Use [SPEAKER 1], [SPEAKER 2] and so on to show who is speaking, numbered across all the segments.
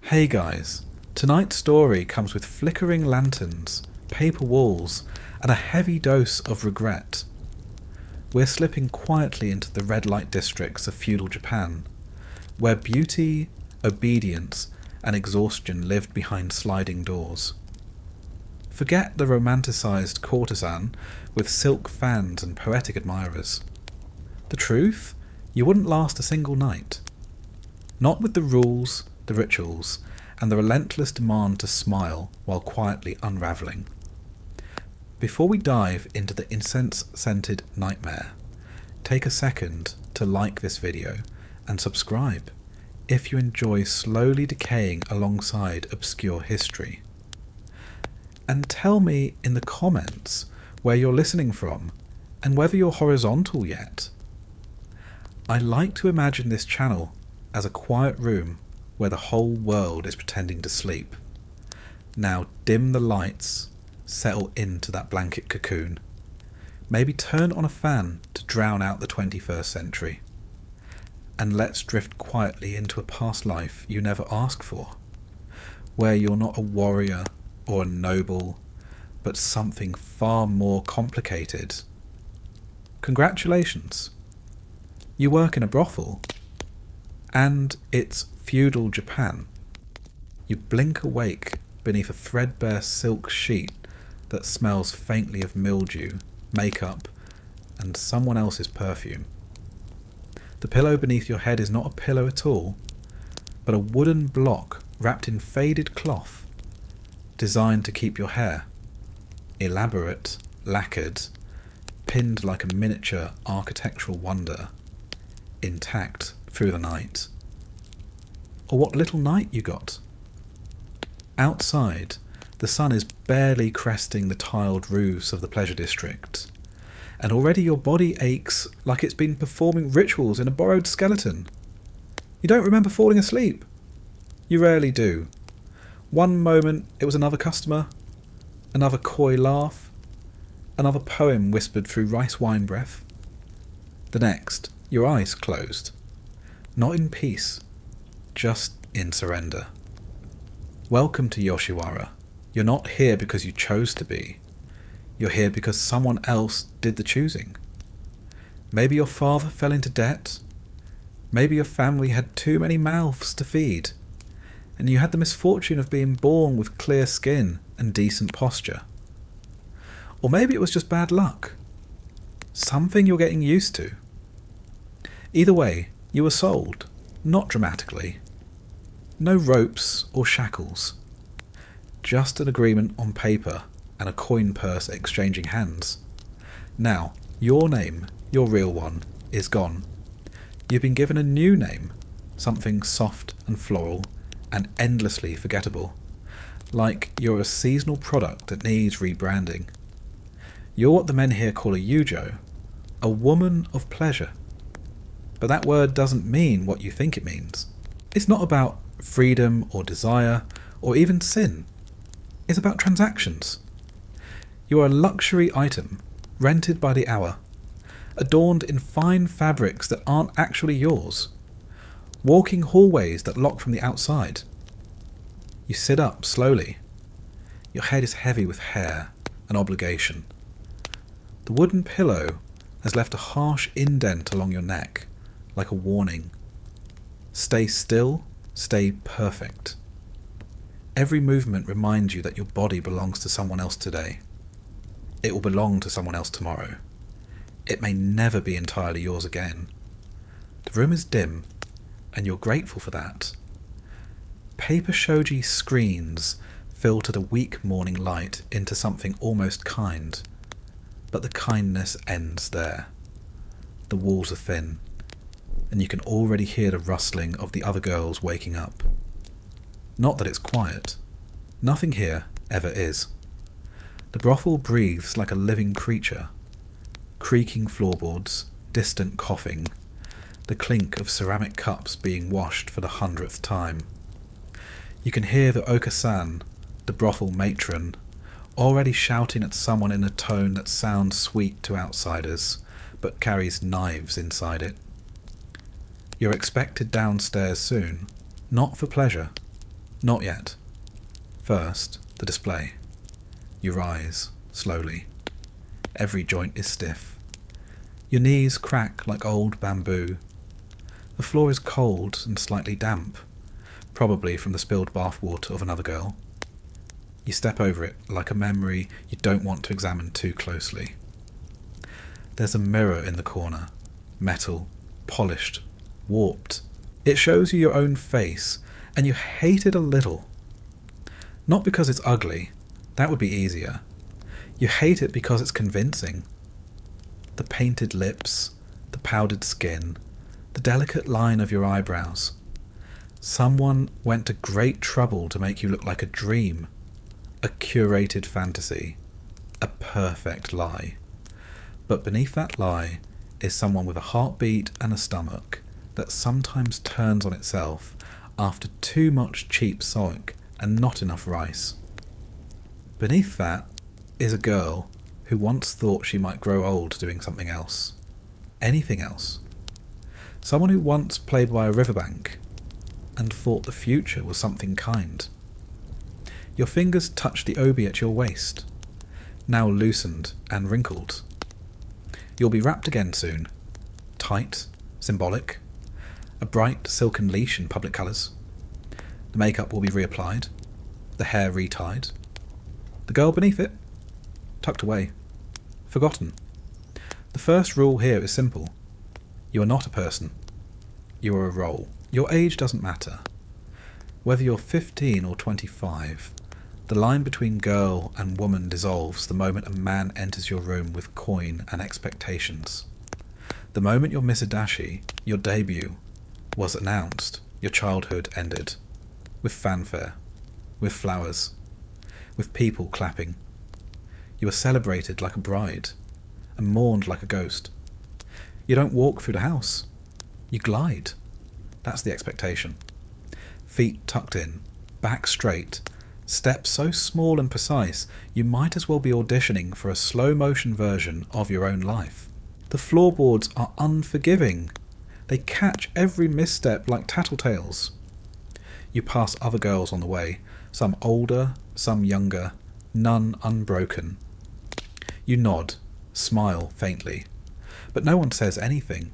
[SPEAKER 1] Hey guys, tonight's story comes with flickering lanterns, paper walls, and a heavy dose of regret. We're slipping quietly into the red light districts of feudal Japan, where beauty, obedience, and exhaustion lived behind sliding doors. Forget the romanticized courtesan with silk fans and poetic admirers. The truth? You wouldn't last a single night. Not with the rules, the rituals, and the relentless demand to smile while quietly unravelling. Before we dive into the incense-scented nightmare, take a second to like this video and subscribe if you enjoy slowly decaying alongside obscure history. And tell me in the comments where you're listening from and whether you're horizontal yet. I like to imagine this channel as a quiet room where the whole world is pretending to sleep. Now dim the lights, settle into that blanket cocoon. Maybe turn on a fan to drown out the 21st century. And let's drift quietly into a past life you never asked for, where you're not a warrior or a noble, but something far more complicated. Congratulations! You work in a brothel, and it's feudal Japan. You blink awake beneath a threadbare silk sheet that smells faintly of mildew, makeup, and someone else's perfume. The pillow beneath your head is not a pillow at all, but a wooden block wrapped in faded cloth, designed to keep your hair, elaborate, lacquered, pinned like a miniature architectural wonder, intact through the night. Or what little night you got. Outside, the sun is barely cresting the tiled roofs of the pleasure district, and already your body aches like it's been performing rituals in a borrowed skeleton. You don't remember falling asleep. You rarely do. One moment it was another customer, another coy laugh, another poem whispered through rice wine breath. The next, your eyes closed. Not in peace, just in surrender. Welcome to Yoshiwara. You're not here because you chose to be. You're here because someone else did the choosing. Maybe your father fell into debt. Maybe your family had too many mouths to feed, and you had the misfortune of being born with clear skin and decent posture. Or maybe it was just bad luck. Something you're getting used to. Either way, you were sold, not dramatically. No ropes or shackles. Just an agreement on paper and a coin purse exchanging hands. Now, your name, your real one, is gone. You've been given a new name, something soft and floral and endlessly forgettable, like you're a seasonal product that needs rebranding. You're what the men here call a yujo, a woman of pleasure. But that word doesn't mean what you think it means. It's not about freedom or desire or even sin. It's about transactions. You are a luxury item, rented by the hour, adorned in fine fabrics that aren't actually yours, walking hallways that lock from the outside. You sit up slowly. Your head is heavy with hair and obligation. The wooden pillow has left a harsh indent along your neck, like a warning. Stay still, stay perfect. Every movement reminds you that your body belongs to someone else today. It will belong to someone else tomorrow. It may never be entirely yours again. The room is dim, and you're grateful for that. Paper shoji screens filter the weak morning light into something almost kind, but the kindness ends there. The walls are thin, and you can already hear the rustling of the other girls waking up. Not that it's quiet. Nothing here ever is. The brothel breathes like a living creature. Creaking floorboards, distant coughing, the clink of ceramic cups being washed for the 100th time. You can hear the okasan, the brothel matron, already shouting at someone in a tone that sounds sweet to outsiders, but carries knives inside it. You're expected downstairs soon, not for pleasure, Not yet. First, the display. You rise, slowly. Every joint is stiff. Your knees crack like old bamboo. The floor is cold and slightly damp, probably from the spilled bathwater of another girl. You step over it like a memory you don't want to examine too closely. There's a mirror in the corner, metal, polished, warped. It shows you your own face, and you hate it a little. Not because it's ugly, that would be easier. You hate it because it's convincing. The painted lips, the powdered skin, the delicate line of your eyebrows. Someone went to great trouble to make you look like a dream, a curated fantasy, a perfect lie. But beneath that lie is someone with a heartbeat and a stomach that sometimes turns on itself after too much cheap soik and not enough rice. Beneath that is a girl who once thought she might grow old doing something else. Anything else. Someone who once played by a riverbank and thought the future was something kind. Your fingers touch the obi at your waist, now loosened and wrinkled. You'll be wrapped again soon. Tight, symbolic, a bright silken leash in public colours. The makeup will be reapplied, the hair retied. The girl beneath it, tucked away, forgotten. The first rule here is simple. You are not a person. You are a role. Your age doesn't matter. Whether you're 15 or 25, the line between girl and woman dissolves the moment a man enters your room with coin and expectations. The moment your Misadashi, your debut, was announced, your childhood ended. With fanfare, with flowers, with people clapping. You are celebrated like a bride, and mourned like a ghost. You don't walk through the house. You glide. That's the expectation. Feet tucked in, back straight, steps so small and precise you might as well be auditioning for a slow-motion version of your own life. The floorboards are unforgiving. They catch every misstep like tattletales. You pass other girls on the way, some older, some younger, none unbroken. You nod, smile faintly, but no one says anything.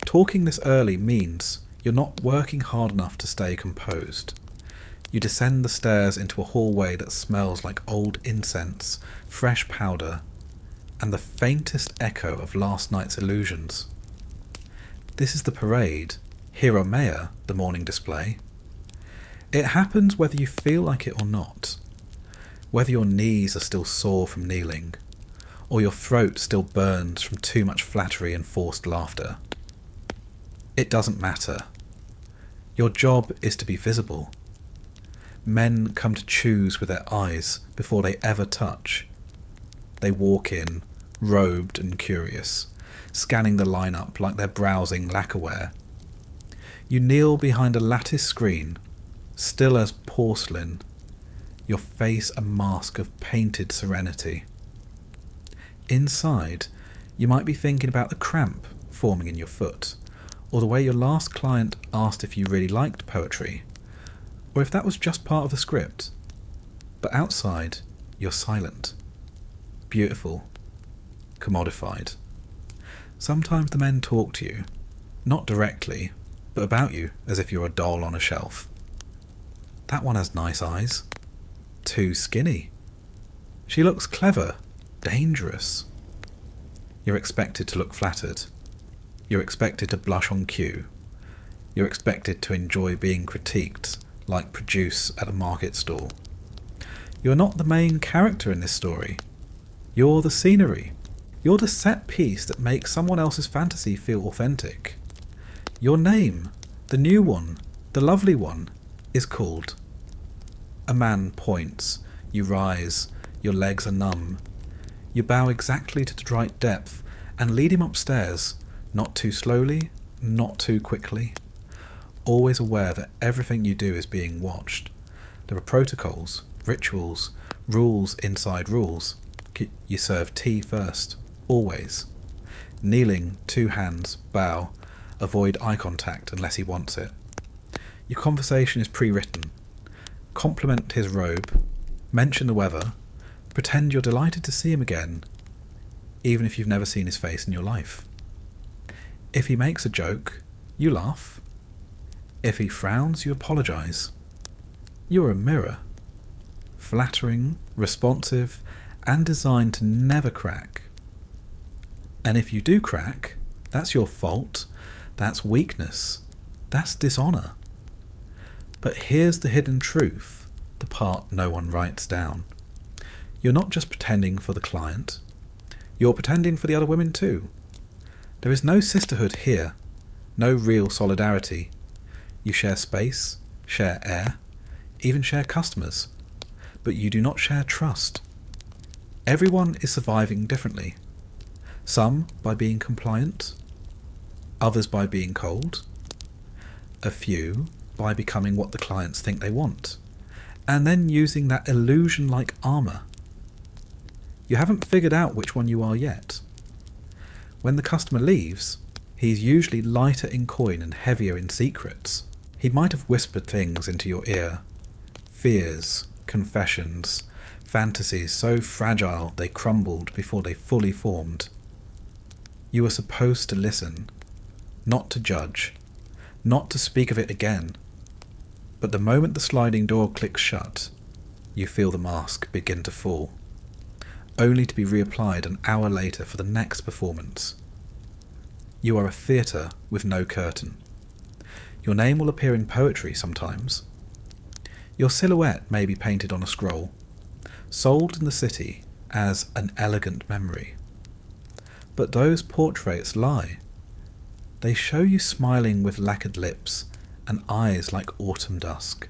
[SPEAKER 1] Talking this early means you're not working hard enough to stay composed. You descend the stairs into a hallway that smells like old incense, fresh powder, and the faintest echo of last night's illusions. This is the parade, Hiromea, the morning display. It happens whether you feel like it or not, whether your knees are still sore from kneeling, or your throat still burns from too much flattery and forced laughter. It doesn't matter. Your job is to be visible. Men come to choose with their eyes before they ever touch. They walk in, robed and curious, scanning the lineup like they're browsing lacquerware. You kneel behind a lattice screen, still as porcelain, your face a mask of painted serenity. Inside, you might be thinking about the cramp forming in your foot, or the way your last client asked if you really liked poetry, or if that was just part of the script. But outside, you're silent, beautiful, commodified. Sometimes the men talk to you, not directly, but about you as if you're a doll on a shelf. That one has nice eyes. Too skinny. She looks clever, dangerous. You're expected to look flattered. You're expected to blush on cue. You're expected to enjoy being critiqued like produce at a market stall. You're not the main character in this story. You're the scenery. You're the set piece that makes someone else's fantasy feel authentic. Your name, the new one, the lovely one, is called. A man points. You rise. Your legs are numb. You bow exactly to the right depth and lead him upstairs, not too slowly, not too quickly. Always aware that everything you do is being watched. There are protocols, rituals, rules inside rules. You serve tea first, always. Kneeling, 2 hands, bow, avoid eye contact unless he wants it. Your conversation is pre-written. compliment his robe, mention the weather, pretend you're delighted to see him again, even if you've never seen his face in your life. If he makes a joke, you laugh. If he frowns, you apologise. You're a mirror, flattering, responsive, and designed to never crack. And if you do crack, that's your fault, that's weakness, that's dishonour. But here's the hidden truth, the part no one writes down. You're not just pretending for the client, you're pretending for the other women too. There is no sisterhood here, no real solidarity. You share space, share air, even share customers, but you do not share trust. Everyone is surviving differently. Some by being compliant, others by being cold, a few by becoming what the clients think they want, and then using that illusion like armour. You haven't figured out which one you are yet. When the customer leaves, he's usually lighter in coin and heavier in secrets. He might have whispered things into your ear, fears, confessions, fantasies so fragile they crumbled before they fully formed. You were supposed to listen, not to judge, not to speak of it again. But the moment the sliding door clicks shut, you feel the mask begin to fall, only to be reapplied an hour later for the next performance. You are a theatre with no curtain. Your name will appear in poetry sometimes. Your silhouette may be painted on a scroll, sold in the city as an elegant memory. But those portraits lie. They show you smiling with lacquered lips and eyes like autumn dusk.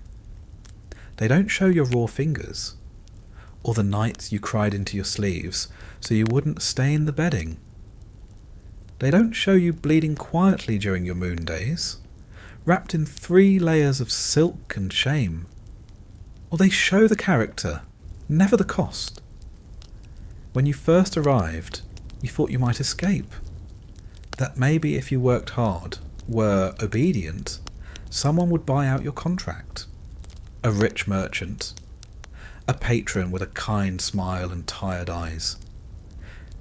[SPEAKER 1] They don't show your raw fingers, or the nights you cried into your sleeves so you wouldn't stain the bedding. They don't show you bleeding quietly during your moon days, wrapped in 3 layers of silk and shame. Or they show the character, never the cost. When you first arrived, you thought you might escape. That maybe if you worked hard, were obedient, someone would buy out your contract. A rich merchant. A patron with a kind smile and tired eyes.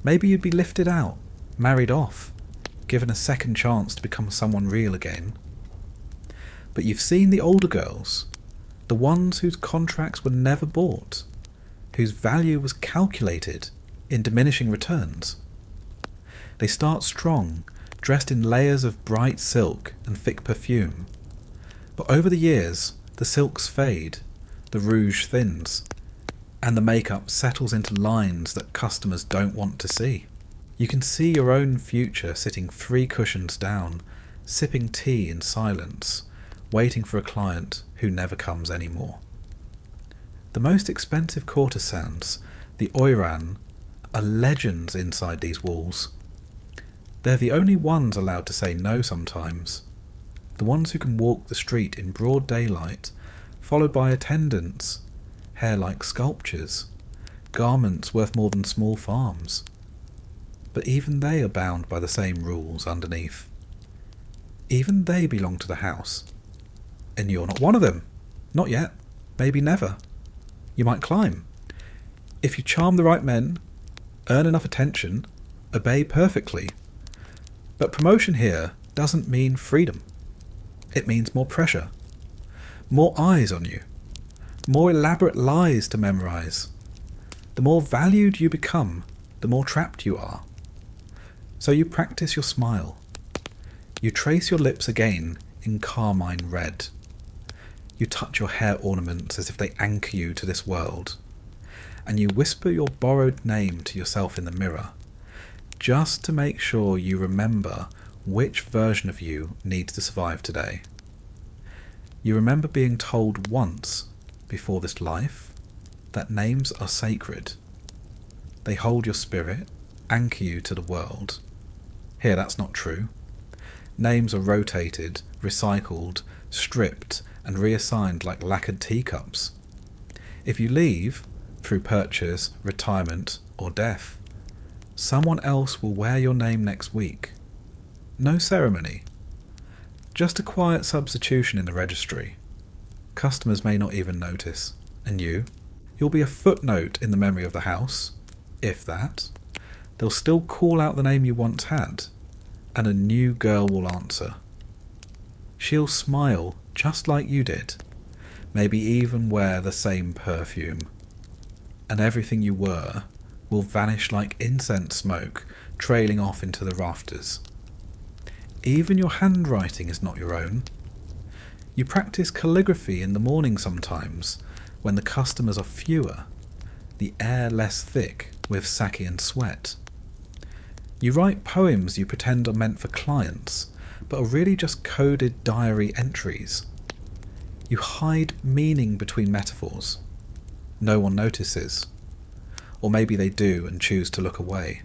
[SPEAKER 1] Maybe you'd be lifted out, married off, given a second chance to become someone real again. But you've seen the older girls, the ones whose contracts were never bought, whose value was calculated in diminishing returns. They start strong, dressed in layers of bright silk and thick perfume. But over the years, the silks fade, the rouge thins, and the makeup settles into lines that customers don't want to see. You can see your own future sitting 3 cushions down, sipping tea in silence, waiting for a client who never comes anymore. The most expensive courtesans, the Oiran, are legends inside these walls. They're the only ones allowed to say no sometimes. The ones who can walk the street in broad daylight, followed by attendants, hair like sculptures, garments worth more than small farms. But even they are bound by the same rules underneath. Even they belong to the house. And you're not one of them. Not yet. Maybe never. You might climb. If you charm the right men, earn enough attention, obey perfectly. But promotion here doesn't mean freedom. It means more pressure, more eyes on you, more elaborate lies to memorize. The more valued you become, the more trapped you are. So you practice your smile. You trace your lips again in carmine red. You touch your hair ornaments as if they anchor you to this world. And you whisper your borrowed name to yourself in the mirror, just to make sure you remember which version of you needs to survive today. You remember being told once before this life that names are sacred. They hold your spirit, anchor you to the world. Here, that's not true. Names are rotated, recycled, stripped, and reassigned like lacquered teacups. If you leave, through purchase, retirement, or death, someone else will wear your name next week. No ceremony. Just a quiet substitution in the registry. Customers may not even notice, and you'll be a footnote in the memory of the house, if that. They'll still call out the name you once had, and a new girl will answer. She'll smile just like you did, maybe even wear the same perfume, and everything you were will vanish like incense smoke trailing off into the rafters. Even your handwriting is not your own. You practice calligraphy in the morning sometimes, when the customers are fewer, the air less thick with sake and sweat. You write poems you pretend are meant for clients, but are really just coded diary entries. You hide meaning between metaphors. No one notices. Or maybe they do and choose to look away.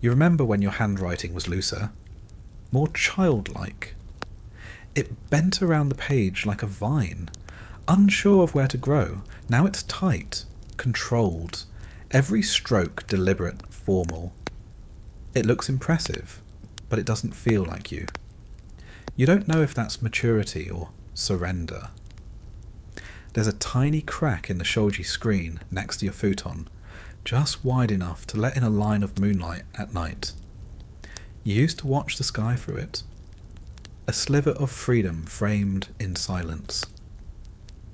[SPEAKER 1] You remember when your handwriting was looser, more childlike. It bent around the page like a vine, unsure of where to grow. Now it's tight, controlled, every stroke deliberate, formal. It looks impressive, but it doesn't feel like you. You don't know if that's maturity or surrender. There's a tiny crack in the shoji screen next to your futon, just wide enough to let in a line of moonlight at night. You used to watch the sky through it. A sliver of freedom framed in silence.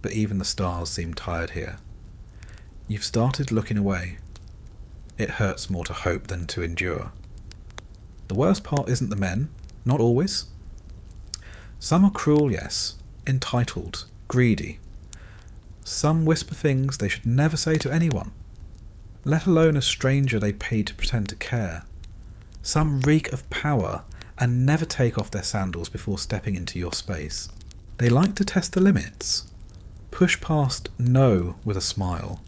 [SPEAKER 1] But even the stars seem tired here. You've started looking away. It hurts more to hope than to endure. The worst part isn't the men, not always. Some are cruel, yes, entitled, greedy. Some whisper things they should never say to anyone, let alone a stranger they paid to pretend to care. Some reek of power and never take off their sandals before stepping into your space. They like to test the limits, push past no with a smile,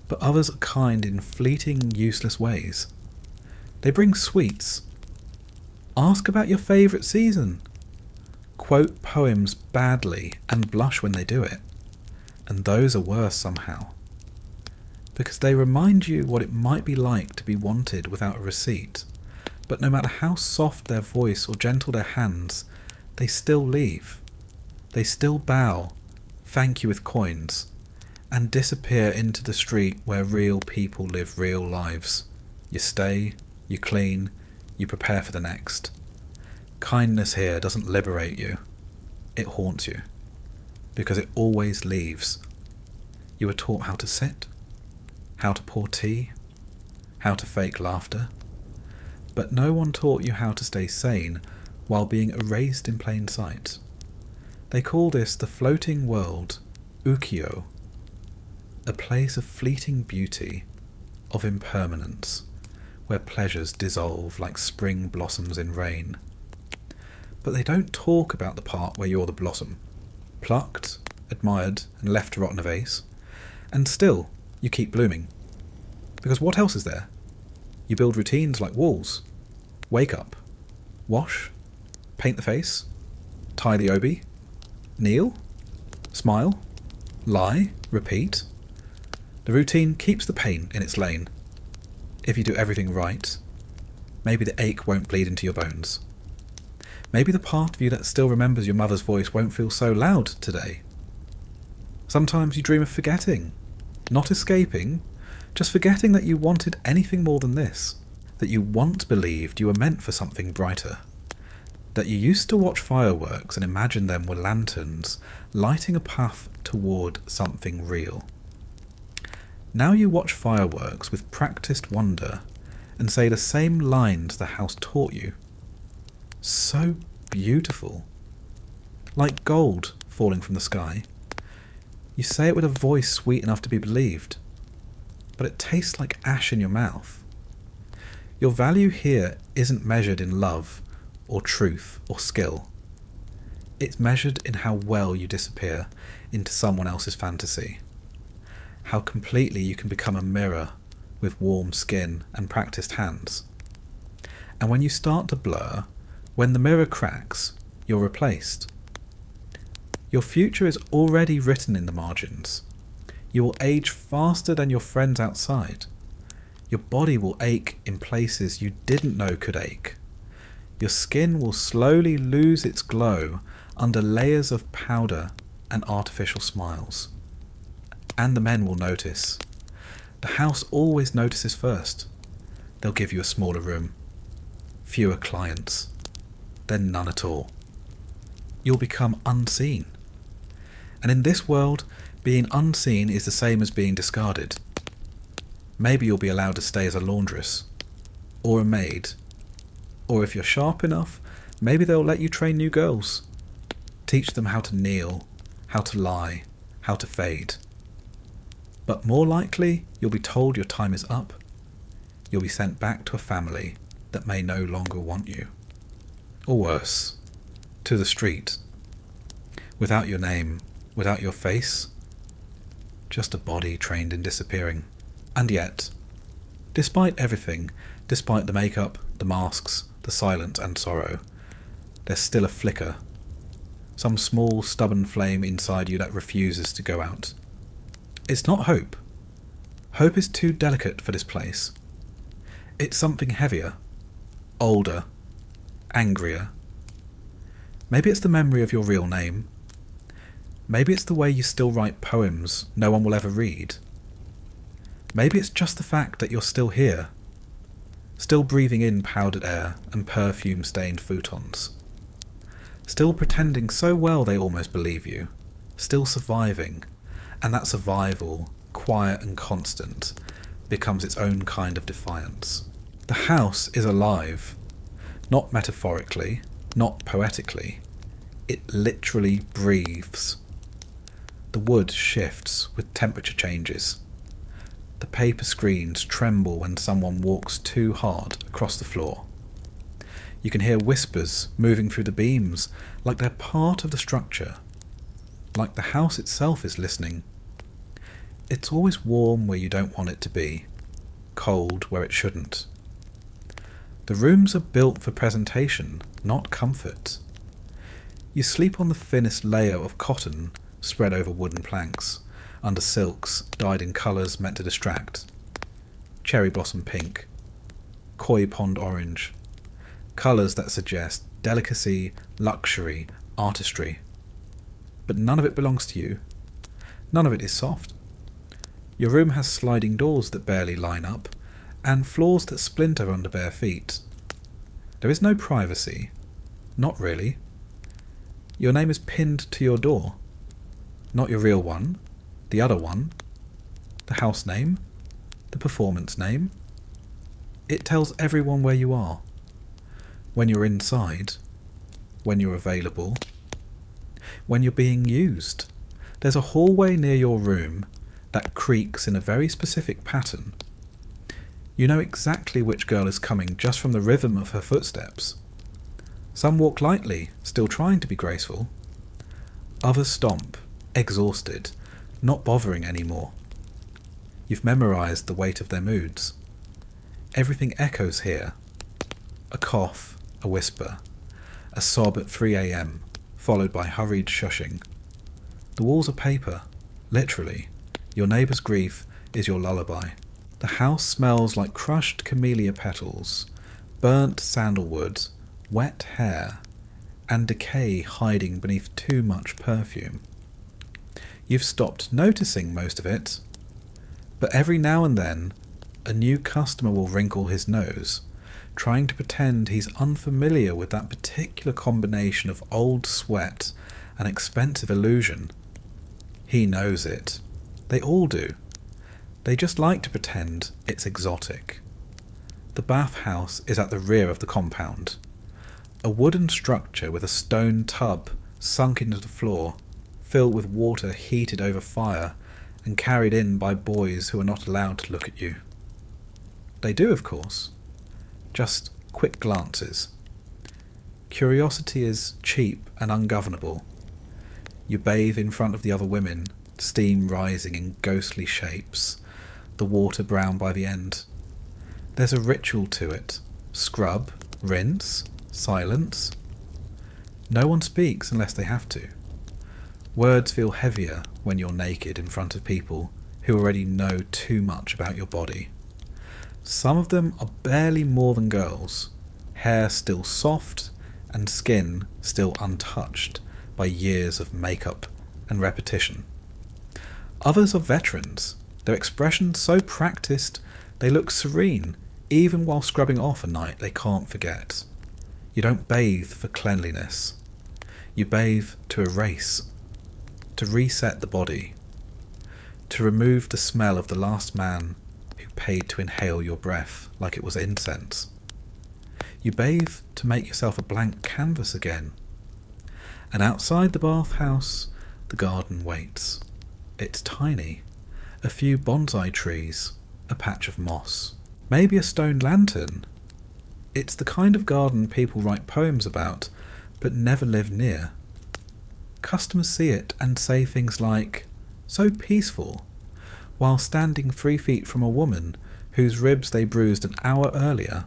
[SPEAKER 1] but others are kind in fleeting, useless ways. They bring sweets. Ask about your favourite season. Quote poems badly and blush when they do it. And those are worse somehow. Because they remind you what it might be like to be wanted without a receipt. But no matter how soft their voice or gentle their hands, they still leave. They still bow, thank you with coins, and disappear into the street where real people live real lives. You stay, you clean, you prepare for the next. Kindness here doesn't liberate you. It haunts you. Because it always leaves. You were taught how to sit, how to pour tea, how to fake laughter. But no one taught you how to stay sane while being erased in plain sight. They call this the floating world, ukiyo, a place of fleeting beauty, of impermanence, where pleasures dissolve like spring blossoms in rain. But they don't talk about the part where you're the blossom, plucked, admired, and left to rot in a vase, and still you keep blooming. Because what else is there? You build routines like walls. Wake up, wash, paint the face, tie the obi, kneel, smile, lie, repeat. The routine keeps the pain in its lane. If you do everything right, maybe the ache won't bleed into your bones. Maybe the part of you that still remembers your mother's voice won't feel so loud today. Sometimes you dream of forgetting, not escaping, just forgetting that you wanted anything more than this, that you once believed you were meant for something brighter, that you used to watch fireworks and imagine them were lanterns lighting a path toward something real. Now you watch fireworks with practiced wonder and say the same lines the house taught you. So beautiful. Like gold falling from the sky. You say it with a voice sweet enough to be believed, but it tastes like ash in your mouth. Your value here isn't measured in love, or truth, or skill. It's measured in how well you disappear into someone else's fantasy. How completely you can become a mirror with warm skin and practiced hands. And when you start to blur, when the mirror cracks, you're replaced. Your future is already written in the margins. You will age faster than your friends outside. Your body will ache in places you didn't know could ache. Your skin will slowly lose its glow under layers of powder and artificial smiles. And the men will notice. The house always notices first. They'll give you a smaller room, fewer clients, then none at all. You'll become unseen. And in this world, being unseen is the same as being discarded. Maybe you'll be allowed to stay as a laundress, or a maid, or if you're sharp enough, maybe they'll let you train new girls. Teach them how to kneel, how to lie, how to fade. But more likely, you'll be told your time is up. You'll be sent back to a family that may no longer want you. Or worse, to the street. Without your name, without your face, just a body trained in disappearing. And yet, despite everything, despite the makeup, the masks, the silence and sorrow, there's still a flicker. Some small, stubborn flame inside you that refuses to go out. It's not hope. Hope is too delicate for this place. It's something heavier, older, angrier. Maybe it's the memory of your real name. Maybe it's the way you still write poems no one will ever read. Maybe it's just the fact that you're still here, still breathing in powdered air and perfume-stained futons. Still pretending so well they almost believe you, still surviving, and that survival, quiet and constant, becomes its own kind of defiance. The house is alive, not metaphorically, not poetically. It literally breathes. The wood shifts with temperature changes. The paper screens tremble when someone walks too hard across the floor. You can hear whispers moving through the beams like they're part of the structure, like the house itself is listening. It's always warm where you don't want it to be, cold where it shouldn't. The rooms are built for presentation, not comfort. You sleep on the thinnest layer of cotton spread over wooden planks, under silks dyed in colours meant to distract. Cherry blossom pink, koi pond orange, colours that suggest delicacy, luxury, artistry. But none of it belongs to you. None of it is soft. Your room has sliding doors that barely line up, and floors that splinter under bare feet. There is no privacy. Not really. Your name is pinned to your door. Not your real one. The other one. The house name. The performance name. It tells everyone where you are. When you're inside. When you're available. When you're being used. There's a hallway near your room that creaks in a very specific pattern. You know exactly which girl is coming just from the rhythm of her footsteps. Some walk lightly, still trying to be graceful. Others stomp, exhausted, not bothering anymore. You've memorized the weight of their moods. Everything echoes here. A cough, a whisper, a sob at 3 a.m, followed by hurried shushing. The walls are paper, literally. Your neighbour's grief is your lullaby. The house smells like crushed camellia petals, burnt sandalwood, wet hair, and decay hiding beneath too much perfume. You've stopped noticing most of it, but every now and then a new customer will wrinkle his nose, trying to pretend he's unfamiliar with that particular combination of old sweat and expensive illusion. He knows it. They all do. They just like to pretend it's exotic. The bathhouse is at the rear of the compound. A wooden structure with a stone tub sunk into the floor, filled with water heated over fire and carried in by boys who are not allowed to look at you. They do, of course. Just quick glances. Curiosity is cheap and ungovernable. You bathe in front of the other women, steam rising in ghostly shapes, the water brown by the end. There's a ritual to it. Scrub, rinse, silence. No one speaks unless they have to. Words feel heavier when you're naked in front of people who already know too much about your body. Some of them are barely more than girls, hair still soft and skin still untouched by years of makeup and repetition. Others are veterans, their expressions so practiced they look serene, even while scrubbing off a night they can't forget. You don't bathe for cleanliness. You bathe to erase, to reset the body, to remove the smell of the last man who paid to inhale your breath like it was incense. You bathe to make yourself a blank canvas again. And outside the bathhouse, the garden waits. It's tiny. A few bonsai trees, a patch of moss, maybe a stone lantern. It's the kind of garden people write poems about, but never live near. Customers see it and say things like, "So peaceful," while standing 3 feet from a woman whose ribs they bruised an hour earlier.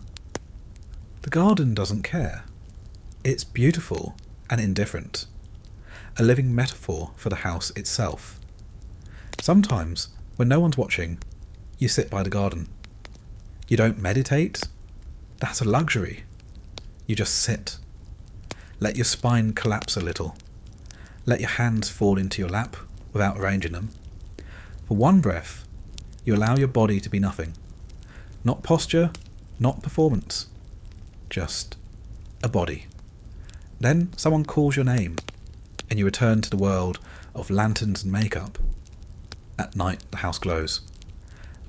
[SPEAKER 1] The garden doesn't care. It's beautiful and indifferent, a living metaphor for the house itself. Sometimes, when no one's watching, you sit by the garden. You don't meditate. That's a luxury. You just sit. Let your spine collapse a little. Let your hands fall into your lap without arranging them. For one breath, you allow your body to be nothing. Not posture, not performance. Just a body. Then someone calls your name, and you return to the world of lanterns and makeup. At night, the house glows.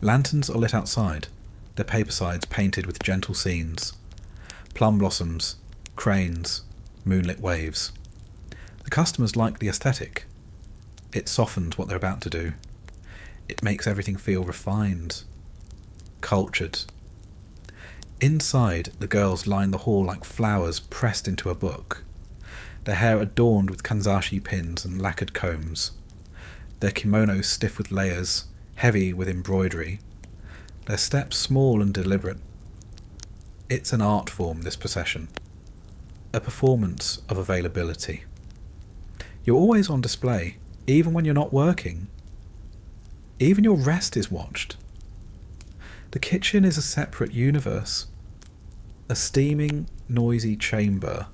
[SPEAKER 1] Lanterns are lit outside, their paper sides painted with gentle scenes. Plum blossoms, cranes, moonlit waves. The customers like the aesthetic. It softens what they're about to do. It makes everything feel refined, cultured. Inside, the girls line the hall like flowers pressed into a book, their hair adorned with kanzashi pins and lacquered combs, their kimonos stiff with layers, heavy with embroidery, their steps small and deliberate. It's an art form, this procession, a performance of availability. You're always on display, even when you're not working. Even your rest is watched. The kitchen is a separate universe, a steaming, noisy chamber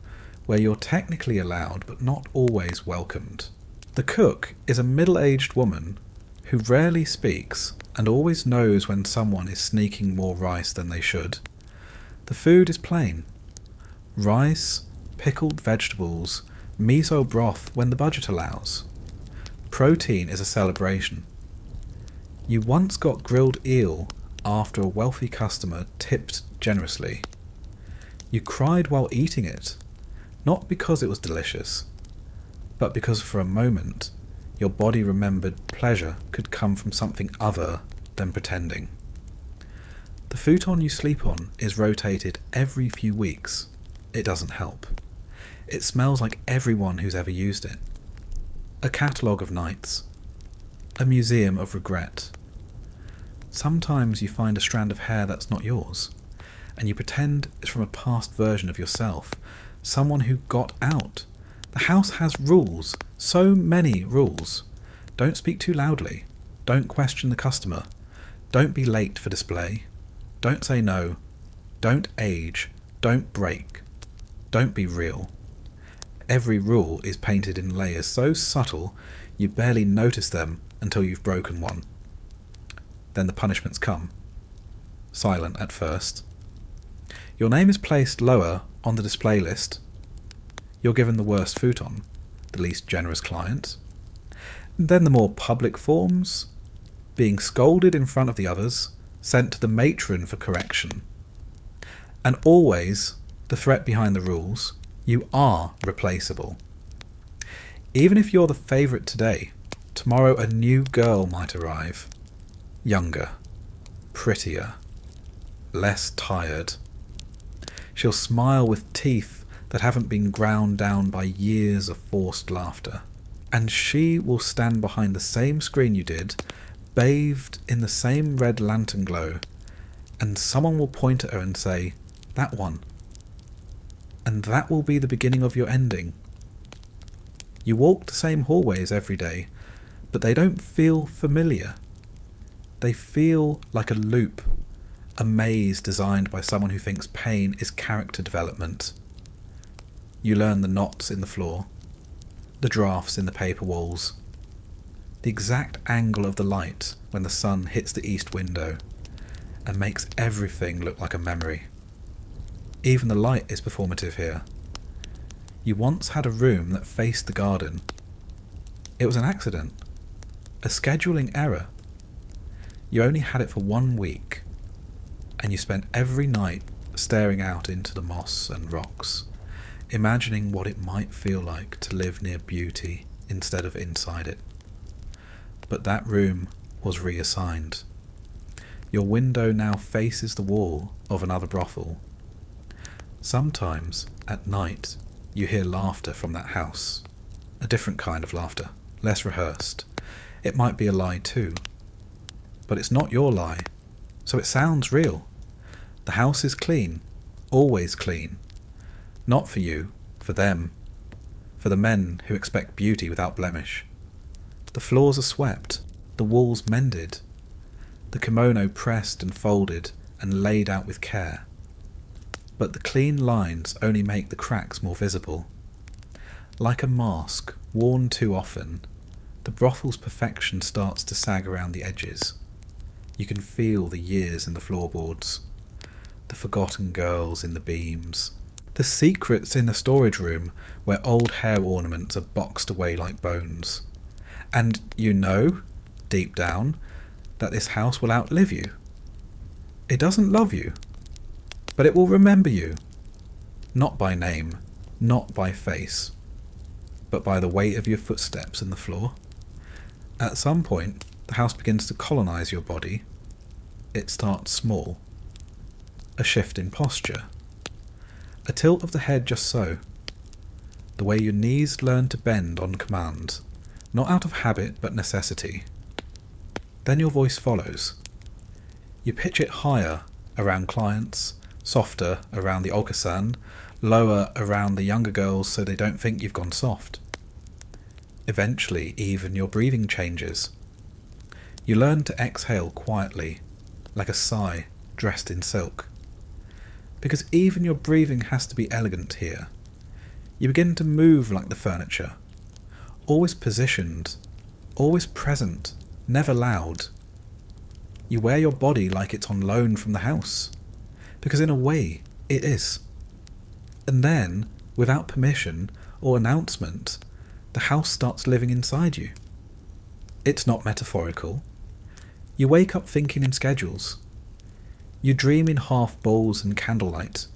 [SPEAKER 1] where you're technically allowed but not always welcomed. The cook is a middle-aged woman who rarely speaks and always knows when someone is sneaking more rice than they should. The food is plain. Rice, pickled vegetables, miso broth when the budget allows. Protein is a celebration. You once got grilled eel after a wealthy customer tipped generously. You cried while eating it, not because it was delicious, but because for a moment your body remembered pleasure could come from something other than pretending. The futon you sleep on is rotated every few weeks. It doesn't help. It smells like everyone who's ever used it. A catalogue of nights. A museum of regret. Sometimes you find a strand of hair that's not yours, and you pretend it's from a past version of yourself, someone who got out. The house has rules, so many rules. Don't speak too loudly. Don't question the customer. Don't be late for display. Don't say no. Don't age. Don't break. Don't be real. Every rule is painted in layers so subtle you barely notice them until you've broken one. Then the punishments come. Silent at first. Your name is placed lower on the display list. You're given the worst futon, the least generous client. Then the more public forms. Being scolded in front of the others, sent to the matron for correction. And always, the threat behind the rules, you are replaceable. Even if you're the favourite today, tomorrow a new girl might arrive. Younger, prettier, less tired. She'll smile with teeth that haven't been ground down by years of forced laughter. And she will stand behind the same screen you did, bathed in the same red lantern glow, and someone will point at her and say, "That one." And that will be the beginning of your ending. You walk the same hallways every day, but they don't feel familiar. They feel like a loop, a maze designed by someone who thinks pain is character development. You learn the knots in the floor, the drafts in the paper walls, The exact angle of the light when the sun hits the east window and makes everything look like a memory. Even the light is performative here. You once had a room that faced the garden. It was an accident, a scheduling error. You only had it for 1 week, and you spent every night staring out into the moss and rocks, imagining what it might feel like to live near beauty instead of inside it. But that room was reassigned. Your window now faces the wall of another brothel. Sometimes, at night, you hear laughter from that house. A different kind of laughter, less rehearsed. It might be a lie too. But it's not your lie, so it sounds real. The house is clean, always clean. Not for you, for them. For the men who expect beauty without blemish. The floors are swept, the walls mended, the kimono pressed and folded and laid out with care. But the clean lines only make the cracks more visible. Like a mask worn too often, the brothel's perfection starts to sag around the edges. You can feel the years in the floorboards, the forgotten girls in the beams, the secrets in the storage room where old hair ornaments are boxed away like bones. And you know, deep down, that this house will outlive you. It doesn't love you, but it will remember you. Not by name, not by face, but by the weight of your footsteps in the floor. At some point, the house begins to colonize your body. It starts small. A shift in posture. A tilt of the head just so. The way your knees learn to bend on command, not out of habit but necessity. Then your voice follows. You pitch it higher around clients, softer around the Okasan, lower around the younger girls so they don't think you've gone soft. Eventually, even your breathing changes. You learn to exhale quietly, like a sigh dressed in silk. Because even your breathing has to be elegant here. You begin to move like the furniture, always positioned, always present, never loud. You wear your body like it's on loan from the house, because in a way it is. And then, without permission or announcement, the house starts living inside you. It's not metaphorical. You wake up thinking in schedules. You dream in half bowls and candlelight.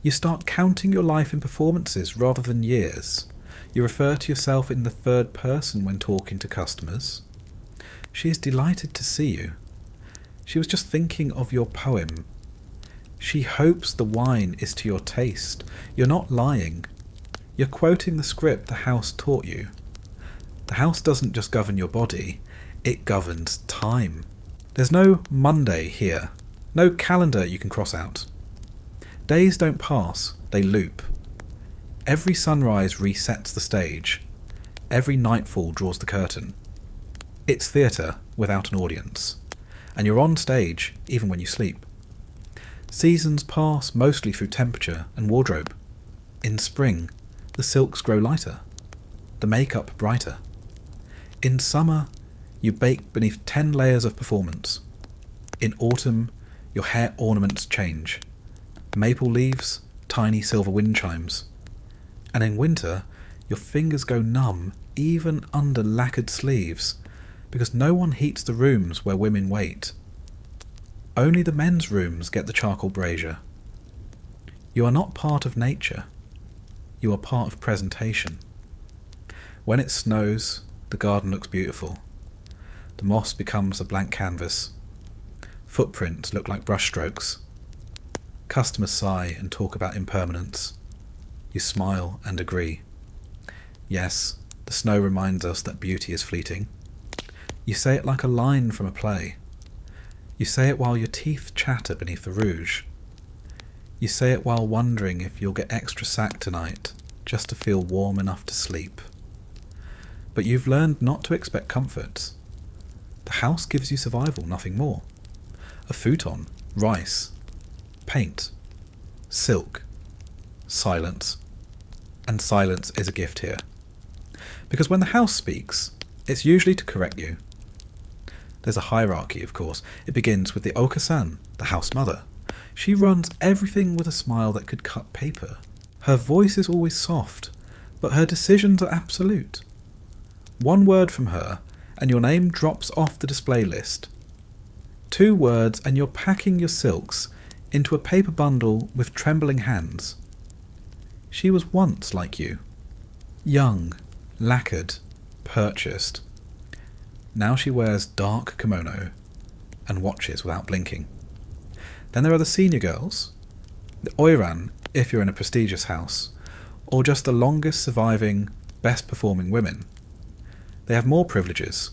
[SPEAKER 1] You start counting your life in performances rather than years. You refer to yourself in the third person when talking to customers. She is delighted to see you. She was just thinking of your poem. She hopes the wine is to your taste. You're not lying. You're quoting the script the house taught you. The house doesn't just govern your body, it governs time. There's no Monday here, no calendar you can cross out. Days don't pass, they loop. Every sunrise resets the stage. Every nightfall draws the curtain. It's theatre without an audience, and you're on stage even when you sleep. Seasons pass mostly through temperature and wardrobe. In spring, the silks grow lighter, the makeup brighter. In summer, you bake beneath 10 layers of performance. In autumn, your hair ornaments change. Maple leaves, tiny silver wind chimes. And in winter, your fingers go numb even under lacquered sleeves, because no one heats the rooms where women wait. Only the men's rooms get the charcoal brazier. You are not part of nature. You are part of presentation. When it snows, the garden looks beautiful. The moss becomes a blank canvas. Footprints look like brushstrokes. Customers sigh and talk about impermanence. You smile and agree. Yes, the snow reminds us that beauty is fleeting. You say it like a line from a play. You say it while your teeth chatter beneath the rouge. You say it while wondering if you'll get extra sack tonight, just to feel warm enough to sleep. But you've learned not to expect comfort. The house gives you survival, nothing more. A futon, rice, paint, silk, silence. And silence is a gift here. Because when the house speaks, It's usually to correct you. There's a hierarchy, of course. It begins with the Oka-san, the house mother. She runs everything with a smile that could cut paper. Her voice is always soft, but her decisions are absolute. One word from her, and your name drops off the display list. 2 words, and you're packing your silks into a paper bundle with trembling hands. She was once like you. Young, lacquered, purchased. Now she wears dark kimono and watches without blinking. Then there are the senior girls, the oiran if you're in a prestigious house, or just the longest surviving, best performing women. They have more privileges,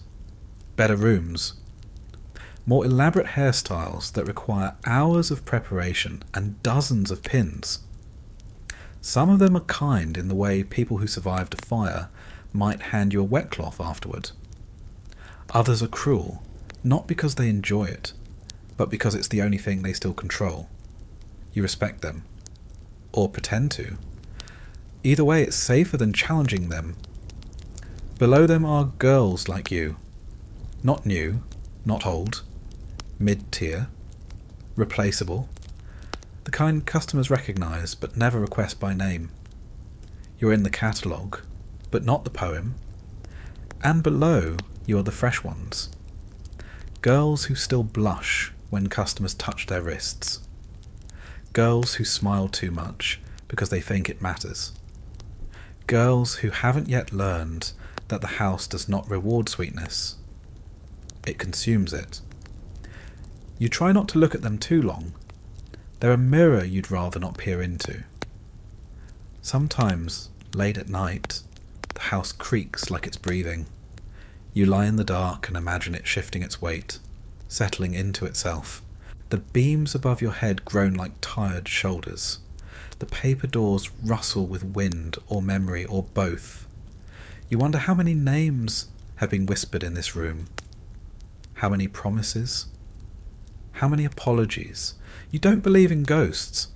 [SPEAKER 1] better rooms, more elaborate hairstyles that require hours of preparation and dozens of pins. Some of them are kind in the way people who survived a fire might hand you a wet cloth afterward. Others are cruel, not because they enjoy it, but because it's the only thing they still control. You respect them. Or pretend to. Either way, it's safer than challenging them. Below them are girls like you. Not new, not old, mid-tier, replaceable, the kind customers recognise but never request by name. You're in the catalogue, but not the poem. And below, you are the fresh ones. Girls who still blush when customers touch their wrists. Girls who smile too much because they think it matters. Girls who haven't yet learned that the house does not reward sweetness. It consumes it. You try not to look at them too long. They're a mirror you'd rather not peer into. Sometimes, late at night, the house creaks like it's breathing. You lie in the dark and imagine it shifting its weight, settling into itself. The beams above your head groan like tired shoulders. The paper doors rustle with wind or memory or both. You wonder how many names have been whispered in this room. How many promises? How many apologies? You don't believe in ghosts,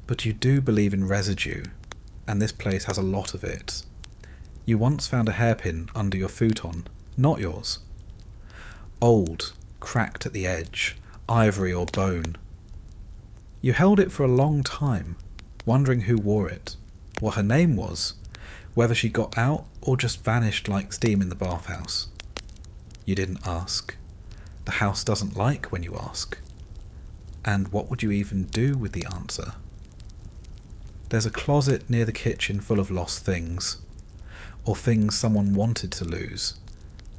[SPEAKER 1] but you do believe in residue, and this place has a lot of it. You once found a hairpin under your futon, not yours. Old, cracked at the edge, ivory or bone. You held it for a long time, wondering who wore it, what her name was, whether she got out or just vanished like steam in the bathhouse. You didn't ask. The house doesn't like when you ask. And what would you even do with the answer? There's a closet near the kitchen full of lost things, or things someone wanted to lose.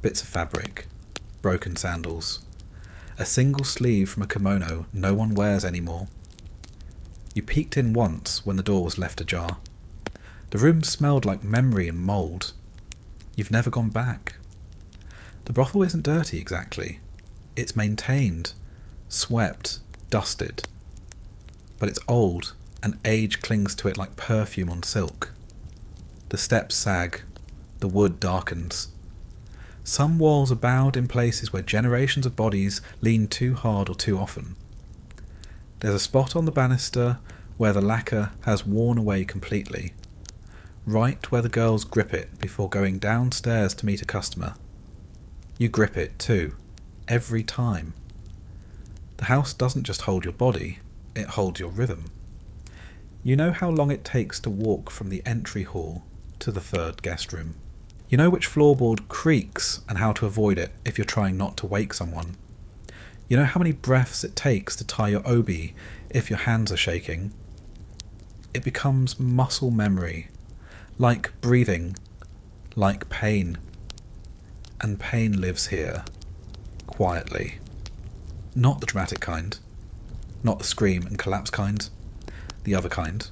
[SPEAKER 1] Bits of fabric, broken sandals, a single sleeve from a kimono no one wears anymore. You peeked in once when the door was left ajar. The room smelled like memory and mould. You've never gone back. The brothel isn't dirty exactly. It's maintained, swept, dusted. But it's old, and age clings to it like perfume on silk. The steps sag, the wood darkens. Some walls are bowed in places where generations of bodies lean too hard or too often. There's a spot on the banister where the lacquer has worn away completely, right where the girls grip it before going downstairs to meet a customer. You grip it too, every time. The house doesn't just hold your body, it holds your rhythm. You know how long it takes to walk from the entry hall to the third guest room. You know which floorboard creaks and how to avoid it if you're trying not to wake someone. You know how many breaths it takes to tie your obi if your hands are shaking. It becomes muscle memory, like breathing, like pain. And pain lives here, quietly. Not the dramatic kind, not the scream and collapse kind, the other kind,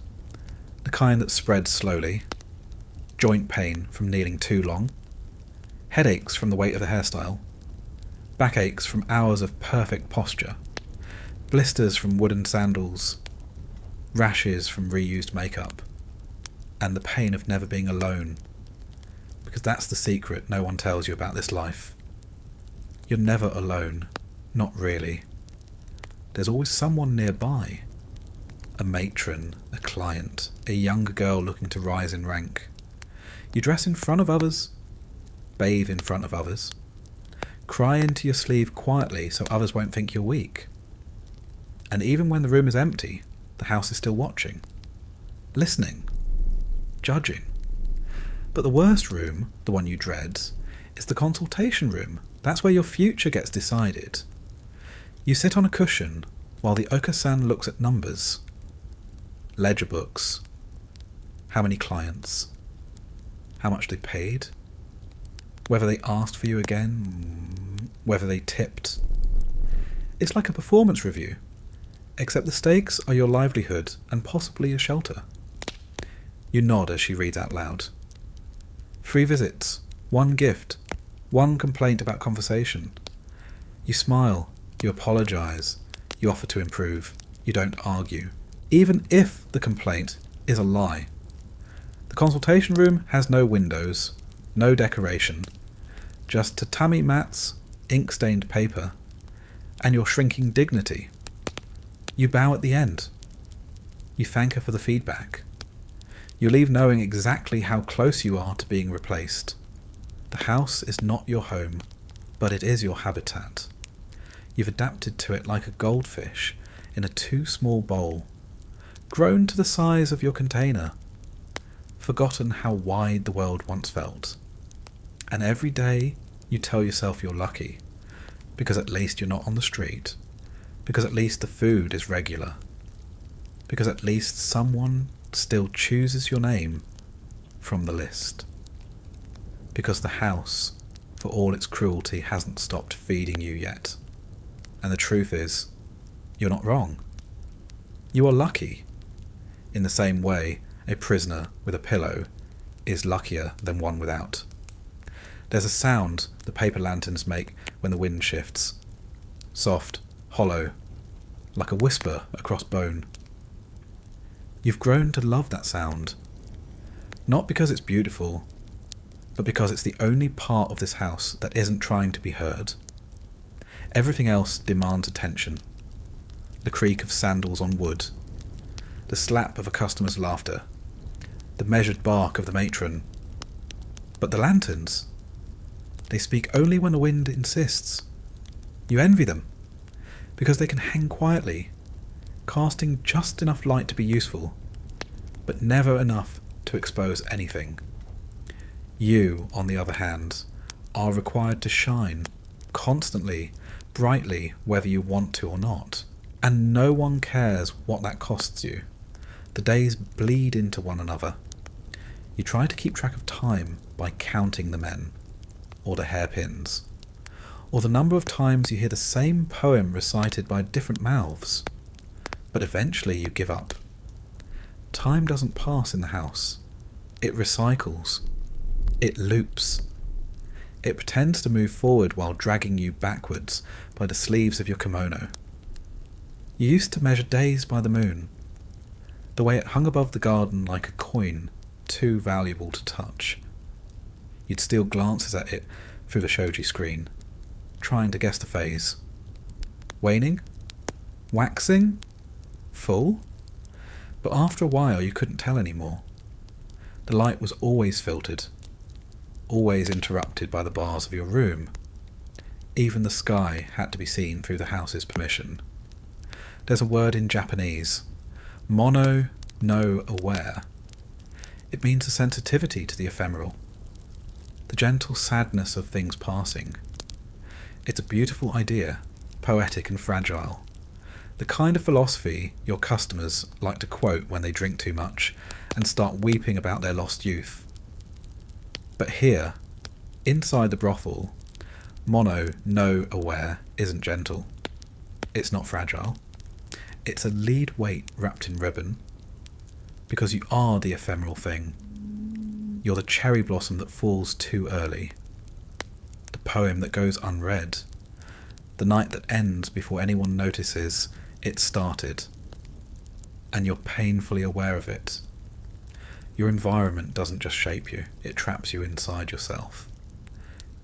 [SPEAKER 1] the kind that spreads slowly. Joint pain from kneeling too long, headaches from the weight of the hairstyle, backaches from hours of perfect posture, blisters from wooden sandals, rashes from reused makeup, and the pain of never being alone, because that's the secret no one tells you about this life. You're never alone, not really. There's always someone nearby, a matron, a client, a younger girl looking to rise in rank. You dress in front of others, bathe in front of others, cry into your sleeve quietly so others won't think you're weak. And even when the room is empty, the house is still watching, listening, judging. But the worst room, the one you dread, is the consultation room. That's where your future gets decided. You sit on a cushion while the Okasan looks at numbers, ledger books, how many clients, how much they paid, whether they asked for you again, whether they tipped. It's like a performance review, except the stakes are your livelihood and possibly a shelter. You nod as she reads out loud. 3 visits, 1 gift, 1 complaint about conversation. You smile, you apologise, you offer to improve, you don't argue, even if the complaint is a lie. The consultation room has no windows, no decoration, just tatami mats, ink-stained paper, and your shrinking dignity. You bow at the end. You thank her for the feedback. You leave knowing exactly how close you are to being replaced. The house is not your home, but it is your habitat. You've adapted to it like a goldfish in a too small bowl, grown to the size of your container, forgotten how wide the world once felt. And every day you tell yourself you're lucky, because at least you're not on the street, because at least the food is regular, because at least someone still chooses your name from the list, because the house, for all its cruelty, hasn't stopped feeding you yet. And the truth is, you're not wrong. You are lucky, in the same way a prisoner with a pillow is luckier than one without. There's a sound the paper lanterns make when the wind shifts. Soft, hollow, like a whisper across bone. You've grown to love that sound, not because it's beautiful, but because it's the only part of this house that isn't trying to be heard. Everything else demands attention. The creak of sandals on wood, the slap of a customer's laughter, the measured bark of the matron. But the lanterns, they speak only when the wind insists. You envy them, because they can hang quietly, casting just enough light to be useful, but never enough to expose anything. You, on the other hand, are required to shine, constantly, brightly, whether you want to or not. And no one cares what that costs you. The days bleed into one another. You try to keep track of time by counting the men, or the hairpins, or the number of times you hear the same poem recited by different mouths. But eventually you give up. Time doesn't pass in the house. It recycles. It loops. It pretends to move forward while dragging you backwards by the sleeves of your kimono. You used to measure days by the moon, the way it hung above the garden like a coin too valuable to touch. You'd steal glances at it through the shoji screen, trying to guess the phase. Waning? Waxing? Full? But after a while you couldn't tell anymore. The light was always filtered, always interrupted by the bars of your room. Even the sky had to be seen through the house's permission. There's a word in Japanese, mono no aware. It means a sensitivity to the ephemeral, the gentle sadness of things passing. It's a beautiful idea, poetic and fragile, the kind of philosophy your customers like to quote when they drink too much and start weeping about their lost youth. But here, inside the brothel, mono no aware isn't gentle. It's not fragile. It's a lead weight wrapped in ribbon, because you are the ephemeral thing. You're the cherry blossom that falls too early, the poem that goes unread, the night that ends before anyone notices it started, and you're painfully aware of it. Your environment doesn't just shape you, it traps you inside yourself.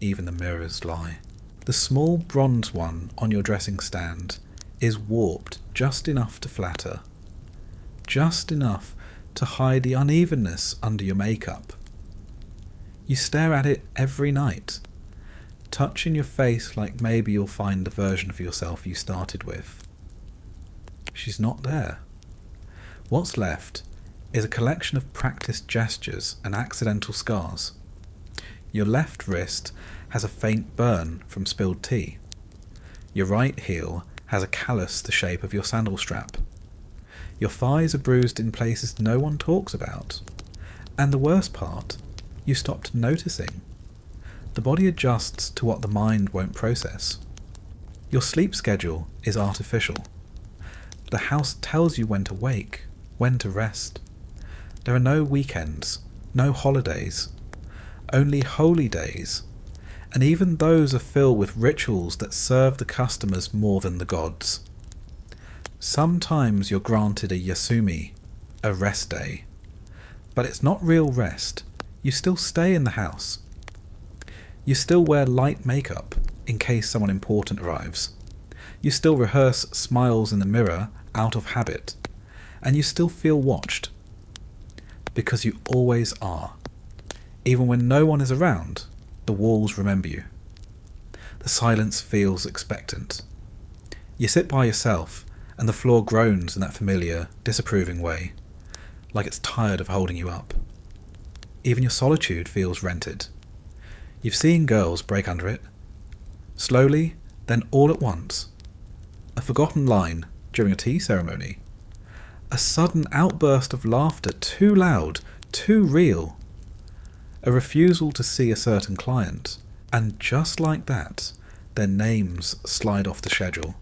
[SPEAKER 1] Even the mirrors lie. The small bronze one on your dressing stand is warped just enough to flatter, just enough to hide the unevenness under your makeup. You stare at it every night, touching your face like maybe you'll find the version of yourself you started with. She's not there. What's left is a collection of practiced gestures and accidental scars. Your left wrist has a faint burn from spilled tea. Your right heel has a callus the shape of your sandal strap. Your thighs are bruised in places no one talks about. And the worst part, you stopped noticing. The body adjusts to what the mind won't process. Your sleep schedule is artificial. The house tells you when to wake, when to rest. There are no weekends, no holidays, only holy days, and even those are filled with rituals that serve the customers more than the gods. Sometimes you're granted a yasumi, a rest day, but it's not real rest. You still stay in the house. You still wear light makeup in case someone important arrives. You still rehearse smiles in the mirror out of habit, and you still feel watched. Because you always are. Even when no one is around, the walls remember you. The silence feels expectant. You sit by yourself, and the floor groans in that familiar, disapproving way, like it's tired of holding you up. Even your solitude feels rented. You've seen girls break under it. Slowly, then all at once. A forgotten line during a tea ceremony. A sudden outburst of laughter too loud, too real. A refusal to see a certain client, and just like that, their names slide off the schedule.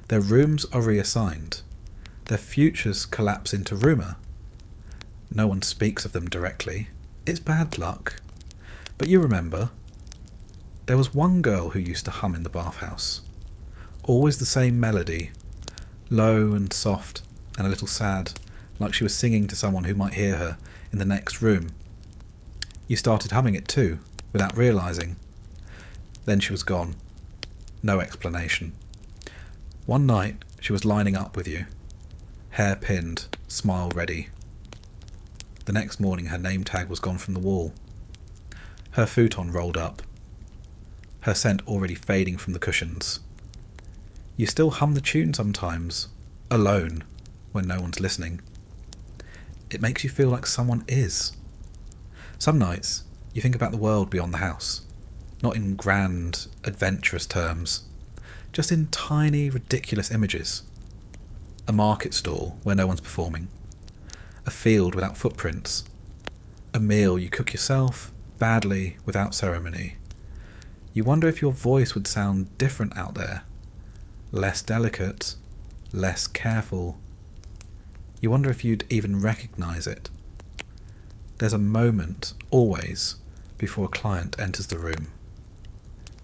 [SPEAKER 1] Their rooms are reassigned. Their futures collapse into rumour. No one speaks of them directly. It's bad luck. But you remember. There was one girl who used to hum in the bathhouse. Always the same melody, low and soft and a little sad, like she was singing to someone who might hear her in the next room. You started humming it too, without realising. Then she was gone. No explanation. One night she was lining up with you, hair pinned, smile ready. The next morning her name tag was gone from the wall. Her futon rolled up, her scent already fading from the cushions. You still hum the tune sometimes, alone, when no one's listening. It makes you feel like someone is. Some nights, you think about the world beyond the house, not in grand, adventurous terms, just in tiny, ridiculous images. A market stall where no one's performing. A field without footprints. A meal you cook yourself, badly, without ceremony. You wonder if your voice would sound different out there. Less delicate, less careful. You wonder if you'd even recognise it. There's a moment, always, before a client enters the room.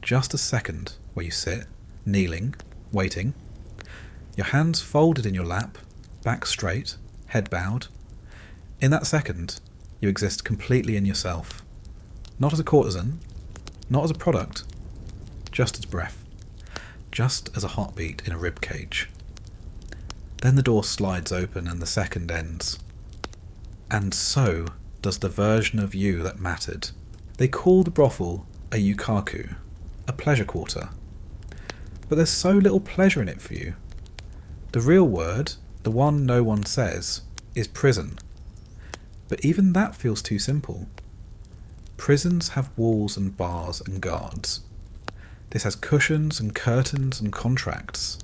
[SPEAKER 1] Just a second where you sit, kneeling, waiting. Your hands folded in your lap, back straight, head bowed. In that second, you exist completely in yourself. Not as a courtesan, not as a product, just as breath. Just as a heartbeat in a rib cage. Then the door slides open and the second ends. And so does the version of you that mattered. They call the brothel a yukaku, a pleasure quarter. But there's so little pleasure in it for you. The real word, the one no one says, is prison. But even that feels too simple. Prisons have walls and bars and guards. This has cushions and curtains and contracts.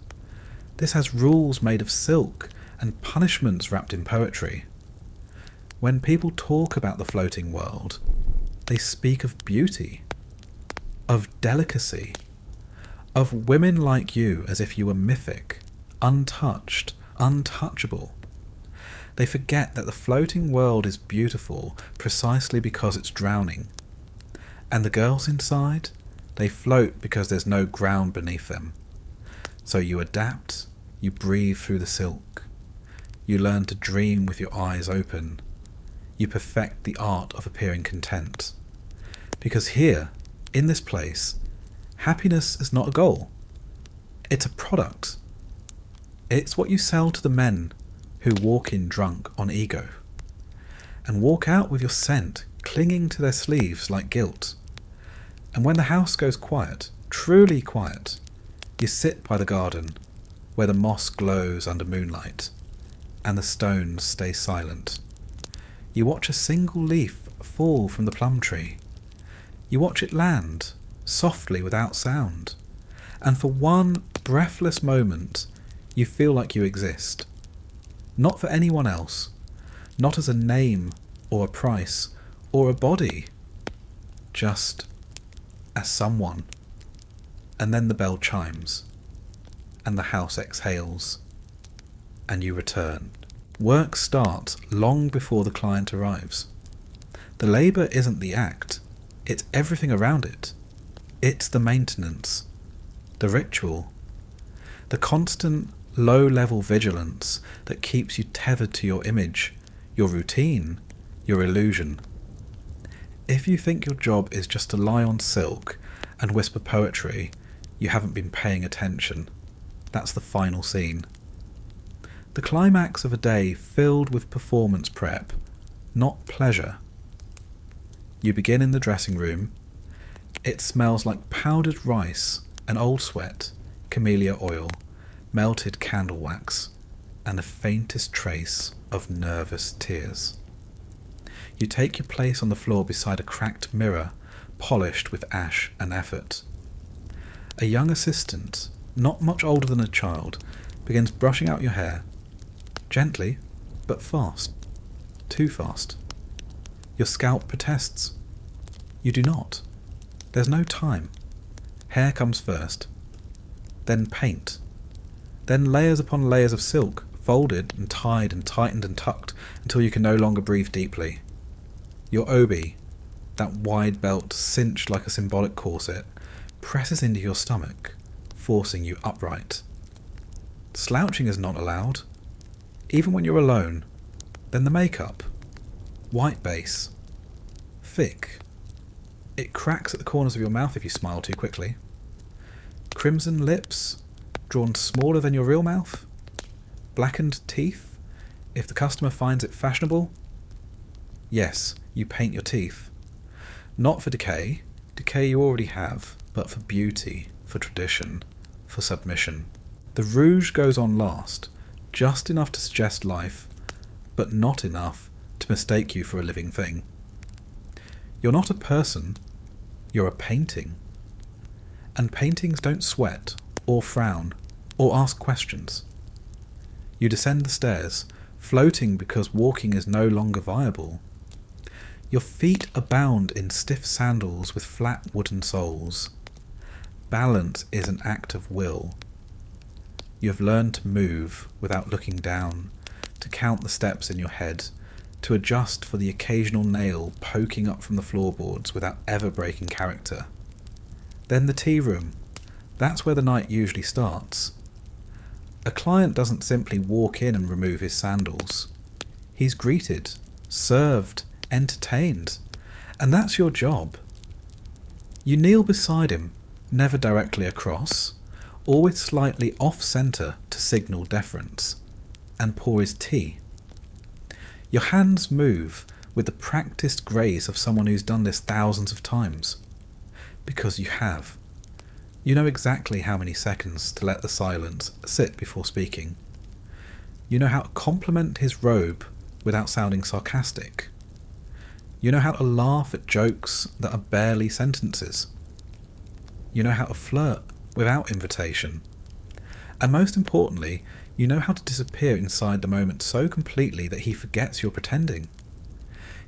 [SPEAKER 1] This has rules made of silk and punishments wrapped in poetry. When people talk about the floating world, they speak of beauty, of delicacy, of women like you as if you were mythic, untouched, untouchable. They forget that the floating world is beautiful precisely because it's drowning. And the girls inside? They float because there's no ground beneath them. So you adapt, you breathe through the silk. You learn to dream with your eyes open. You perfect the art of appearing content. Because here, in this place, happiness is not a goal. It's a product. It's what you sell to the men who walk in drunk on ego. And walk out with your scent clinging to their sleeves like guilt. And when the house goes quiet, truly quiet, you sit by the garden, where the moss glows under moonlight, and the stones stay silent. You watch a single leaf fall from the plum tree. You watch it land, softly without sound, and for one breathless moment you feel like you exist. Not for anyone else, not as a name or a price or a body, just as someone. And then the bell chimes, and the house exhales, and you return. Work starts long before the client arrives. The labour isn't the act, it's everything around it. It's the maintenance, the ritual, the constant low-level vigilance that keeps you tethered to your image, your routine, your illusion. If you think your job is just to lie on silk and whisper poetry, you haven't been paying attention. That's the final scene. The climax of a day filled with performance prep, not pleasure. You begin in the dressing room. It smells like powdered rice and old sweat, camellia oil, melted candle wax, and the faintest trace of nervous tears. You take your place on the floor beside a cracked mirror, polished with ash and effort. A young assistant, not much older than a child, begins brushing out your hair. Gently, but fast. Too fast. Your scalp protests. You do not. There's no time. Hair comes first. Then paint. Then layers upon layers of silk, folded and tied and tightened and tucked until you can no longer breathe deeply. Your obi, that wide belt cinched like a symbolic corset, presses into your stomach, forcing you upright. Slouching is not allowed, even when you're alone. Then the makeup. White base. Thick. It cracks at the corners of your mouth if you smile too quickly. Crimson lips, drawn smaller than your real mouth. Blackened teeth, if the customer finds it fashionable. Yes, you paint your teeth. Not for decay you already have, but for beauty, for tradition, for submission. The rouge goes on last, just enough to suggest life, but not enough to mistake you for a living thing. You're not a person, you're a painting. And paintings don't sweat, or frown, or ask questions. You descend the stairs, floating because walking is no longer viable. Your feet abound in stiff sandals with flat wooden soles. Balance is an act of will. You have learned to move without looking down, to count the steps in your head, to adjust for the occasional nail poking up from the floorboards without ever breaking character. Then the tea room. That's where the night usually starts. A client doesn't simply walk in and remove his sandals. He's greeted, served, entertained, and that's your job. You kneel beside him, never directly across, always slightly off-centre to signal deference, and pour his tea. Your hands move with the practiced grace of someone who's done this thousands of times. Because you have. You know exactly how many seconds to let the silence sit before speaking. You know how to compliment his robe without sounding sarcastic. You know how to laugh at jokes that are barely sentences. You know how to flirt without invitation. And most importantly, you know how to disappear inside the moment so completely that he forgets you're pretending.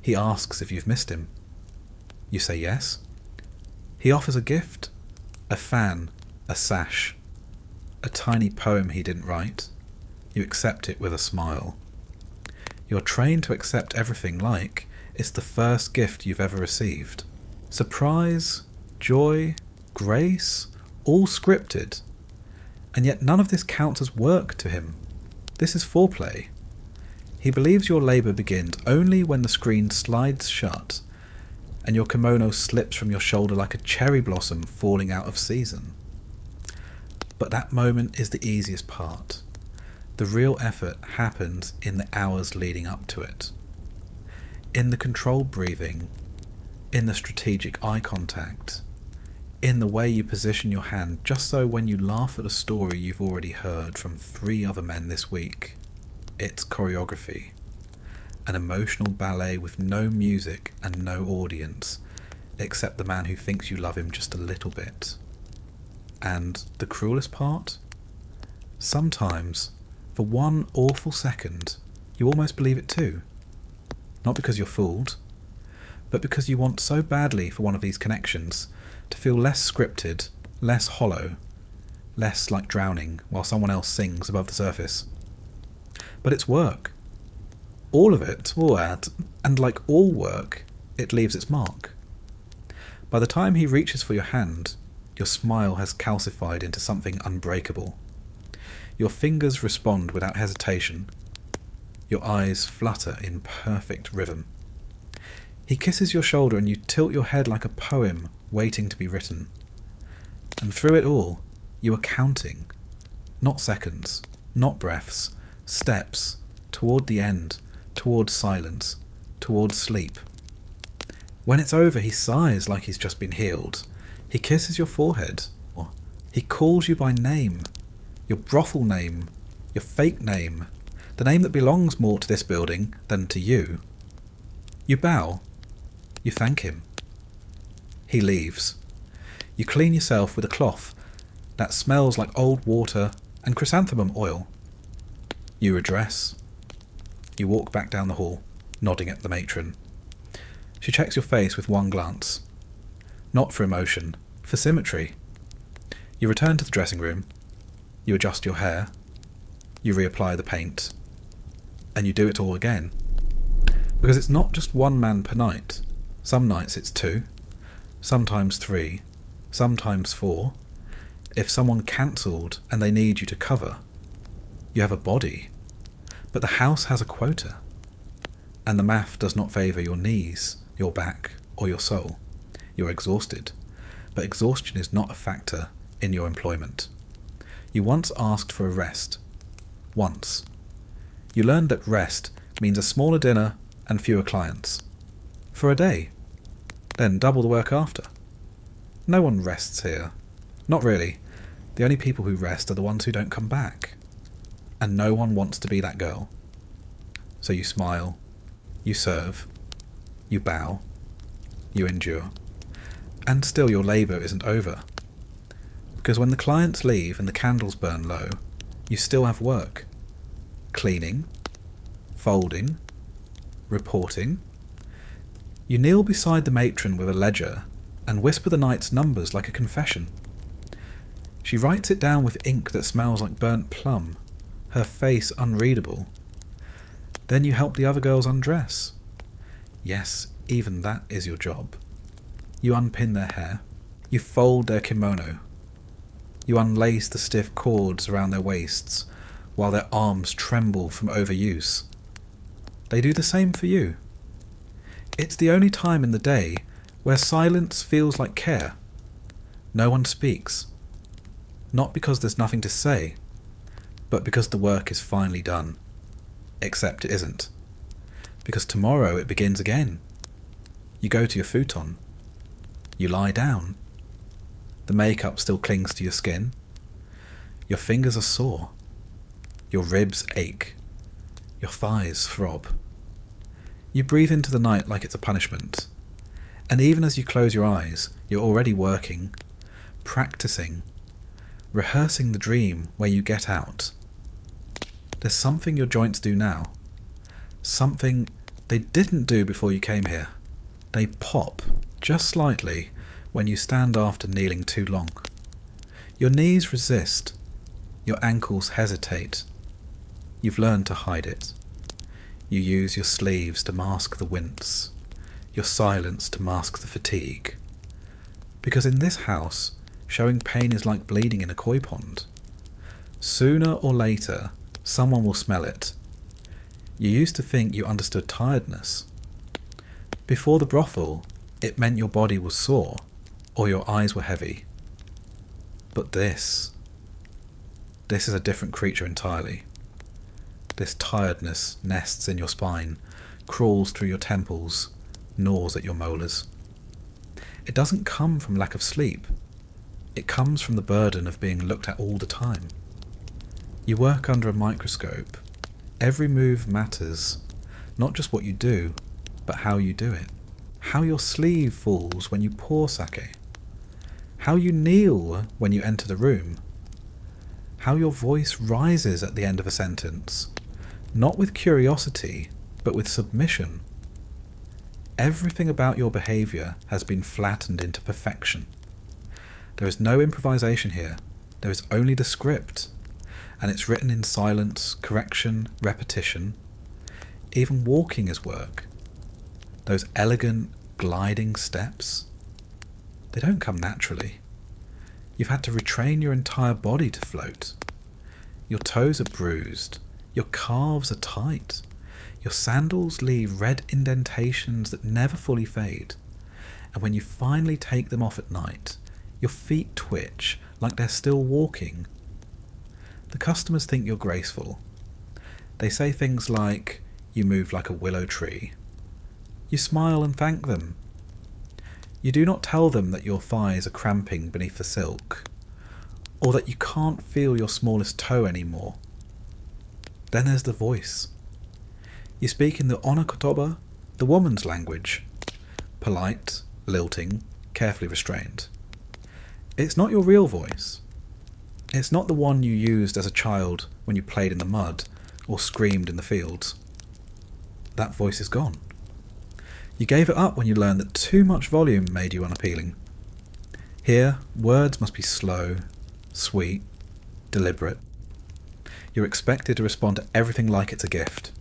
[SPEAKER 1] He asks if you've missed him. You say yes. He offers a gift, a fan, a sash, a tiny poem he didn't write. You accept it with a smile. You're trained to accept everything like it's the first gift you've ever received. Surprise, joy, grace, all scripted. And yet none of this counts as work to him. This is foreplay. He believes your labour begins only when the screen slides shut and your kimono slips from your shoulder like a cherry blossom falling out of season. But that moment is the easiest part. The real effort happens in the hours leading up to it. In the controlled breathing, in the strategic eye contact, in the way you position your hand just so when you laugh at a story you've already heard from 3 other men this week, it's choreography, an emotional ballet with no music and no audience, except the man who thinks you love him just a little bit. And the cruelest part? Sometimes, for one awful second, you almost believe it too. Not because you're fooled, but because you want so badly for one of these connections to feel less scripted, less hollow, less like drowning while someone else sings above the surface. But it's work. All of it will add, and like all work, it leaves its mark. By the time he reaches for your hand, your smile has calcified into something unbreakable. Your fingers respond without hesitation. Your eyes flutter in perfect rhythm. He kisses your shoulder and you tilt your head like a poem waiting to be written. And through it all, you are counting. Not seconds, not breaths, steps, toward the end, toward silence, toward sleep. When it's over, he sighs like he's just been healed. He kisses your forehead. He calls you by name. Your brothel name. Your fake name. The name that belongs more to this building than to you. You bow. You thank him. He leaves. You clean yourself with a cloth that smells like old water and chrysanthemum oil. You redress. You walk back down the hall, nodding at the matron. She checks your face with one glance. Not for emotion, for symmetry. You return to the dressing room. You adjust your hair. You reapply the paint. And you do it all again. Because it's not just one man per night. Some nights it's 2, sometimes 3, sometimes 4. If someone cancelled and they need you to cover, you have a body. But the house has a quota. And the math does not favour your knees, your back, or your soul. You're exhausted. But exhaustion is not a factor in your employment. You once asked for a rest. Once. You learned that rest means a smaller dinner and fewer clients. For a day. Then double the work after. No one rests here. Not really. The only people who rest are the ones who don't come back. And no one wants to be that girl. So you smile. You serve. You bow. You endure. And still your labour isn't over. Because when the clients leave and the candles burn low, you still have work. Cleaning. Folding. Reporting. You kneel beside the matron with a ledger and whisper the night's numbers like a confession. She writes it down with ink that smells like burnt plum, her face unreadable. Then you help the other girls undress. Yes, even that is your job. You unpin their hair. You fold their kimono. You unlace the stiff cords around their waists while their arms tremble from overuse. They do the same for you. It's the only time in the day where silence feels like care. No one speaks. Not because there's nothing to say, but because the work is finally done. Except it isn't. Because tomorrow it begins again. You go to your futon. You lie down. The makeup still clings to your skin. Your fingers are sore. Your ribs ache. Your thighs throb. You breathe into the night like it's a punishment. And even as you close your eyes, you're already working, practicing, rehearsing the dream where you get out. There's something your joints do now. Something they didn't do before you came here. They pop, just slightly, when you stand after kneeling too long. Your knees resist. Your ankles hesitate. You've learned to hide it. You use your sleeves to mask the wince, your silence to mask the fatigue. Because in this house, showing pain is like bleeding in a koi pond. Sooner or later, someone will smell it. You used to think you understood tiredness. Before the brothel, it meant your body was sore, or your eyes were heavy. But this is a different creature entirely. This tiredness nests in your spine, crawls through your temples, gnaws at your molars. It doesn't come from lack of sleep. It comes from the burden of being looked at all the time. You work under a microscope. Every move matters, not just what you do, but how you do it. How your sleeve falls when you pour sake. How you kneel when you enter the room. How your voice rises at the end of a sentence, not with curiosity, but with submission. Everything about your behaviour has been flattened into perfection. There is no improvisation here, there is only the script, and it's written in silence, correction, repetition. Even walking is work. Those elegant, gliding steps, they don't come naturally. You've had to retrain your entire body to float. Your toes are bruised, your calves are tight. Your sandals leave red indentations that never fully fade, and when you finally take them off at night, your feet twitch like they're still walking. The customers think you're graceful. They say things like, "You move like a willow tree." You smile and thank them. You do not tell them that your thighs are cramping beneath the silk, or that you can't feel your smallest toe anymore. Then there's the voice. You speak in the onakotoba, the woman's language. Polite, lilting, carefully restrained. It's not your real voice. It's not the one you used as a child when you played in the mud or screamed in the fields. That voice is gone. You gave it up when you learned that too much volume made you unappealing. Here, words must be slow, sweet, deliberate. You're expected to respond to everything like it's a gift.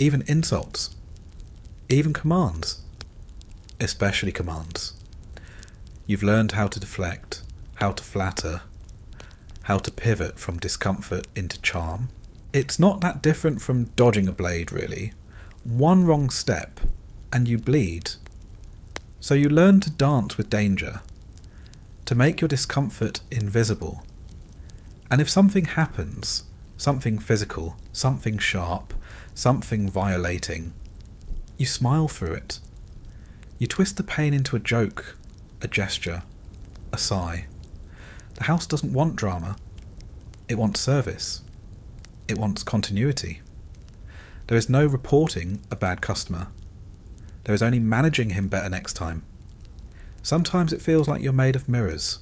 [SPEAKER 1] Even insults. Even commands. Especially commands. You've learned how to deflect, how to flatter, how to pivot from discomfort into charm. It's not that different from dodging a blade, really. One wrong step, and you bleed. So you learn to dance with danger, to make your discomfort invisible. And if something happens, something physical, something sharp, something violating, you smile through it. You twist the pain into a joke, a gesture, a sigh. The house doesn't want drama. It wants service. It wants continuity. There is no reporting a bad customer. There is only managing him better next time. Sometimes it feels like you're made of mirrors.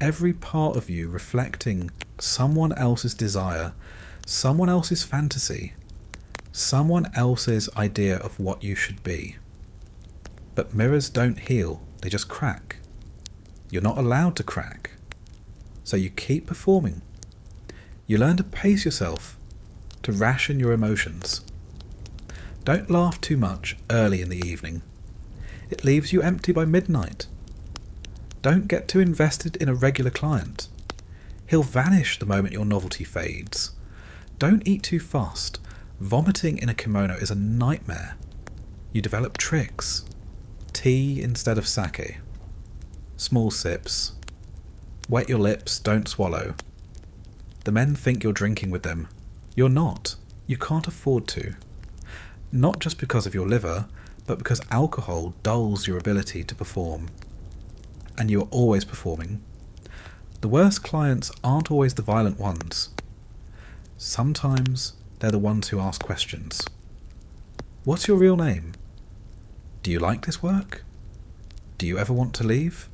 [SPEAKER 1] Every part of you reflecting someone else's desire, someone else's fantasy, someone else's idea of what you should be. But mirrors don't heal, they just crack. You're not allowed to crack. So you keep performing. You learn to pace yourself, to ration your emotions. Don't laugh too much early in the evening. It leaves you empty by midnight. Don't get too invested in a regular client. He'll vanish the moment your novelty fades. Don't eat too fast. Vomiting in a kimono is a nightmare. You develop tricks. Tea instead of sake. Small sips. Wet your lips, don't swallow. The men think you're drinking with them. You're not. You can't afford to. Not just because of your liver, but because alcohol dulls your ability to perform. And you are always performing. The worst clients aren't always the violent ones. Sometimes they're the ones who ask questions. What's your real name? Do you like this work? Do you ever want to leave?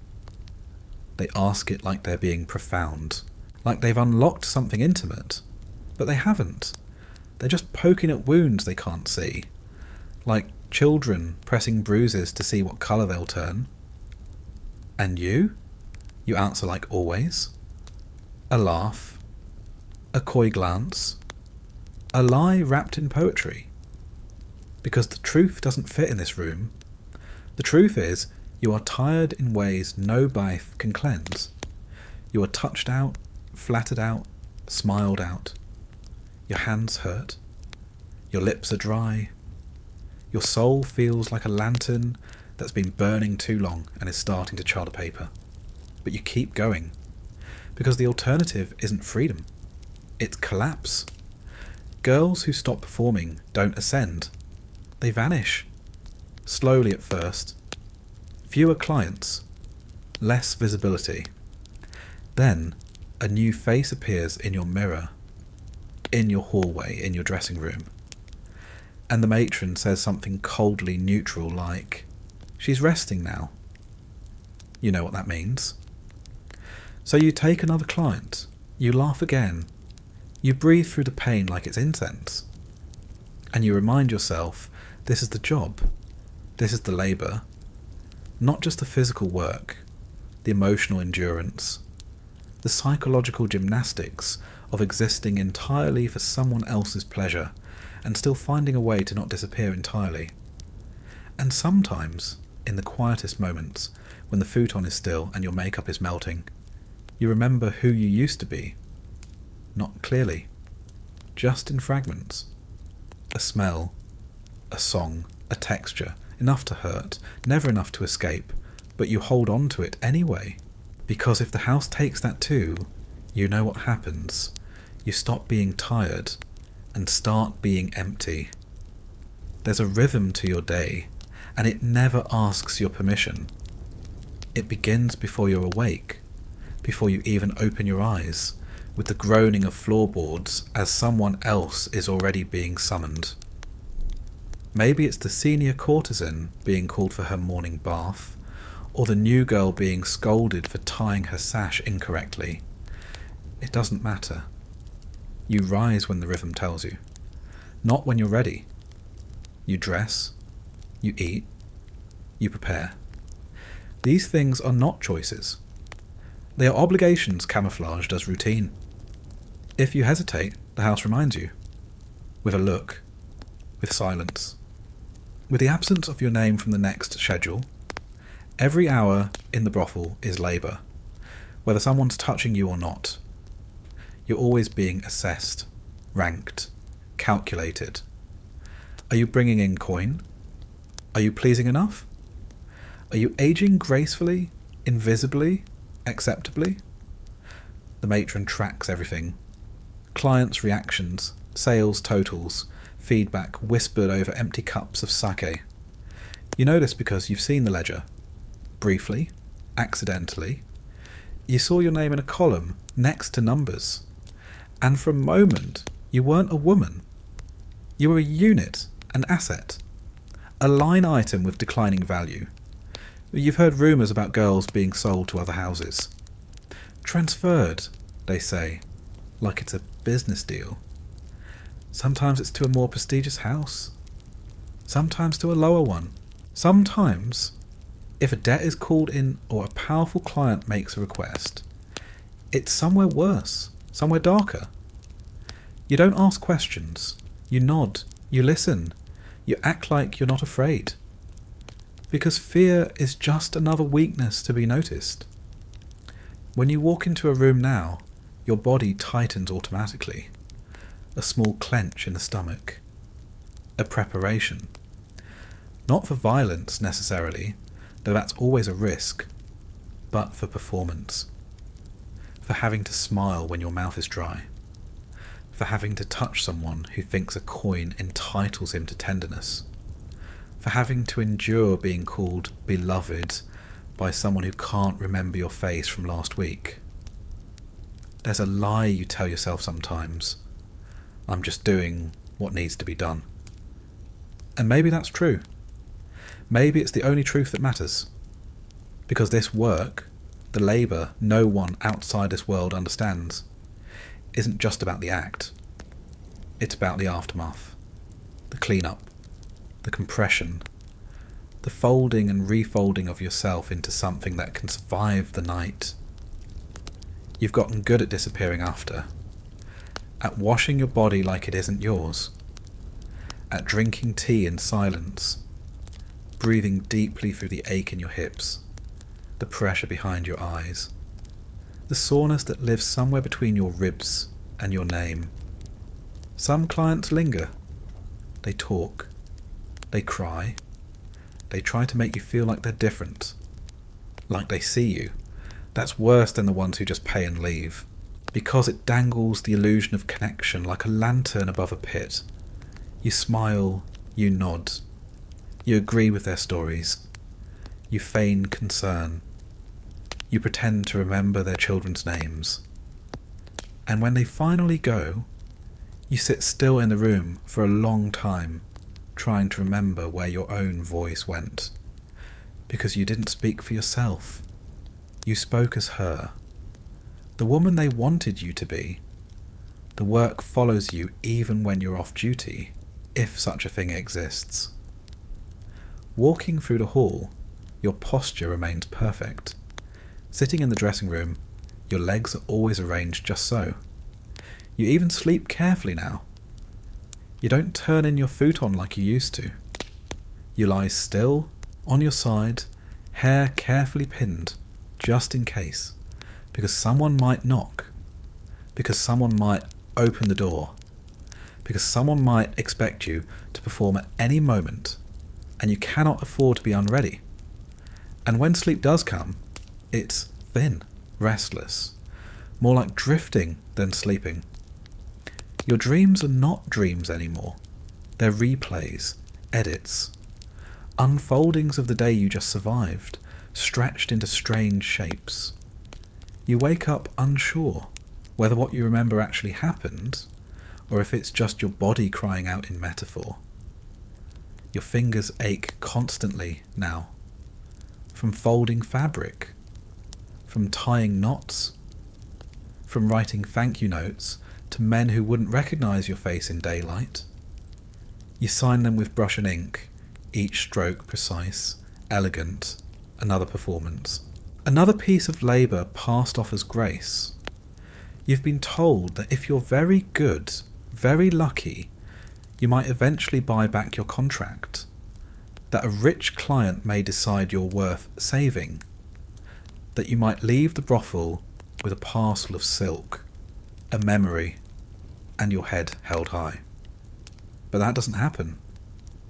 [SPEAKER 1] They ask it like they're being profound, like they've unlocked something intimate, but they haven't. They're just poking at wounds they can't see, like children pressing bruises to see what colour they'll turn. And you? You answer like always. A laugh, a coy glance, a lie wrapped in poetry. Because the truth doesn't fit in this room. The truth is, you are tired in ways no bath can cleanse. You are touched out, flattered out, smiled out. Your hands hurt. Your lips are dry. Your soul feels like a lantern that's been burning too long and is starting to charter paper. But you keep going. Because the alternative isn't freedom. It's collapse. Girls who stop performing don't ascend. They vanish. Slowly at first. Fewer clients, less visibility. Then a new face appears in your mirror, in your hallway, in your dressing room. And the matron says something coldly neutral like, "She's resting now." You know what that means. So you take another client, you laugh again, you breathe through the pain like it's incense, and you remind yourself this is the job, this is the labour, not just the physical work, the emotional endurance, the psychological gymnastics of existing entirely for someone else's pleasure and still finding a way to not disappear entirely. And sometimes, in the quietest moments, when the futon is still and your makeup is melting, you remember who you used to be. Not clearly, just in fragments. A smell, a song, a texture, enough to hurt, never enough to escape, but you hold on to it anyway. Because if the house takes that too, you know what happens. You stop being tired and start being empty. There's a rhythm to your day, and it never asks your permission. It begins before you're awake, before you even open your eyes, with the groaning of floorboards as someone else is already being summoned. Maybe it's the senior courtesan being called for her morning bath, or the new girl being scolded for tying her sash incorrectly. It doesn't matter. You rise when the rhythm tells you, not when you're ready. You dress, you eat, you prepare. These things are not choices. They are obligations camouflaged as routine. If you hesitate, the house reminds you. With a look, with silence, with the absence of your name from the next schedule. Every hour in the brothel is labour, whether someone's touching you or not. You're always being assessed, ranked, calculated. Are you bringing in coin? Are you pleasing enough? Are you aging gracefully, invisibly, acceptably? The matron tracks everything. Clients' reactions, sales totals, feedback whispered over empty cups of sake. You know this because you've seen the ledger. Briefly, accidentally. You saw your name in a column next to numbers. And for a moment, you weren't a woman. You were a unit, an asset, a line item with declining value. You've heard rumours about girls being sold to other houses. Transferred, they say, like it's a business deal. Sometimes it's to a more prestigious house. Sometimes to a lower one. Sometimes, if a debt is called in or a powerful client makes a request, it's somewhere worse, somewhere darker. You don't ask questions. You nod. You listen. You act like you're not afraid. Because fear is just another weakness to be noticed. When you walk into a room now, your body tightens automatically. A small clench in the stomach. A preparation. Not for violence necessarily, though that's always a risk, but for performance. For having to smile when your mouth is dry. For having to touch someone who thinks a coin entitles him to tenderness. For having to endure being called beloved by someone who can't remember your face from last week. There's a lie you tell yourself sometimes. I'm just doing what needs to be done. And maybe that's true. Maybe it's the only truth that matters. Because this work, the labour no one outside this world understands, isn't just about the act. It's about the aftermath, the clean-up, the compression, the folding and refolding of yourself into something that can survive the night. You've gotten good at disappearing after, at washing your body like it isn't yours, at drinking tea in silence, breathing deeply through the ache in your hips, the pressure behind your eyes, the soreness that lives somewhere between your ribs and your name. Some clients linger. They talk. They cry. They try to make you feel like they're different, like they see you. That's worse than the ones who just pay and leave, because it dangles the illusion of connection like a lantern above a pit. You smile, you nod, you agree with their stories. You feign concern. You pretend to remember their children's names. And when they finally go, you sit still in the room for a long time, trying to remember where your own voice went. Because you didn't speak for yourself. You spoke as her. The woman they wanted you to be. The work follows you even when you're off duty, if such a thing exists. Walking through the hall, your posture remains perfect. Sitting in the dressing room, your legs are always arranged just so. You even sleep carefully now. You don't turn in your futon like you used to. You lie still, on your side, hair carefully pinned, just in case, because someone might knock, because someone might open the door, because someone might expect you to perform at any moment, and you cannot afford to be unready. And when sleep does come, it's thin, restless, more like drifting than sleeping. Your dreams are not dreams anymore. They're replays, edits, unfoldings of the day you just survived, stretched into strange shapes. You wake up unsure whether what you remember actually happened, or if it's just your body crying out in metaphor. Your fingers ache constantly now, from folding fabric, from tying knots, from writing thank you notes to men who wouldn't recognise your face in daylight. You sign them with brush and ink, each stroke precise, elegant, another performance. Another piece of labour passed off as grace. You've been told that if you're very good, very lucky, you might eventually buy back your contract, that a rich client may decide you're worth saving, that you might leave the brothel with a parcel of silk, a memory, and your head held high. But that doesn't happen.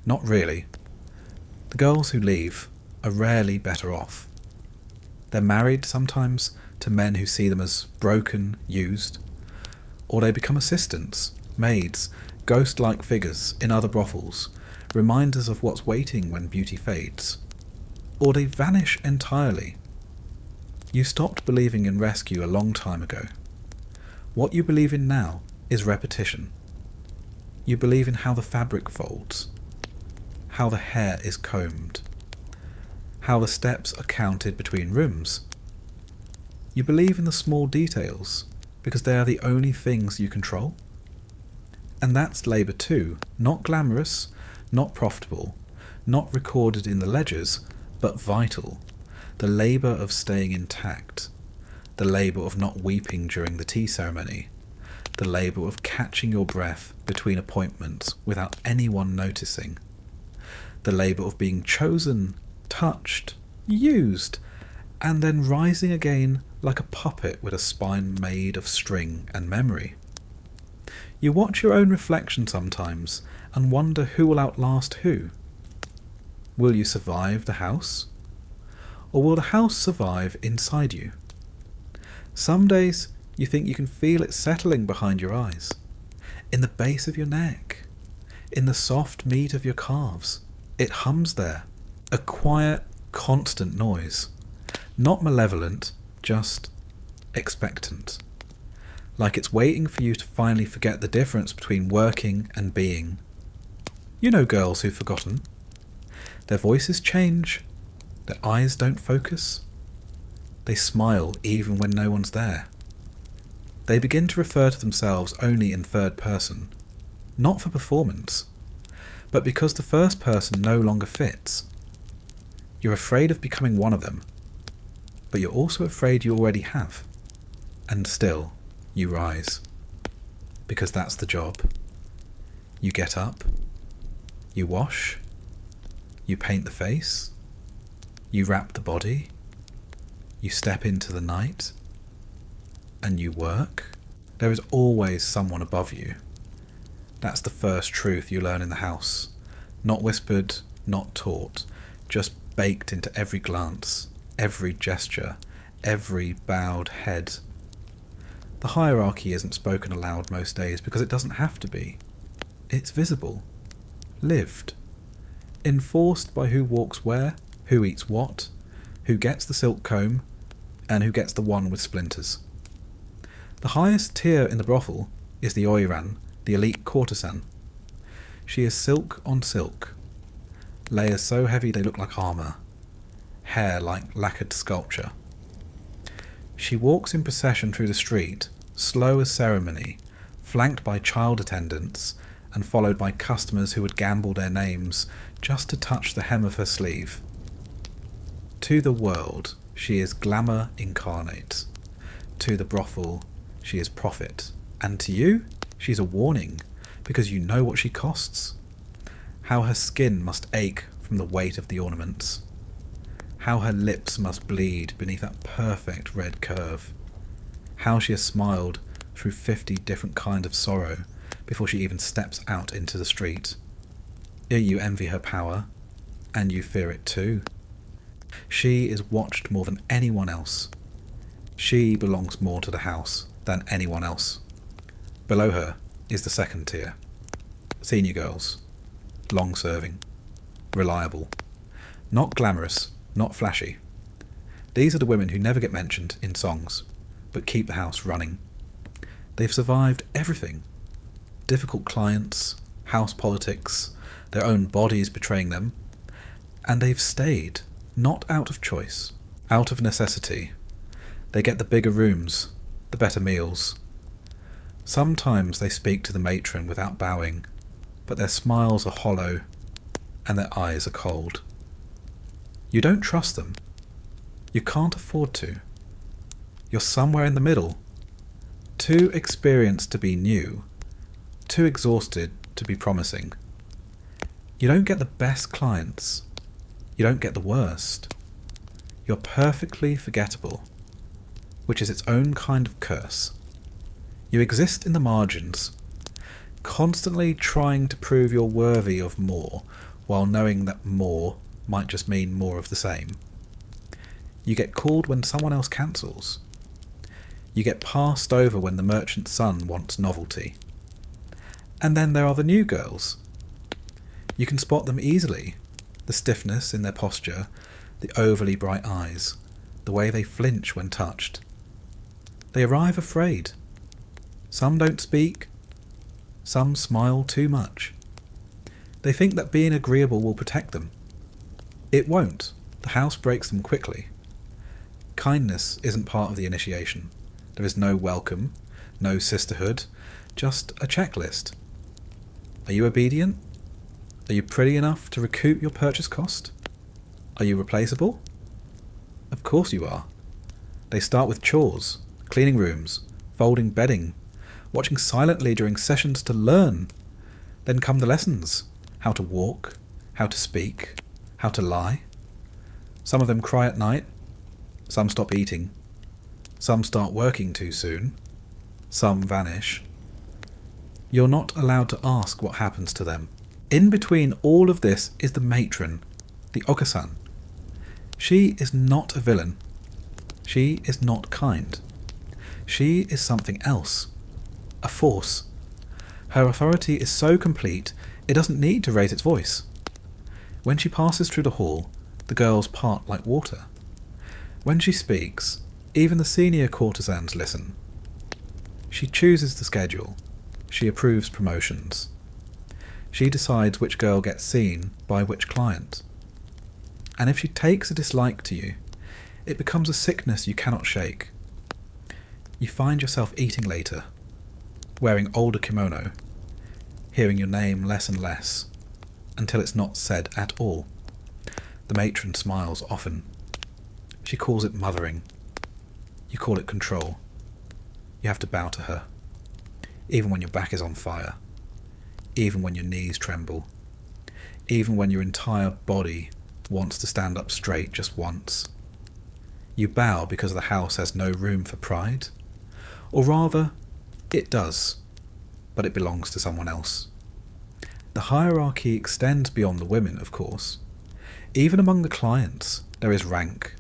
[SPEAKER 1] Not really. The girls who leave are rarely better off. They're married sometimes to men who see them as broken, used, or they become assistants, maids, ghost-like figures in other brothels, reminders of what's waiting when beauty fades, or they vanish entirely. You stopped believing in rescue a long time ago. What you believe in now is repetition. You believe in how the fabric folds, how the hair is combed, how the steps are counted between rooms. You believe in the small details because they are the only things you control. And that's labour too, not glamorous, not profitable, not recorded in the ledgers, but vital. The labour of staying intact, the labour of not weeping during the tea ceremony, the labour of catching your breath between appointments without anyone noticing, the labour of being chosen, touched, used, and then rising again like a puppet with a spine made of string and memory. You watch your own reflection sometimes and wonder who will outlast who. Will you survive the house? Or will the house survive inside you? Some days you think you can feel it settling behind your eyes, in the base of your neck, in the soft meat of your calves. It hums there, a quiet, constant noise, not malevolent, just expectant, like it's waiting for you to finally forget the difference between working and being. You know girls who've forgotten. Their voices change, their eyes don't focus. They smile even when no one's there. They begin to refer to themselves only in third person, not for performance, but because the first person no longer fits. You're afraid of becoming one of them, but you're also afraid you already have. And still, you rise. Because that's the job. You get up, you wash, you paint the face, you wrap the body, you step into the night, and you work. There is always someone above you. That's the first truth you learn in the house. Not whispered, not taught, just baked into every glance, every gesture, every bowed head. The hierarchy isn't spoken aloud most days because it doesn't have to be. It's visible, lived, enforced by who walks where, who eats what, who gets the silk comb, and who gets the one with splinters. The highest tier in the brothel is the oiran, the elite courtesan. She is silk on silk, layers so heavy they look like armour, hair like lacquered sculpture. She walks in procession through the street, slow as ceremony, flanked by child attendants and followed by customers who would gamble their names just to touch the hem of her sleeve. To the world, she is glamour incarnate. To the brothel, she is profit. And to you, she's a warning, because you know what she costs. How her skin must ache from the weight of the ornaments. How her lips must bleed beneath that perfect red curve. How she has smiled through 50 different kinds of sorrow before she even steps out into the street. You envy her power, and you fear it too. She is watched more than anyone else. She belongs more to the house than anyone else. Below her is the second tier. Senior girls. Long-serving. Reliable. Not glamorous, not flashy. These are the women who never get mentioned in songs, but keep the house running. They've survived everything. Difficult clients, house politics, their own bodies betraying them, and they've stayed, not out of choice, out of necessity. They get the bigger rooms, the better meals. Sometimes they speak to the matron without bowing, but their smiles are hollow and their eyes are cold. You don't trust them. You can't afford to. You're somewhere in the middle. Too experienced to be new, too exhausted to be promising. You don't get the best clients. You don't get the worst. You're perfectly forgettable, which is its own kind of curse. You exist in the margins, constantly trying to prove you're worthy of more, while knowing that more might just mean more of the same. You get called when someone else cancels. You get passed over when the merchant's son wants novelty. And then there are the new girls. You can spot them easily. The stiffness in their posture, the overly bright eyes, the way they flinch when touched. They arrive afraid. Some don't speak. Some smile too much. They think that being agreeable will protect them. It won't. The house breaks them quickly. Kindness isn't part of the initiation. There is no welcome, no sisterhood, just a checklist. Are you obedient? Are you pretty enough to recoup your purchase cost? Are you replaceable? Of course you are. They start with chores, cleaning rooms, folding bedding, watching silently during sessions to learn. Then come the lessons. How to walk, how to speak, how to lie. Some of them cry at night. Some stop eating. Some start working too soon. Some vanish. You're not allowed to ask what happens to them. In between all of this is the matron, the Okasan. She is not a villain. She is not kind. She is something else. A force. Her authority is so complete, it doesn't need to raise its voice. When she passes through the hall, the girls part like water. When she speaks, even the senior courtesans listen. She chooses the schedule. She approves promotions. She decides which girl gets seen by which client. And if she takes a dislike to you, it becomes a sickness you cannot shake. You find yourself eating later, wearing older kimono, hearing your name less and less, until it's not said at all. The matron smiles often. She calls it mothering. You call it control. You have to bow to her, even when your back is on fire, even when your knees tremble, even when your entire body wants to stand up straight just once. You bow because the house has no room for pride, or rather, it does, but it belongs to someone else. The hierarchy extends beyond the women, of course. Even among the clients, there is rank.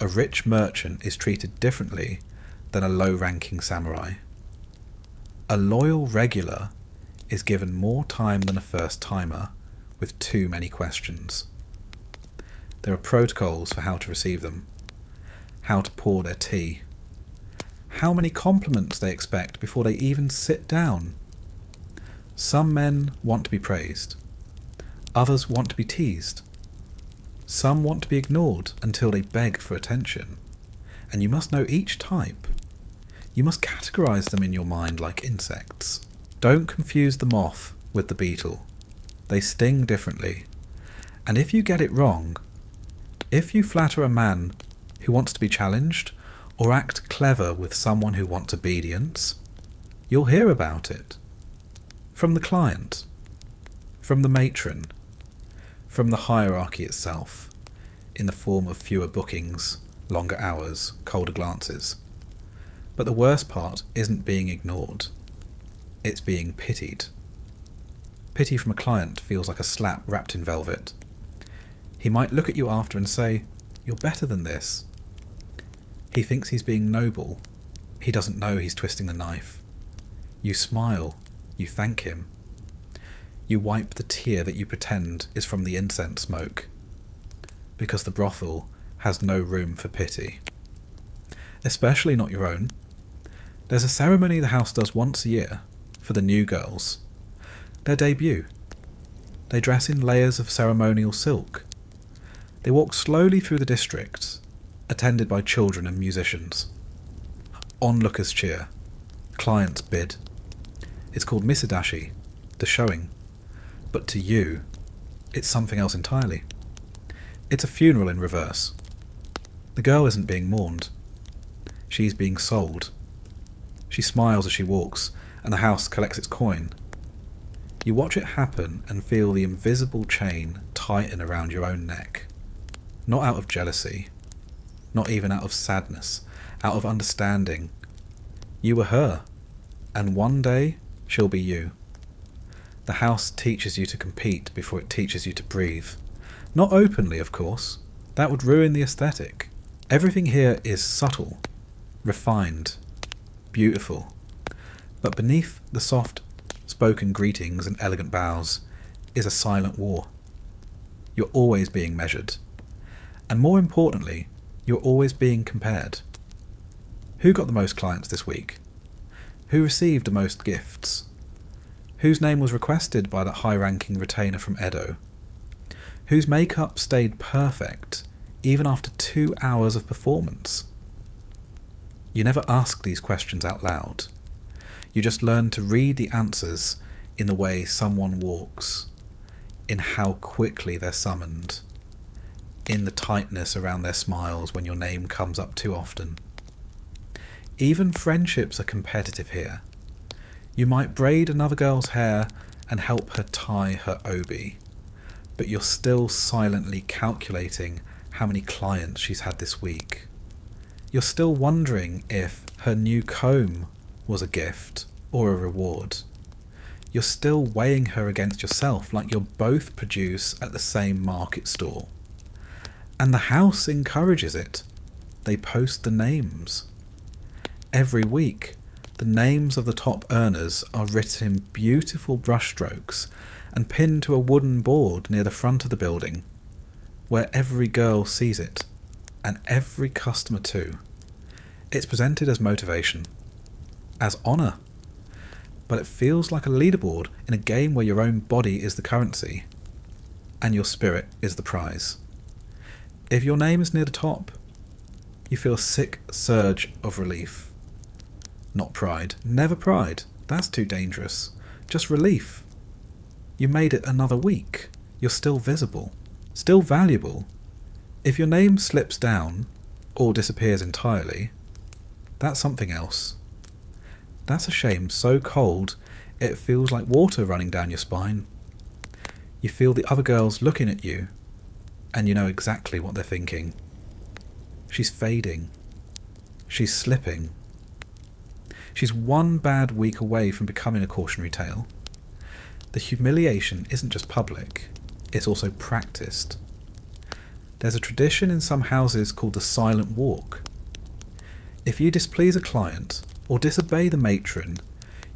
[SPEAKER 1] A rich merchant is treated differently than a low-ranking samurai. A loyal regular is given more time than a first-timer with too many questions. There are protocols for how to receive them, how to pour their tea, how many compliments they expect before they even sit down. Some men want to be praised. Others want to be teased. Some want to be ignored until they beg for attention. And you must know each type. You must categorize them in your mind like insects. Don't confuse the moth with the beetle. They sting differently. And if you get it wrong, if you flatter a man who wants to be challenged, or act clever with someone who wants obedience, you'll hear about it. From the client, from the matron, from the hierarchy itself, in the form of fewer bookings, longer hours, colder glances. But the worst part isn't being ignored. It's being pitied. Pity from a client feels like a slap wrapped in velvet. He might look at you after and say, "You're better than this." He thinks he's being noble. He doesn't know he's twisting the knife. You smile. You thank him. You wipe the tear that you pretend is from the incense smoke. Because the brothel has no room for pity. Especially not your own. There's a ceremony the house does once a year for the new girls. Their debut. They dress in layers of ceremonial silk. They walk slowly through the district, attended by children and musicians. Onlookers cheer. Clients bid. It's called Misadashi, the showing. But to you, it's something else entirely. It's a funeral in reverse. The girl isn't being mourned. She's being sold. She smiles as she walks, and the house collects its coin. You watch it happen and feel the invisible chain tighten around your own neck. Not out of jealousy. Not even out of sadness, out of understanding. You were her, and one day she'll be you. The house teaches you to compete before it teaches you to breathe. Not openly, of course. That would ruin the aesthetic. Everything here is subtle, refined, beautiful. But beneath the soft spoken greetings and elegant bows is a silent war. You're always being measured. And more importantly, you're always being compared. Who got the most clients this week? Who received the most gifts? Whose name was requested by that high-ranking retainer from Edo? Whose makeup stayed perfect even after 2 hours of performance? You never ask these questions out loud. You just learn to read the answers in the way someone walks, in how quickly they're summoned, in the tightness around their smiles when your name comes up too often. Even friendships are competitive here. You might braid another girl's hair and help her tie her obi, but you're still silently calculating how many clients she's had this week. You're still wondering if her new comb was a gift or a reward. You're still weighing her against yourself like you're both produce at the same market stall. And the house encourages it. They post the names. Every week, the names of the top earners are written in beautiful brushstrokes and pinned to a wooden board near the front of the building, where every girl sees it, and every customer too. It's presented as motivation, as honour, but it feels like a leaderboard in a game where your own body is the currency, and your spirit is the prize. If your name is near the top, you feel a sick surge of relief. Not pride. Never pride. That's too dangerous. Just relief. You made it another week. You're still visible. Still valuable. If your name slips down, or disappears entirely, that's something else. That's a shame so cold it feels like water running down your spine. You feel the other girls looking at you, and you know exactly what they're thinking. She's fading. She's slipping. She's one bad week away from becoming a cautionary tale. The humiliation isn't just public, it's also practiced. There's a tradition in some houses called the silent walk. If you displease a client or disobey the matron,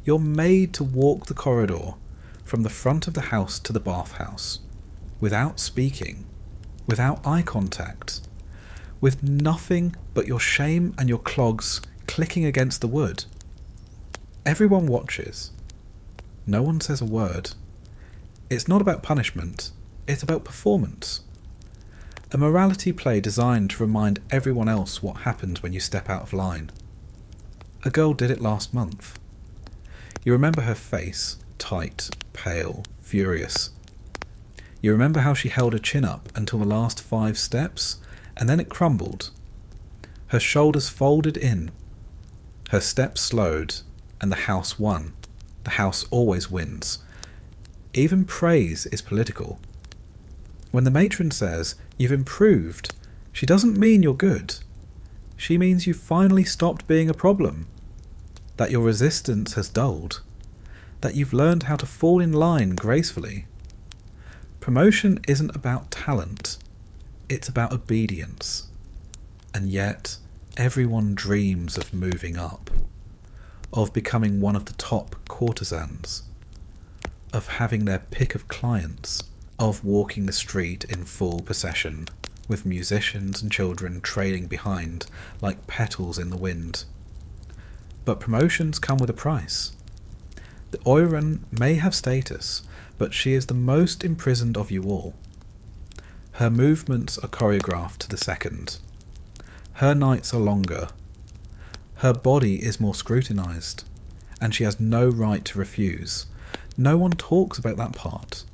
[SPEAKER 1] you're made to walk the corridor from the front of the house to the bathhouse, without speaking, without eye contact, with nothing but your shame and your clogs clicking against the wood. Everyone watches. No one says a word. It's not about punishment, it's about performance. A morality play designed to remind everyone else what happens when you step out of line. A girl did it last month. You remember her face, tight, pale, furious. You remember how she held her chin up until the last 5 steps, and then it crumbled. Her shoulders folded in. Her steps slowed, and the house won. The house always wins. Even praise is political. When the matron says, "You've improved," she doesn't mean you're good. She means you've finally stopped being a problem. That your resistance has dulled. That you've learned how to fall in line gracefully. Promotion isn't about talent. It's about obedience. And yet, everyone dreams of moving up. Of becoming one of the top courtesans. Of having their pick of clients. Of walking the street in full procession, with musicians and children trailing behind like petals in the wind. But promotions come with a price. The Oiran may have status, but she is the most imprisoned of you all. Her movements are choreographed to the second. Her nights are longer. Her body is more scrutinized, and she has no right to refuse. No one talks about that part.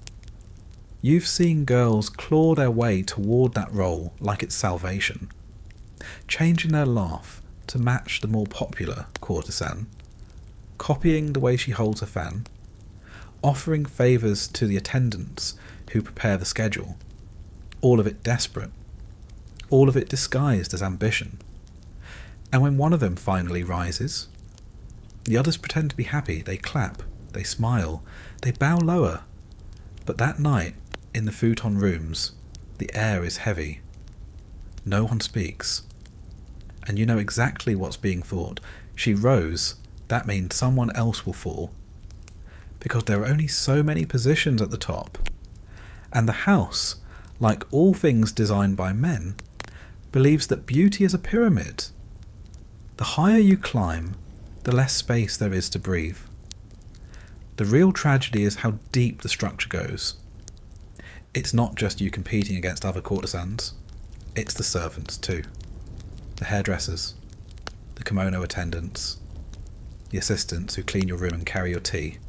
[SPEAKER 1] You've seen girls claw their way toward that role like it's salvation, changing their laugh to match the more popular courtesan, copying the way she holds a fan, offering favours to the attendants who prepare the schedule, all of it desperate, all of it disguised as ambition. And when one of them finally rises, the others pretend to be happy, they clap, they smile, they bow lower. But that night, in the futon rooms, the air is heavy. No one speaks. And you know exactly what's being thought. She rose, that means someone else will fall. Because there are only so many positions at the top. And the house, like all things designed by men, believes that beauty is a pyramid. The higher you climb, the less space there is to breathe. The real tragedy is how deep the structure goes. It's not just you competing against other courtesans, it's the servants too. The hairdressers, the kimono attendants, the assistants who clean your room and carry your tea.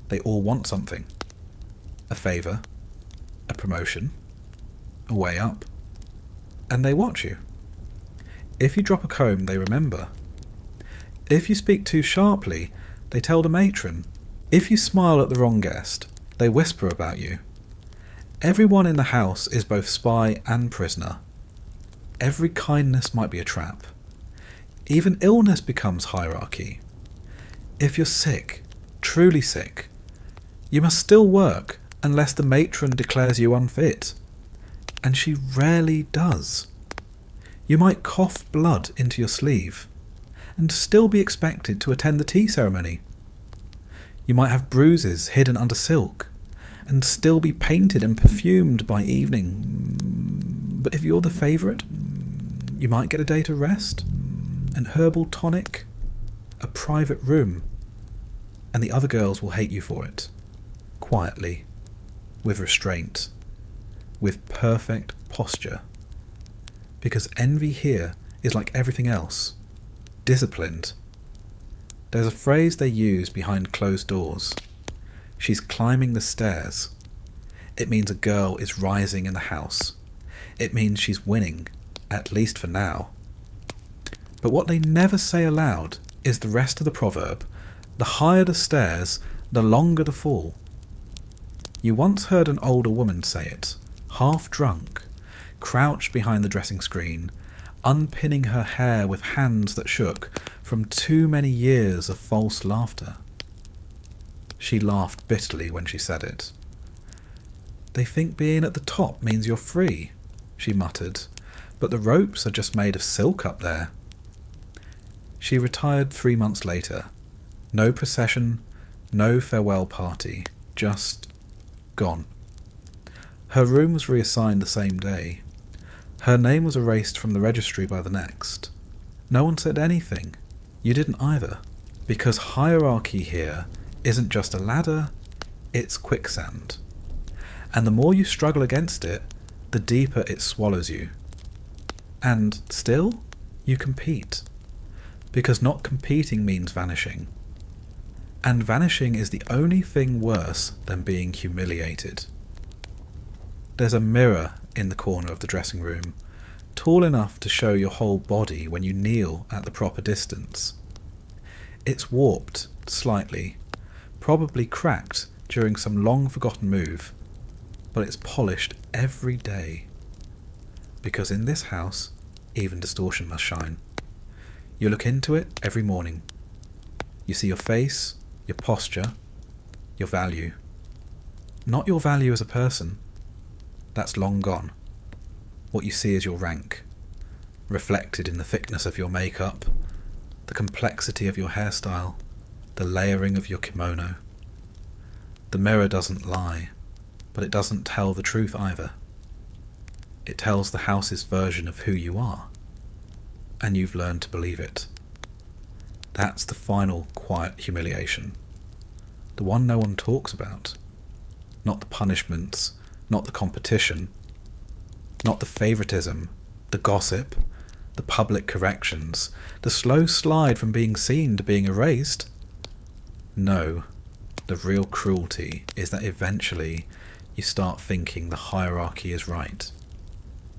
[SPEAKER 1] They all want something. A favour, a promotion, a way up. And they watch you. If you drop a comb, they remember. If you speak too sharply, they tell the matron. If you smile at the wrong guest, they whisper about you. Everyone in the house is both spy and prisoner. Every kindness might be a trap. Even illness becomes hierarchy. If you're sick, truly sick, you must still work unless the matron declares you unfit. And she rarely does. You might cough blood into your sleeve and still be expected to attend the tea ceremony. You might have bruises hidden under silk and still be painted and perfumed by evening. But if you're the favourite, you might get a day to rest, an herbal tonic, a private room, and the other girls will hate you for it. Quietly, with restraint, with perfect posture. Because envy here is like everything else, disciplined. There's a phrase they use behind closed doors. She's climbing the stairs. It means a girl is rising in the house. It means she's winning, at least for now. But what they never say aloud is the rest of the proverb. The higher the stairs, the longer the fall. You once heard an older woman say it, half drunk, crouched behind the dressing screen, unpinning her hair with hands that shook from too many years of false laughter. She laughed bitterly when she said it. "They think being at the top means you're free," she muttered, "but the ropes are just made of silk up there." She retired 3 months later. No procession, no farewell party, just gone. Her room was reassigned the same day. Her name was erased from the registry by the next. No one said anything. You didn't either. Because hierarchy here isn't just a ladder, it's quicksand. And the more you struggle against it, the deeper it swallows you. And still, you compete. Because not competing means vanishing. And vanishing is the only thing worse than being humiliated. There's a mirror in the corner of the dressing room, tall enough to show your whole body when you kneel at the proper distance. It's warped slightly, probably cracked during some long-forgotten move, but it's polished every day. Because in this house, even distortion must shine. You look into it every morning. You see your face, your posture, your value. Not your value as a person. That's long gone. What you see is your rank, reflected in the thickness of your makeup, the complexity of your hairstyle, the layering of your kimono. The mirror doesn't lie, but it doesn't tell the truth either. It tells the house's version of who you are, and you've learned to believe it. That's the final quiet humiliation, the one no one talks about. Not the punishments, not the competition, not the favoritism, the gossip, the public corrections, the slow slide from being seen to being erased. No, the real cruelty is that eventually you start thinking the hierarchy is right.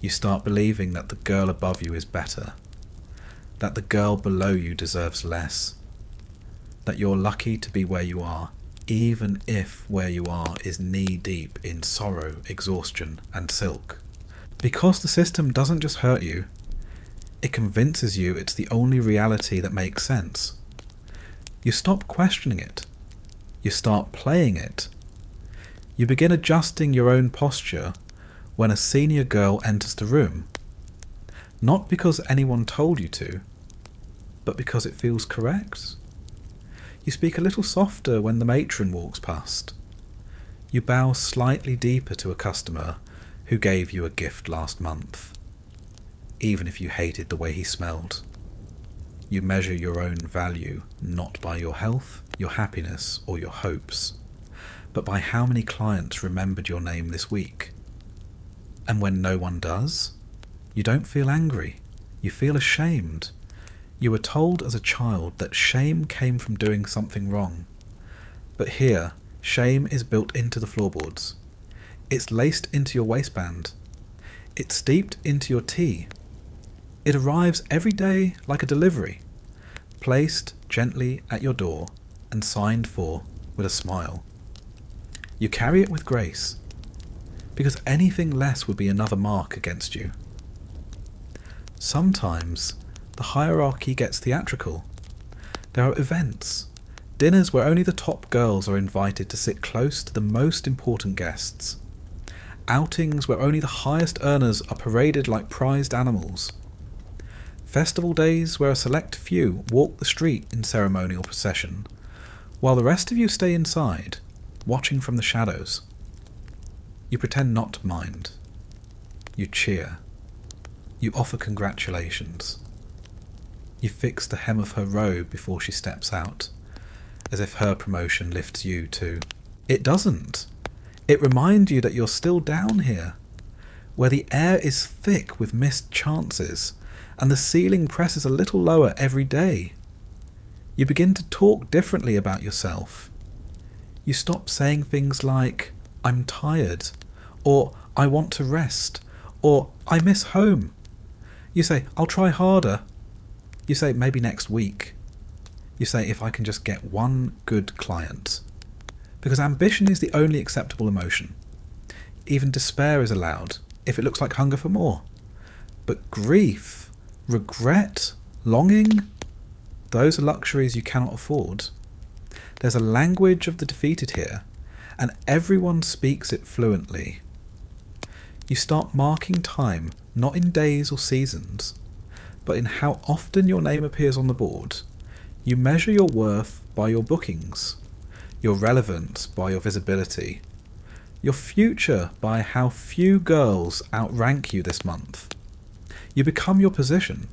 [SPEAKER 1] You start believing that the girl above you is better, that the girl below you deserves less, that you're lucky to be where you are, even if where you are is knee-deep in sorrow, exhaustion, and silk. Because the system doesn't just hurt you, it convinces you it's the only reality that makes sense. You stop questioning it. You start playing it. You begin adjusting your own posture when a senior girl enters the room. Not because anyone told you to, but because it feels correct. You speak a little softer when the matron walks past. You bow slightly deeper to a customer who gave you a gift last month, even if you hated the way he smelled. You measure your own value not by your health, your happiness, or your hopes, but by how many clients remembered your name this week. And when no one does, you don't feel angry. You feel ashamed. You were told as a child that shame came from doing something wrong. But here, shame is built into the floorboards. It's laced into your waistband. It's steeped into your tea. It arrives every day like a delivery, placed gently at your door and signed for with a smile. You carry it with grace, because anything less would be another mark against you. Sometimes the hierarchy gets theatrical. There are events, dinners where only the top girls are invited to sit close to the most important guests, outings where only the highest earners are paraded like prized animals, festival days where a select few walk the street in ceremonial procession, while the rest of you stay inside, watching from the shadows. You pretend not to mind. You cheer. You offer congratulations. You fix the hem of her robe before she steps out, as if her promotion lifts you too. It doesn't. It reminds you that you're still down here, where the air is thick with missed chances, and the ceiling presses a little lower every day. You begin to talk differently about yourself. You stop saying things like, "I'm tired," or "I want to rest," or "I miss home." You say, "I'll try harder." You say, "Maybe next week." You say, "If I can just get one good client." Because ambition is the only acceptable emotion. Even despair is allowed, if it looks like hunger for more. But grief, regret, longing, those are luxuries you cannot afford. There's a language of the defeated here, and everyone speaks it fluently. You start marking time, not in days or seasons, but in how often your name appears on the board. You measure your worth by your bookings, your relevance by your visibility, Your future by how few girls outrank you this month. You become your position,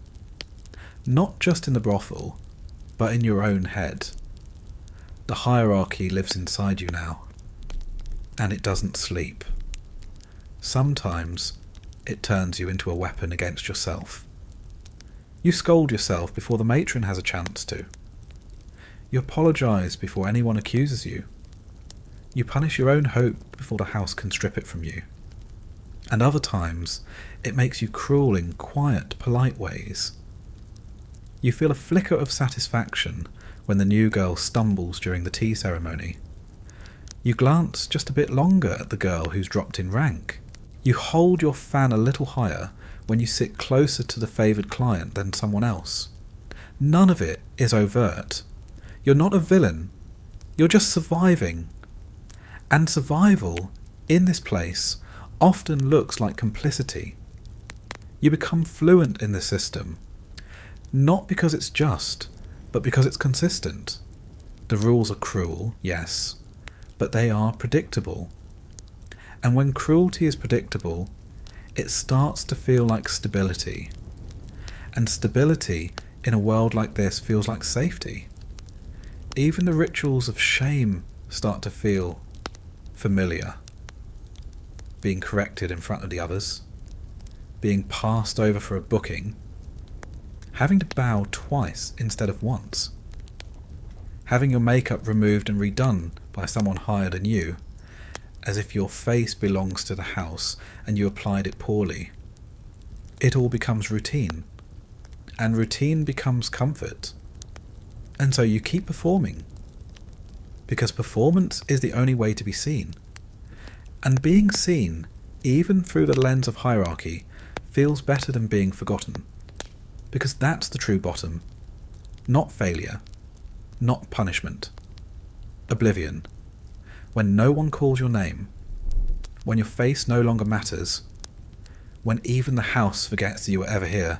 [SPEAKER 1] not just in the brothel, but in your own head. The hierarchy lives inside you now, and it doesn't sleep. Sometimes it turns you into a weapon against yourself. You scold yourself before the matron has a chance to. You apologise before anyone accuses you. You punish your own hope before the house can strip it from you. And other times, it makes you cruel in quiet, polite ways. You feel a flicker of satisfaction when the new girl stumbles during the tea ceremony. You glance just a bit longer at the girl who's dropped in rank. You hold your fan a little higher when you sit closer to the favoured client than someone else. None of it is overt. You're not a villain. You're just surviving. And survival, in this place, often looks like complicity. You become fluent in the system, not because it's just, but because it's consistent. The rules are cruel, yes, but they are predictable. And when cruelty is predictable, it starts to feel like stability. And stability in a world like this feels like safety. Even the rituals of shame start to feel familiar. Being corrected in front of the others, being passed over for a booking, having to bow twice instead of once, having your makeup removed and redone by someone higher than you, as if your face belongs to the house and you applied it poorly. It all becomes routine, and routine becomes comfort. And so you keep performing, because performance is the only way to be seen. And being seen, even through the lens of hierarchy, feels better than being forgotten. Because that's the true bottom. Not failure. Not punishment. Oblivion. When no one calls your name. When your face no longer matters. When even the house forgets that you were ever here.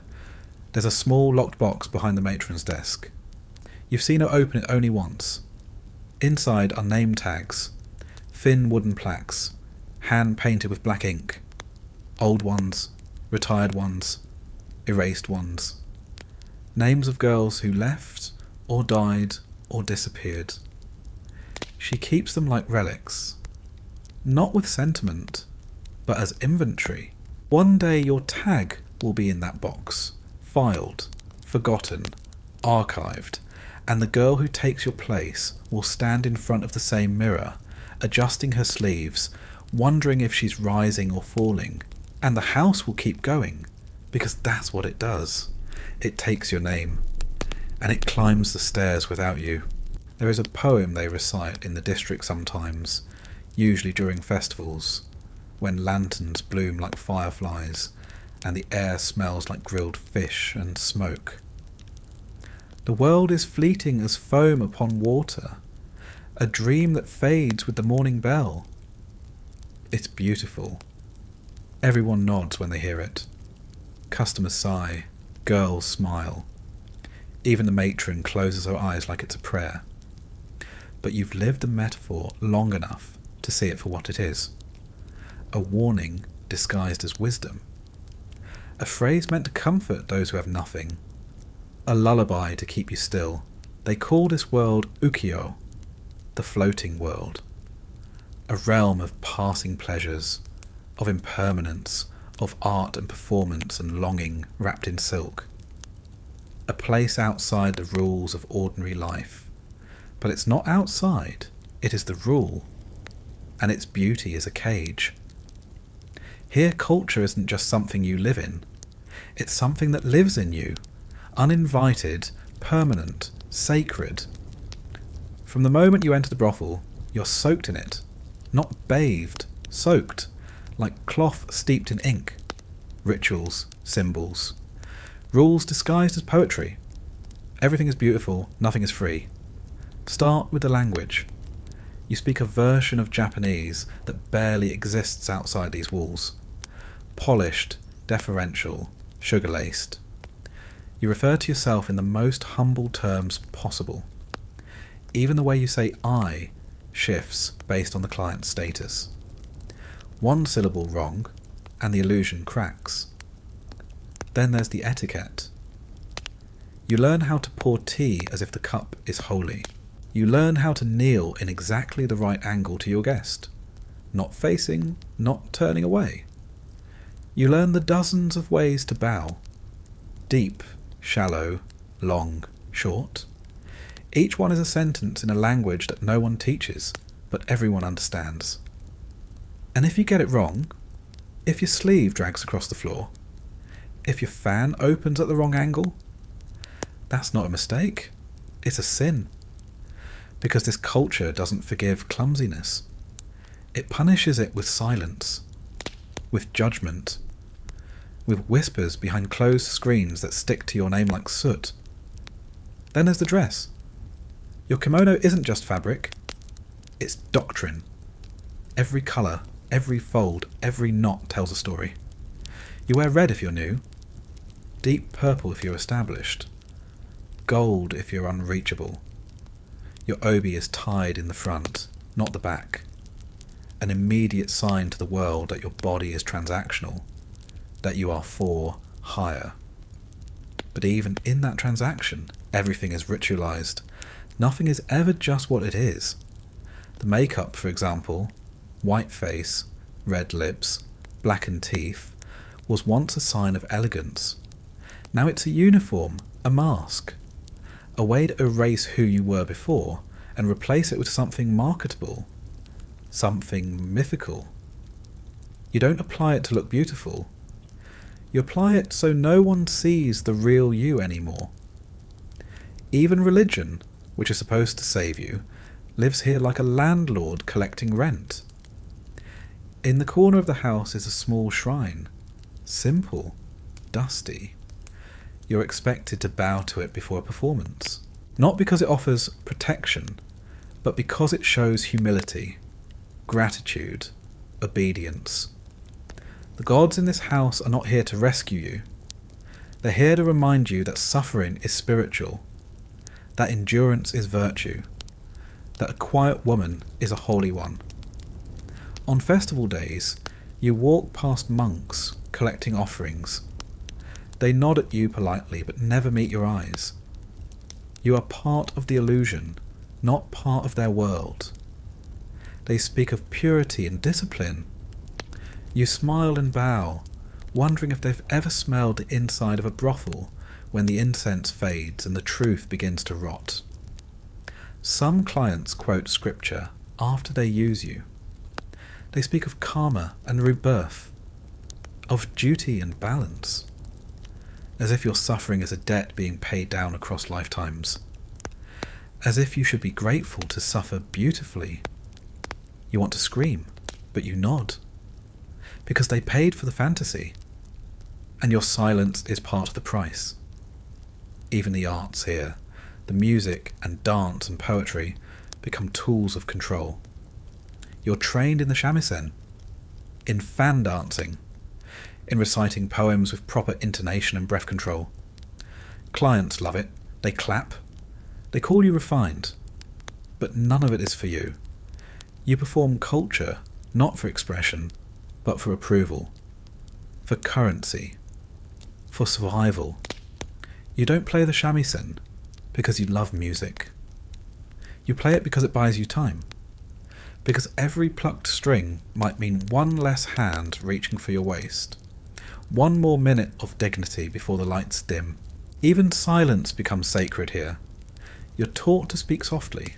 [SPEAKER 1] There's a small locked box behind the matron's desk. You've seen her open it only once. Inside are name tags. Thin wooden plaques. Hand-painted with black ink. Old ones. Retired ones. Erased ones. Names of girls who left, or died, or disappeared. She keeps them like relics. Not with sentiment, but as inventory. One day your tag will be in that box. Filed. Forgotten. Archived. And the girl who takes your place will stand in front of the same mirror, adjusting her sleeves, wondering if she's rising or falling. And the house will keep going, because that's what it does. It takes your name, and it climbs the stairs without you. There is a poem they recite in the district sometimes, usually during festivals, when lanterns bloom like fireflies, and the air smells like grilled fish and smoke. The world is fleeting as foam upon water, a dream that fades with the morning bell. It's beautiful. Everyone nods when they hear it. Customers sigh, girls smile. Even the matron closes her eyes like it's a prayer. But you've lived the metaphor long enough to see it for what it is. A warning disguised as wisdom. A phrase meant to comfort those who have nothing. A lullaby to keep you still. They call this world ukiyo, the floating world. A realm of passing pleasures, of impermanence, of art and performance and longing wrapped in silk. A place outside the rules of ordinary life. But it's not outside, it is the rule. And its beauty is a cage. Here culture isn't just something you live in. It's something that lives in you. Uninvited, permanent, sacred. From the moment you enter the brothel, you're soaked in it. Not bathed, soaked, like cloth steeped in ink. Rituals, symbols. Rules disguised as poetry. Everything is beautiful, nothing is free. Start with the language. You speak a version of Japanese that barely exists outside these walls. Polished, deferential, sugar-laced. You refer to yourself in the most humble terms possible. Even the way you say I shifts based on the client's status. One syllable wrong, and the illusion cracks. Then there's the etiquette. You learn how to pour tea as if the cup is holy. You learn how to kneel in exactly the right angle to your guest, not facing, not turning away. You learn the dozens of ways to bow. Deep, shallow, long, short. Each one is a sentence in a language that no one teaches, but everyone understands. And if you get it wrong, if your sleeve drags across the floor, if your fan opens at the wrong angle, that's not a mistake, it's a sin. Because this culture doesn't forgive clumsiness. It punishes it with silence, with judgment, with whispers behind closed screens that stick to your name like soot. Then there's the dress. Your kimono isn't just fabric, it's doctrine. Every colour, every fold, every knot tells a story. You wear red if you're new, deep purple if you're established, gold if you're unreachable. Your obi is tied in the front, not the back. An immediate sign to the world that your body is transactional, that you are for hire. But even in that transaction, everything is ritualized. Nothing is ever just what it is. The makeup, for example, white face, red lips, blackened teeth, was once a sign of elegance. Now it's a uniform, a mask, a way to erase who you were before and replace it with something marketable, something mythical. You don't apply it to look beautiful. You apply it so no one sees the real you anymore. Even religion, which is supposed to save you, lives here like a landlord collecting rent. In the corner of the house is a small shrine, simple, dusty. You're expected to bow to it before a performance, not because it offers protection, but because it shows humility, gratitude, obedience. The gods in this house are not here to rescue you. They're here to remind you that suffering is spiritual, that endurance is virtue, that a quiet woman is a holy one. On festival days, you walk past monks collecting offerings. They nod at you politely but never meet your eyes. You are part of the illusion, not part of their world. They speak of purity and discipline. You smile and bow, wondering if they've ever smelled the inside of a brothel when the incense fades and the truth begins to rot. Some clients quote scripture after they use you. They speak of karma and rebirth, of duty and balance, as if your suffering is a debt being paid down across lifetimes, as if you should be grateful to suffer beautifully. You want to scream, but you nod, because they paid for the fantasy, and your silence is part of the price. Even the arts here, the music and dance and poetry, become tools of control. You're trained in the shamisen, in fan dancing, in reciting poems with proper intonation and breath control. Clients love it, they clap, they call you refined, but none of it is for you. You perform culture, not for expression, but for approval, for currency, for survival. You don't play the shamisen because you love music. You play it because it buys you time, because every plucked string might mean one less hand reaching for your waist, one more minute of dignity before the lights dim. Even silence becomes sacred here. You're taught to speak softly,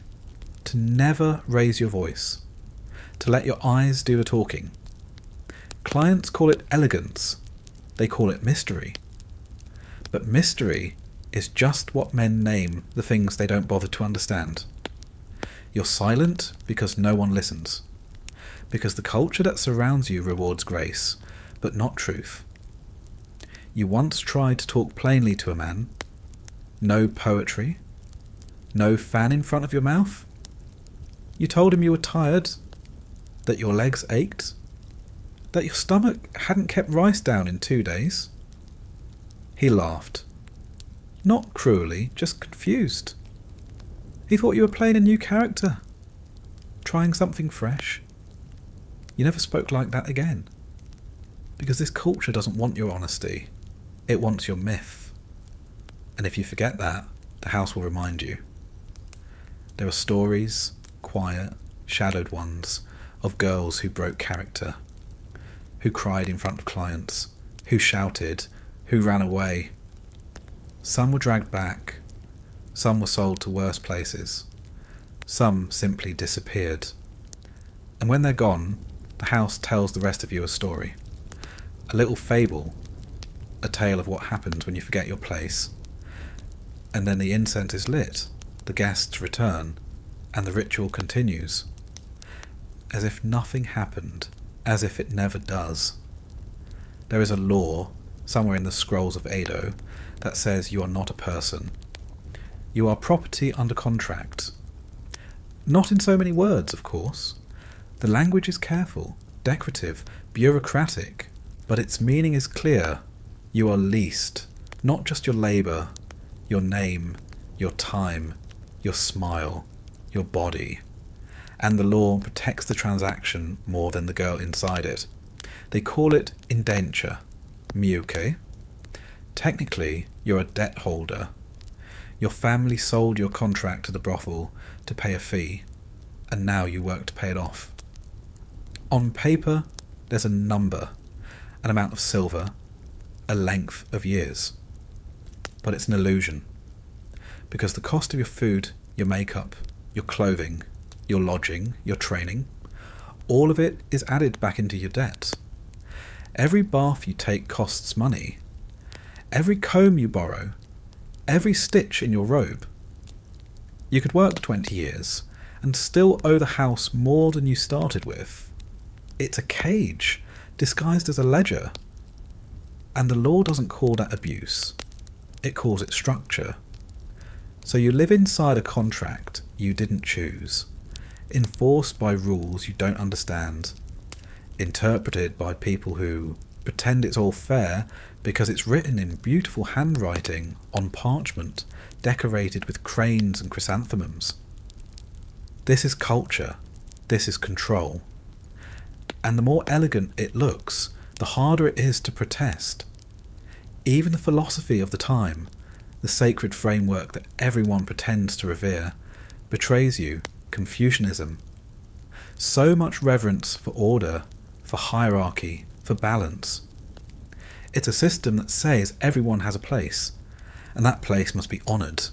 [SPEAKER 1] to never raise your voice, to let your eyes do the talking. Clients call it elegance, they call it mystery. But mystery is just what men name the things they don't bother to understand. You're silent because no one listens, because the culture that surrounds you rewards grace, but not truth. You once tried to talk plainly to a man. No poetry, no fan in front of your mouth. You told him you were tired, that your legs ached, that your stomach hadn't kept rice down in 2 days. He laughed. Not cruelly, just confused. He thought you were playing a new character, trying something fresh. You never spoke like that again. Because this culture doesn't want your honesty. It wants your myth. And if you forget that, the house will remind you. There are stories, quiet, shadowed ones, of girls who broke character, who cried in front of clients, who shouted, who ran away. Some were dragged back, some were sold to worse places, some simply disappeared. And when they're gone, the house tells the rest of you a story. A little fable, a tale of what happens when you forget your place. And then the incense is lit, the guests return, and the ritual continues. As if nothing happened, as if it never does. There is a law, somewhere in the scrolls of Edo, that says you are not a person. You are property under contract. Not in so many words, of course. The language is careful, decorative, bureaucratic, but its meaning is clear. You are leased, not just your labour, your name, your time, your smile, your body. And the law protects the transaction more than the girl inside it. They call it indenture, miyuke. Technically, you're a debt holder. Your family sold your contract to the brothel to pay a fee, and now you work to pay it off. On paper, there's a number, an amount of silver, a length of years. But it's an illusion, because the cost of your food, your makeup, your clothing, your lodging, your training, all of it is added back into your debt. Every bath you take costs money. Every comb you borrow, every stitch in your robe. You could work 20 years and still owe the house more than you started with. It's a cage, disguised as a ledger. And the law doesn't call that abuse. It calls it structure. So you live inside a contract you didn't choose, enforced by rules you don't understand, interpreted by people who pretend it's all fair because it's written in beautiful handwriting on parchment decorated with cranes and chrysanthemums. This is culture. This is control. And the more elegant it looks, the harder it is to protest. Even the philosophy of the time, the sacred framework that everyone pretends to revere, betrays you, Confucianism. So much reverence for order, for hierarchy, for balance. It's a system that says everyone has a place, and that place must be honoured.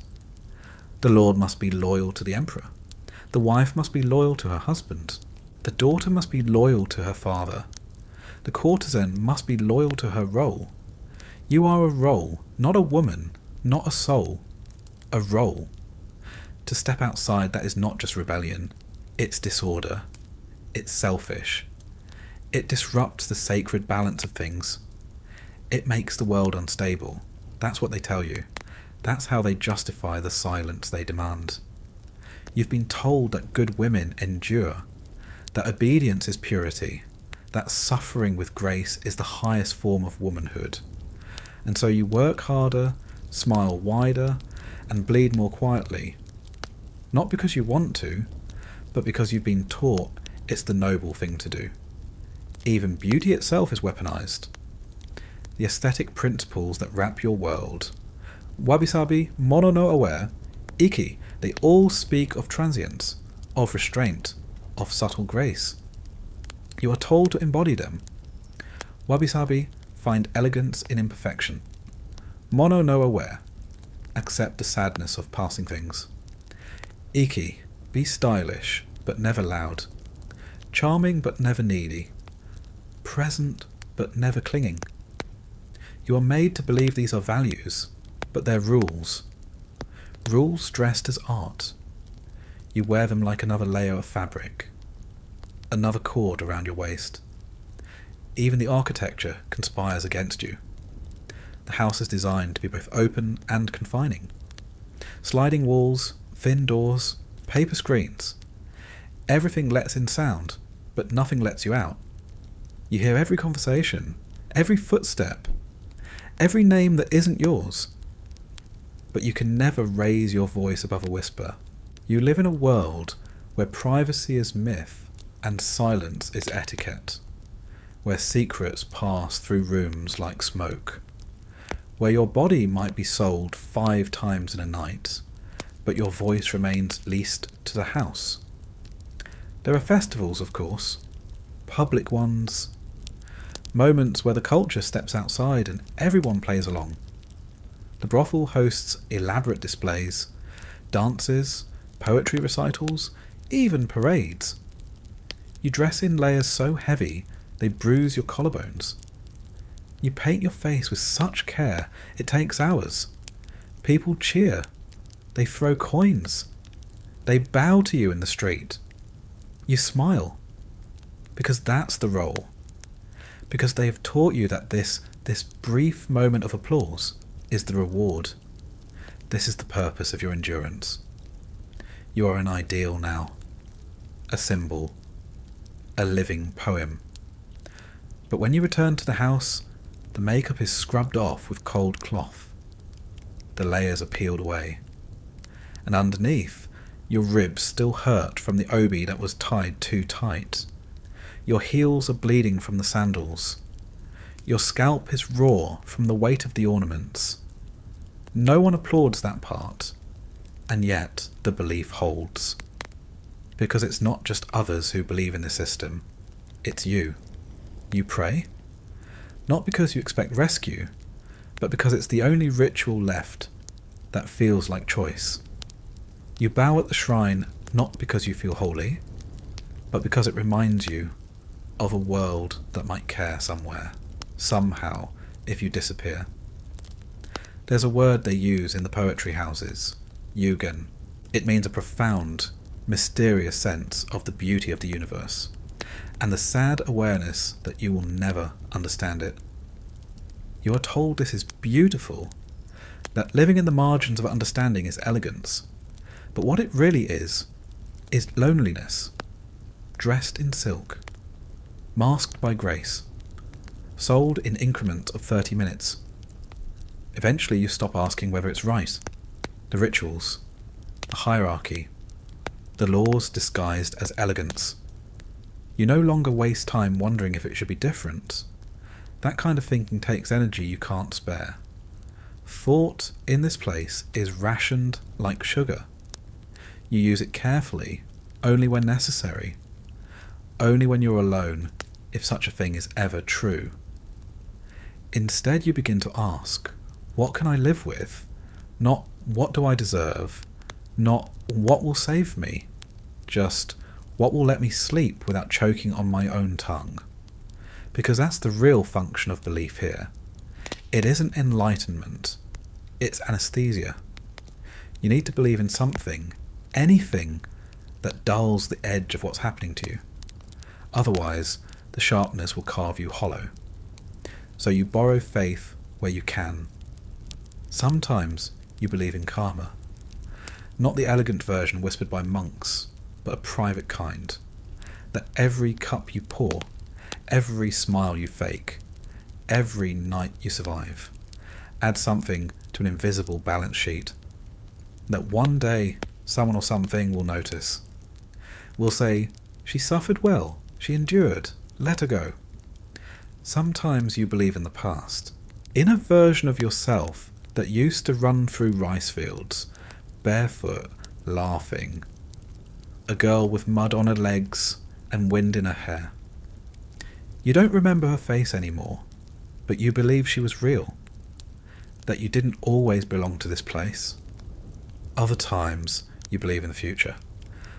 [SPEAKER 1] The lord must be loyal to the emperor. The wife must be loyal to her husband. The daughter must be loyal to her father. The courtesan must be loyal to her role. You are a role, not a woman, not a soul. A role. To step outside, that is not just rebellion. It's disorder. It's selfish. It disrupts the sacred balance of things. It makes the world unstable. That's what they tell you. That's how they justify the silence they demand. You've been told that good women endure, that obedience is purity, that suffering with grace is the highest form of womanhood. And so you work harder, smile wider, and bleed more quietly. Not because you want to, but because you've been taught it's the noble thing to do. Even beauty itself is weaponized. The aesthetic principles that wrap your world, wabi-sabi, mono no aware, iki, they all speak of transience, of restraint, of subtle grace. You are told to embody them. Wabi-sabi, find elegance in imperfection. Mono no aware, accept the sadness of passing things. Iki, be stylish, but never loud. Charming, but never needy. Present, but never clinging. You are made to believe these are values, but they're rules. Rules dressed as art. You wear them like another layer of fabric, another cord around your waist. Even the architecture conspires against you. The house is designed to be both open and confining. Sliding walls, thin doors, paper screens. Everything lets in sound, but nothing lets you out. You hear every conversation, every footstep, every name that isn't yours. But you can never raise your voice above a whisper. You live in a world where privacy is myth, and silence is etiquette, where secrets pass through rooms like smoke, where your body might be sold 5 times in a night, but your voice remains leased to the house. There are festivals, of course, public ones, moments where the culture steps outside and everyone plays along. The brothel hosts elaborate displays, dances, poetry recitals, even parades. You dress in layers so heavy they bruise your collarbones. You paint your face with such care it takes hours. People cheer. They throw coins. They bow to you in the street. You smile. Because that's the role. Because they have taught you that this brief moment of applause is the reward. This is the purpose of your endurance. You are an ideal now. A symbol. A living poem. But when you return to the house, the makeup is scrubbed off with cold cloth. The layers are peeled away. And underneath, your ribs still hurt from the obi that was tied too tight. Your heels are bleeding from the sandals. Your scalp is raw from the weight of the ornaments. No one applauds that part, and yet the belief holds. Because it's not just others who believe in the system, it's you. You pray? Not because you expect rescue, but because it's the only ritual left that feels like choice. You bow at the shrine not because you feel holy, but because it reminds you of a world that might care somewhere, somehow, if you disappear. There's a word they use in the poetry houses, yugen. It means a profound, mysterious sense of the beauty of the universe, and the sad awareness that you will never understand it. You are told this is beautiful, that living in the margins of understanding is elegance, but what it really is loneliness, dressed in silk, masked by grace, sold in increments of 30 minutes. Eventually you stop asking whether it's right. The rituals, the hierarchy, the laws disguised as elegance. You no longer waste time wondering if it should be different. That kind of thinking takes energy you can't spare. Thought in this place is rationed like sugar. You use it carefully, only when necessary. Only when you're alone, if such a thing is ever true. Instead you begin to ask, what can I live with? Not what do I deserve? Not what will save me? Just what will let me sleep without choking on my own tongue? Because that's the real function of belief here. It isn't enlightenment. It's anesthesia. You need to believe in something, anything, that dulls the edge of what's happening to you. Otherwise, the sharpness will carve you hollow. So you borrow faith where you can. Sometimes you believe in karma. Not the elegant version whispered by monks, but a private kind. That every cup you pour, every smile you fake, every night you survive, adds something to an invisible balance sheet. That one day someone or something will notice. Will say, she suffered well, she endured, let her go. Sometimes you believe in the past, in a version of yourself that used to run through rice fields, barefoot, laughing. A girl with mud on her legs and wind in her hair. You don't remember her face anymore, but you believe she was real. That you didn't always belong to this place. Other times you believe in the future.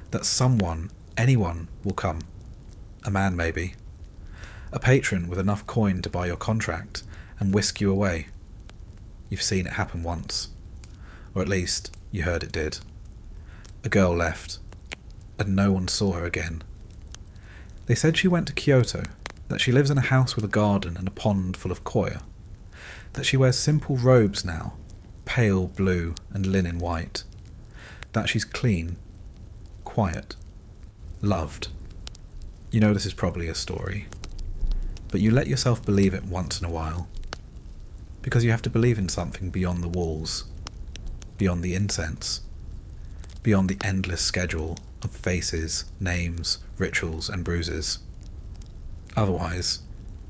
[SPEAKER 1] That someone, anyone, will come. A man maybe. A patron with enough coin to buy your contract and whisk you away. You've seen it happen once. Or at least, you heard it did. A girl left, and no one saw her again. They said she went to Kyoto, that she lives in a house with a garden and a pond full of koi, that she wears simple robes now, pale blue and linen white, that she's clean, quiet, loved. You know this is probably a story, but you let yourself believe it once in a while, because you have to believe in something beyond the walls, beyond the incense. beyond the endless schedule of faces, names, rituals, and bruises. Otherwise,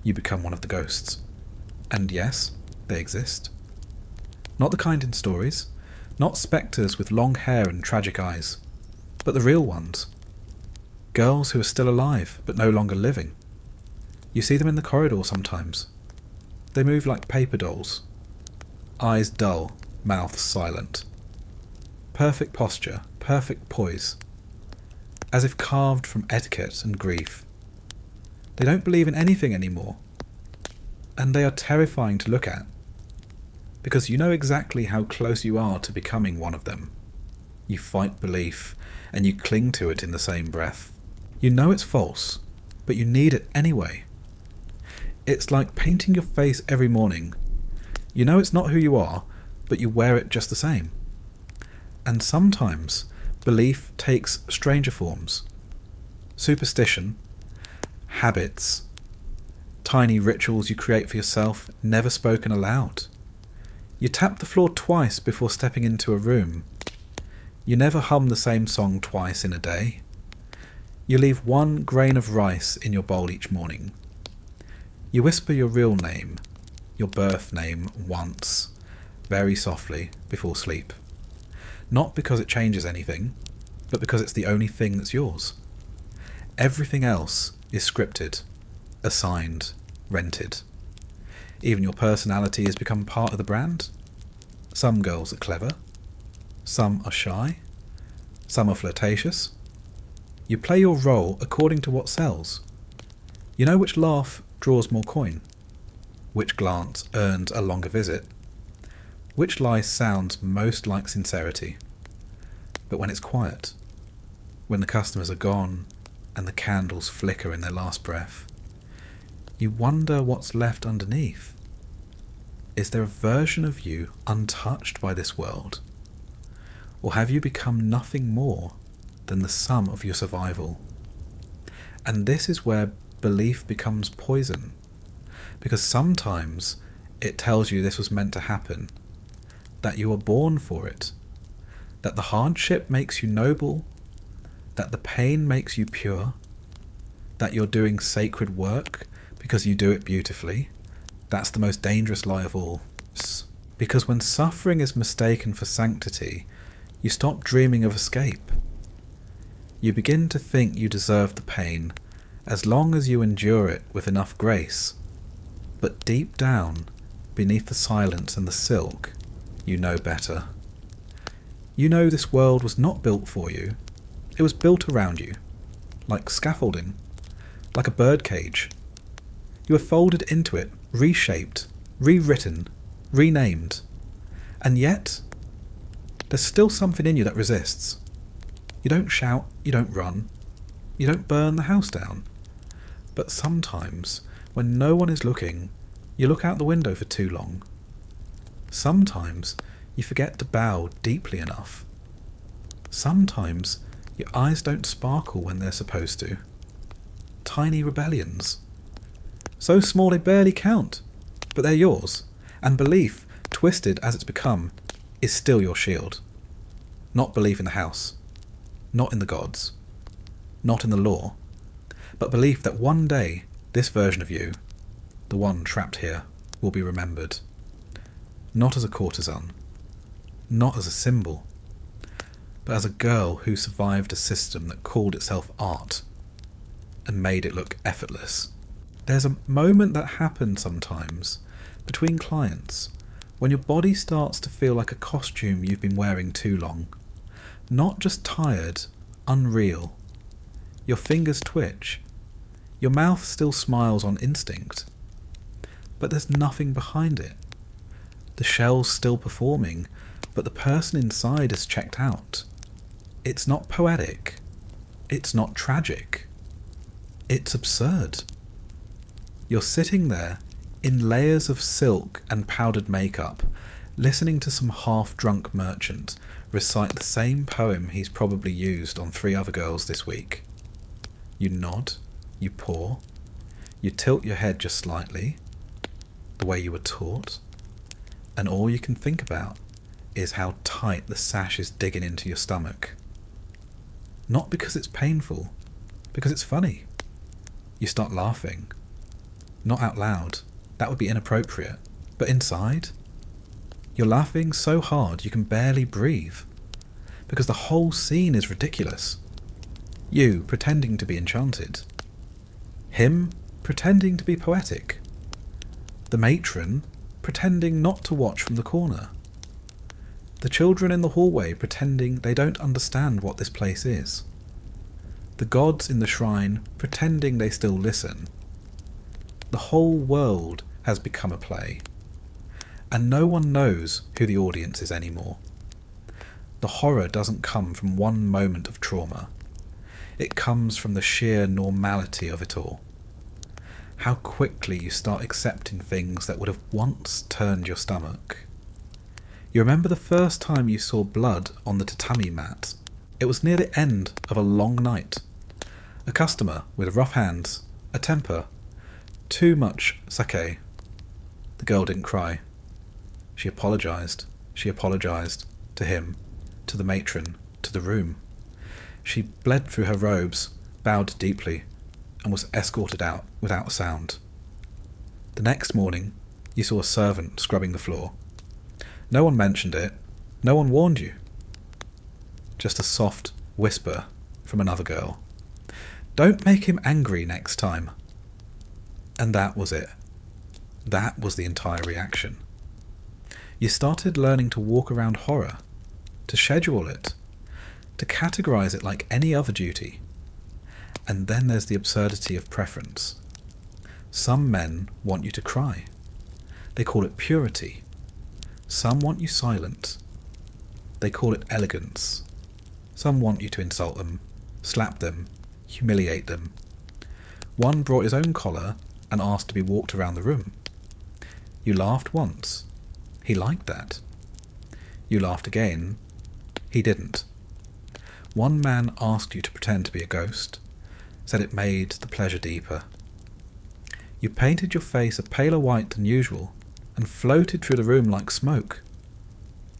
[SPEAKER 1] you become one of the ghosts. And yes, they exist. Not the kind in stories, not spectres with long hair and tragic eyes, but the real ones. Girls who are still alive, but no longer living. You see them in the corridor sometimes. They move like paper dolls. Eyes dull, mouths silent. Perfect posture, perfect poise. As if carved from etiquette and grief. They don't believe in anything anymore. And they are terrifying to look at. Because you know exactly how close you are to becoming one of them. You fight belief, and you cling to it in the same breath. You know it's false, but you need it anyway. It's like painting your face every morning. You know it's not who you are, but you wear it just the same. And sometimes, belief takes stranger forms. Superstition, habits, tiny rituals you create for yourself, never spoken aloud. You tap the floor twice before stepping into a room. You never hum the same song twice in a day. You leave one grain of rice in your bowl each morning. You whisper your real name, your birth name, once, very softly, before sleep. Not because it changes anything, but because it's the only thing that's yours. Everything else is scripted, assigned, rented. Even your personality has become part of the brand. Some girls are clever. Some are shy. Some are flirtatious. You play your role according to what sells. You know which laugh draws more coin, which glance earns a longer visit, which lie sounds most like sincerity. But when it's quiet, when the customers are gone and the candles flicker in their last breath, you wonder what's left underneath. Is there a version of you untouched by this world? Or have you become nothing more than the sum of your survival? And this is where belief becomes poison, because sometimes it tells you this was meant to happen, that you were born for it, that the hardship makes you noble, that the pain makes you pure, that you're doing sacred work because you do it beautifully. That's the most dangerous lie of all. Because when suffering is mistaken for sanctity, you stop dreaming of escape. You begin to think you deserve the pain, as long as you endure it with enough grace. But deep down, beneath the silence and the silk, you know better. You know this world was not built for you. It was built around you, like scaffolding, like a birdcage. You were folded into it, reshaped, rewritten, renamed. And yet, there's still something in you that resists. You don't shout, you don't run, you don't burn the house down. But sometimes, when no one is looking, you look out the window for too long. Sometimes, you forget to bow deeply enough. Sometimes, your eyes don't sparkle when they're supposed to. Tiny rebellions. So small they barely count, but they're yours, and belief, twisted as it's become, is still your shield. Not belief in the house, not in the gods, not in the law, but belief that one day this version of you, the one trapped here, will be remembered. Not as a courtesan, not as a symbol, but as a girl who survived a system that called itself art and made it look effortless. There's a moment that happens sometimes between clients when your body starts to feel like a costume you've been wearing too long. Not just tired, unreal. Your fingers twitch. Your mouth still smiles on instinct. But there's nothing behind it. The shell's still performing, but the person inside is checked out. It's not poetic. It's not tragic. It's absurd. You're sitting there in layers of silk and powdered makeup, listening to some half-drunk merchant recite the same poem he's probably used on 3 other girls this week. You nod, you paw, you tilt your head just slightly, the way you were taught, and all you can think about is how tight the sash is digging into your stomach. Not because it's painful, because it's funny. You start laughing. Not out loud, that would be inappropriate, but inside, you're laughing so hard you can barely breathe, because the whole scene is ridiculous. You pretending to be enchanted. Him pretending to be poetic. The matron pretending not to watch from the corner. The children in the hallway pretending they don't understand what this place is. The gods in the shrine pretending they still listen. The whole world has become a play, and no one knows who the audience is anymore. The horror doesn't come from one moment of trauma. It comes from the sheer normality of it all. How quickly you start accepting things that would have once turned your stomach. You remember the first time you saw blood on the tatami mat. It was near the end of a long night. A customer with rough hands, a temper, too much sake. The girl didn't cry. She apologised. She apologised to him, to the matron, to the room. She bled through her robes, bowed deeply, and was escorted out without a sound. The next morning, you saw a servant scrubbing the floor. No one mentioned it. No one warned you. Just a soft whisper from another girl. Don't make him angry next time. And that was it. That was the entire reaction. You started learning to walk around horror, to schedule it, to categorize it like any other duty. And then there's the absurdity of preference. Some men want you to cry. They call it purity. Some want you silent. They call it elegance. Some want you to insult them, slap them, humiliate them. One brought his own collar and asked to be walked around the room. You laughed once. He liked that. You laughed again. He didn't. One man asked you to pretend to be a ghost, said it made the pleasure deeper. You painted your face a paler white than usual and floated through the room like smoke.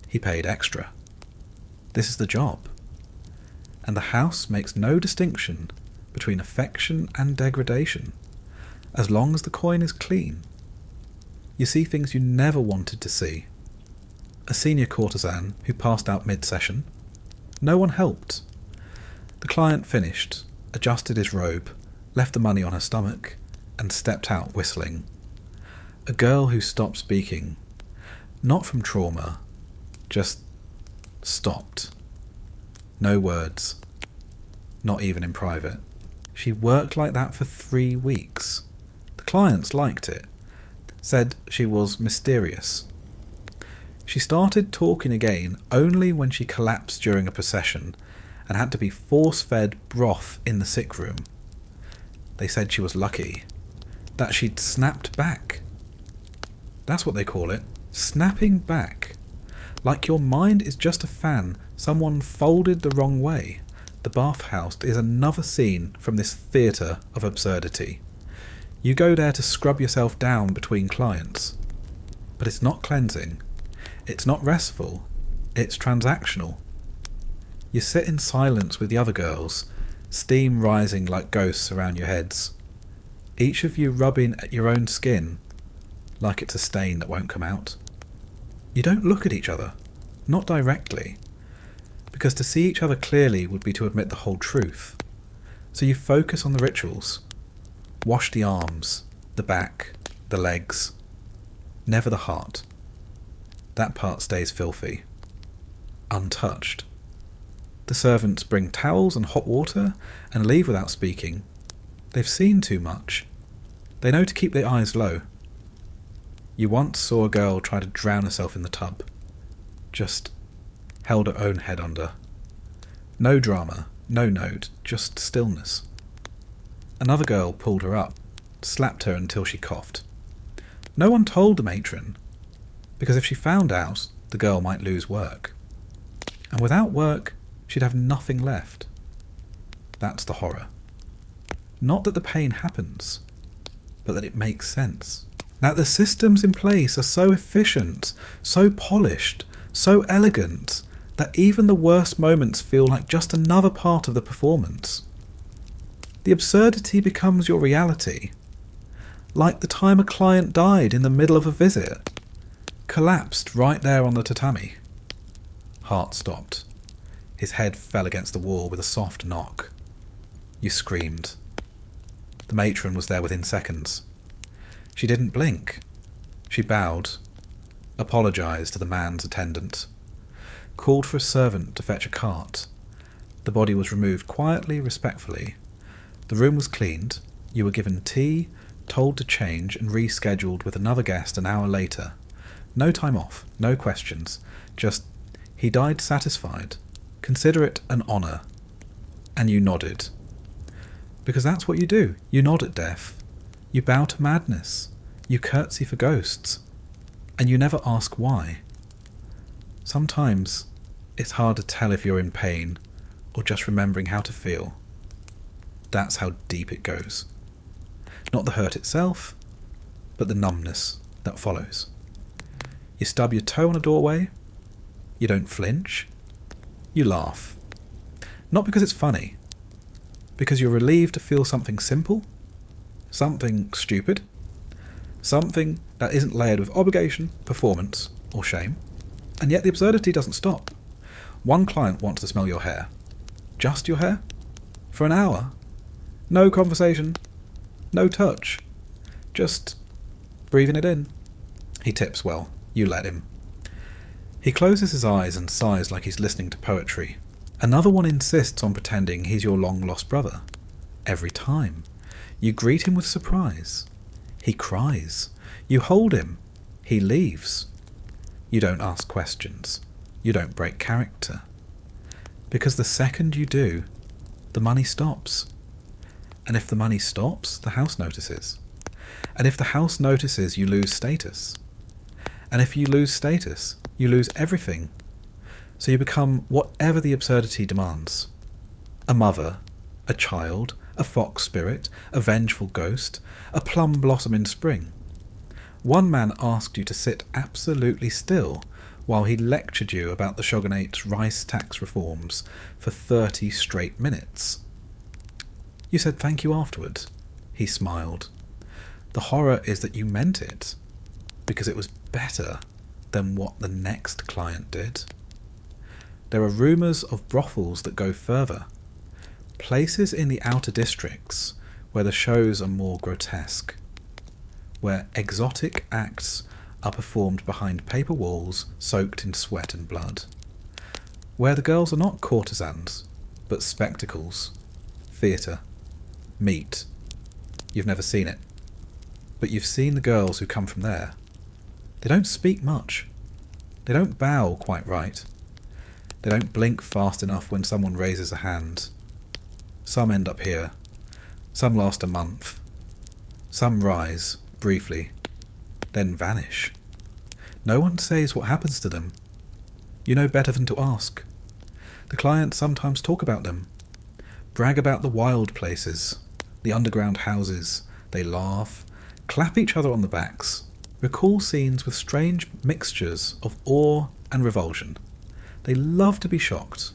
[SPEAKER 1] He paid extra. This is the job. And the house makes no distinction between affection and degradation, as long as the coin is clean. You see things you never wanted to see. A senior courtesan who passed out mid-session. No one helped. The client finished, adjusted his robe, left the money on her stomach, and stepped out whistling. A girl who stopped speaking, not from trauma, just stopped. No words, not even in private. She worked like that for 3 weeks. The clients liked it, said she was mysterious. She started talking again only when she collapsed during a procession and had to be force-fed broth in the sick room. They said she was lucky, that she'd snapped back. That's what they call it, snapping back. Like your mind is just a fan someone folded the wrong way. The bathhouse is another scene from this theatre of absurdity. You go there to scrub yourself down between clients. But it's not cleansing. It's not restful. It's transactional. You sit in silence with the other girls, steam rising like ghosts around your heads. Each of you rubbing at your own skin, like it's a stain that won't come out. You don't look at each other, not directly, because to see each other clearly would be to admit the whole truth. So you focus on the rituals. Wash the arms, the back, the legs, never the heart. That part stays filthy, untouched. The servants bring towels and hot water and leave without speaking. They've seen too much. They know to keep their eyes low. You once saw a girl try to drown herself in the tub. Just held her own head under. No drama, no note, just stillness. Another girl pulled her up, slapped her until she coughed. No one told the matron, because if she found out, the girl might lose work. And without work, she'd have nothing left. That's the horror. Not that the pain happens, but that it makes sense. That the systems in place are so efficient, so polished, so elegant, that even the worst moments feel like just another part of the performance. The absurdity becomes your reality, like the time a client died in the middle of a visit, collapsed right there on the tatami. Hart stopped. His head fell against the wall with a soft knock. You screamed. The matron was there within seconds. She didn't blink. She bowed, apologised to the man's attendant, called for a servant to fetch a cart. The body was removed quietly, respectfully. The room was cleaned. You were given tea, told to change, and rescheduled with another guest an hour later. No time off, no questions, just, he died satisfied. Consider it an honour. And you nodded. Because that's what you do. You nod at death. You bow to madness. You curtsy for ghosts. And you never ask why. Sometimes it's hard to tell if you're in pain or just remembering how to feel. That's how deep it goes. Not the hurt itself, but the numbness that follows. You stub your toe on a doorway. You don't flinch. You laugh. Not because it's funny. Because you're relieved to feel something simple, something stupid, something that isn't layered with obligation, performance, or shame. And yet the absurdity doesn't stop. One client wants to smell your hair. Just your hair? For an hour? No conversation. No touch. Just breathing it in. He tips well. You let him. He closes his eyes and sighs like he's listening to poetry. Another one insists on pretending he's your long-lost brother. Every time. You greet him with surprise. He cries. You hold him. He leaves. You don't ask questions. You don't break character. Because the second you do, the money stops. And if the money stops, the house notices. And if the house notices, you lose status. And if you lose status, you lose everything. So you become whatever the absurdity demands. A mother, a child, a fox spirit, a vengeful ghost, a plum blossom in spring. One man asked you to sit absolutely still while he lectured you about the shogunate's rice tax reforms for 30 straight minutes. You said thank you afterward. He smiled. The horror is that you meant it, because it was better than what the next client did. There are rumours of brothels that go further, places in the outer districts where the shows are more grotesque, where exotic acts are performed behind paper walls soaked in sweat and blood, where the girls are not courtesans, but spectacles, theatre, meat. You've never seen it, but you've seen the girls who come from there. They don't speak much. They don't bow quite right. They don't blink fast enough when someone raises a hand. Some end up here. Some last a month. Some rise, briefly, then vanish. No one says what happens to them. You know better than to ask. The clients sometimes talk about them, brag about the wild places, the underground houses. They laugh, clap each other on the backs, recall scenes with strange mixtures of awe and revulsion. They love to be shocked,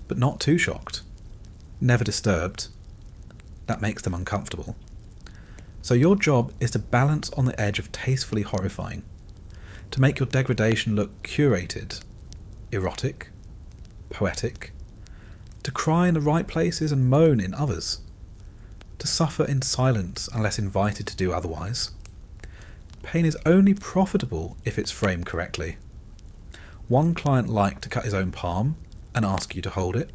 [SPEAKER 1] but not too shocked. Never disturbed. That makes them uncomfortable. So your job is to balance on the edge of tastefully horrifying, to make your degradation look curated, erotic, poetic, to cry in the right places and moan in others, to suffer in silence unless invited to do otherwise. Pain is only profitable if it's framed correctly. One client liked to cut his own palm and ask you to hold it.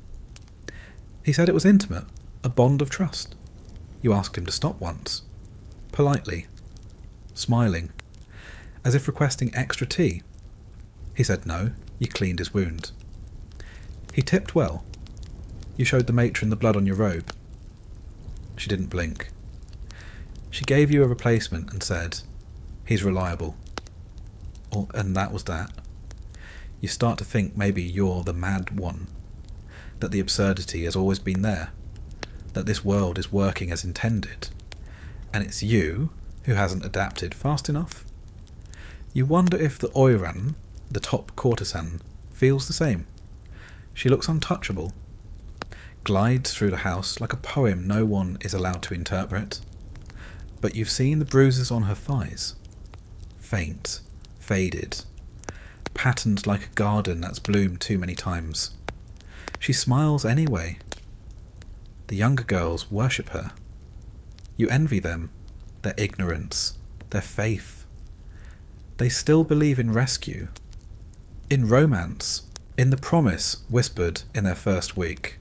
[SPEAKER 1] He said it was intimate, a bond of trust. You asked him to stop once, politely, smiling, as if requesting extra tea. He said no. You cleaned his wound. He tipped well. You showed the matron the blood on your robe. She didn't blink. She gave you a replacement and said, "He's reliable." And that was that. You start to think maybe you're the mad one, that the absurdity has always been there, that this world is working as intended, and it's you who hasn't adapted fast enough. You wonder if the oiran, the top courtesan, feels the same, She looks untouchable, glides through the house like a poem no one is allowed to interpret. But you've seen the bruises on her thighs. Faint, faded, patterned like a garden that's bloomed too many times. She smiles anyway. The younger girls worship her. You envy them, their ignorance, their faith. They still believe in rescue, in romance, in the promise whispered in their first week.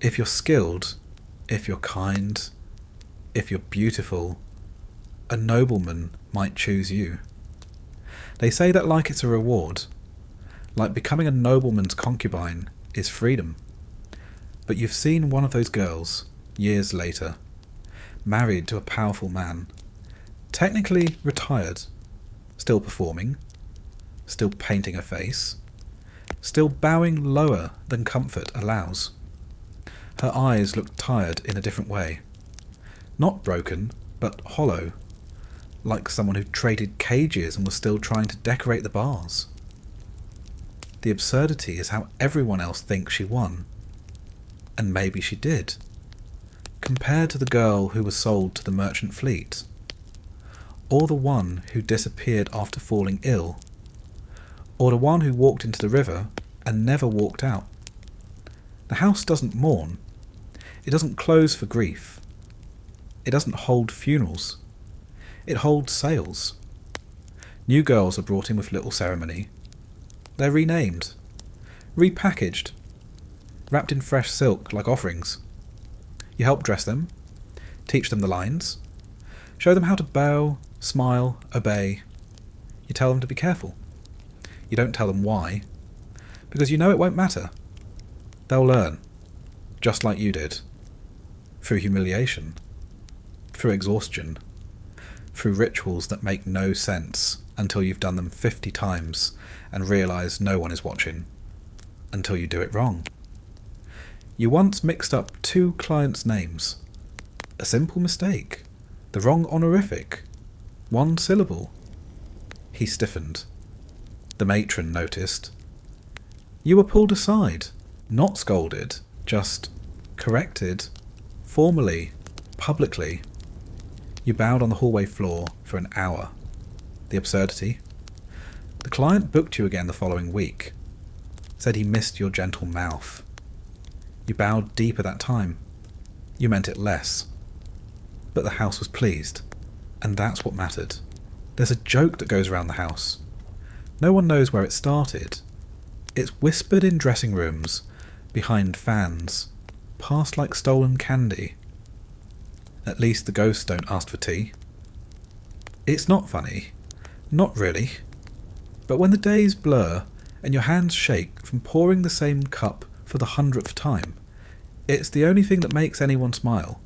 [SPEAKER 1] If you're skilled, if you're kind, if you're beautiful, a nobleman might choose you. They say that like it's a reward, like becoming a nobleman's concubine is freedom. But you've seen one of those girls, years later, married to a powerful man, technically retired, still performing, still painting a face, still bowing lower than comfort allows. Her eyes look tired in a different way. Not broken, but hollow, like someone who traded cages and was still trying to decorate the bars. The absurdity is how everyone else thinks she won. And maybe she did. Compared to the girl who was sold to the merchant fleet, or the one who disappeared after falling ill, or the one who walked into the river and never walked out. The house doesn't mourn. It doesn't close for grief. It doesn't hold funerals. It holds sales. New girls are brought in with little ceremony. They're renamed, repackaged, wrapped in fresh silk like offerings. You help dress them, teach them the lines, show them how to bow, smile, obey. You tell them to be careful. You don't tell them why, because you know it won't matter. They'll learn, just like you did, through humiliation, through exhaustion, through rituals that make no sense until you've done them 50 times and realise no one is watching, until you do it wrong. You once mixed up 2 clients' names. A simple mistake. The wrong honorific. 1 syllable. He stiffened. The matron noticed. You were pulled aside, not scolded, just corrected, formally, publicly. You bowed on the hallway floor for an hour. The absurdity. The client booked you again the following week. Said he missed your gentle mouth. You bowed deeper that time. You meant it less. But the house was pleased, and that's what mattered. There's a joke that goes around the house. No one knows where it started. It's whispered in dressing rooms, behind fans, passed like stolen candy. At least the ghosts don't ask for tea. It's not funny. Not really. But when the days blur and your hands shake from pouring the same cup for the 100th time, it's the only thing that makes anyone smile.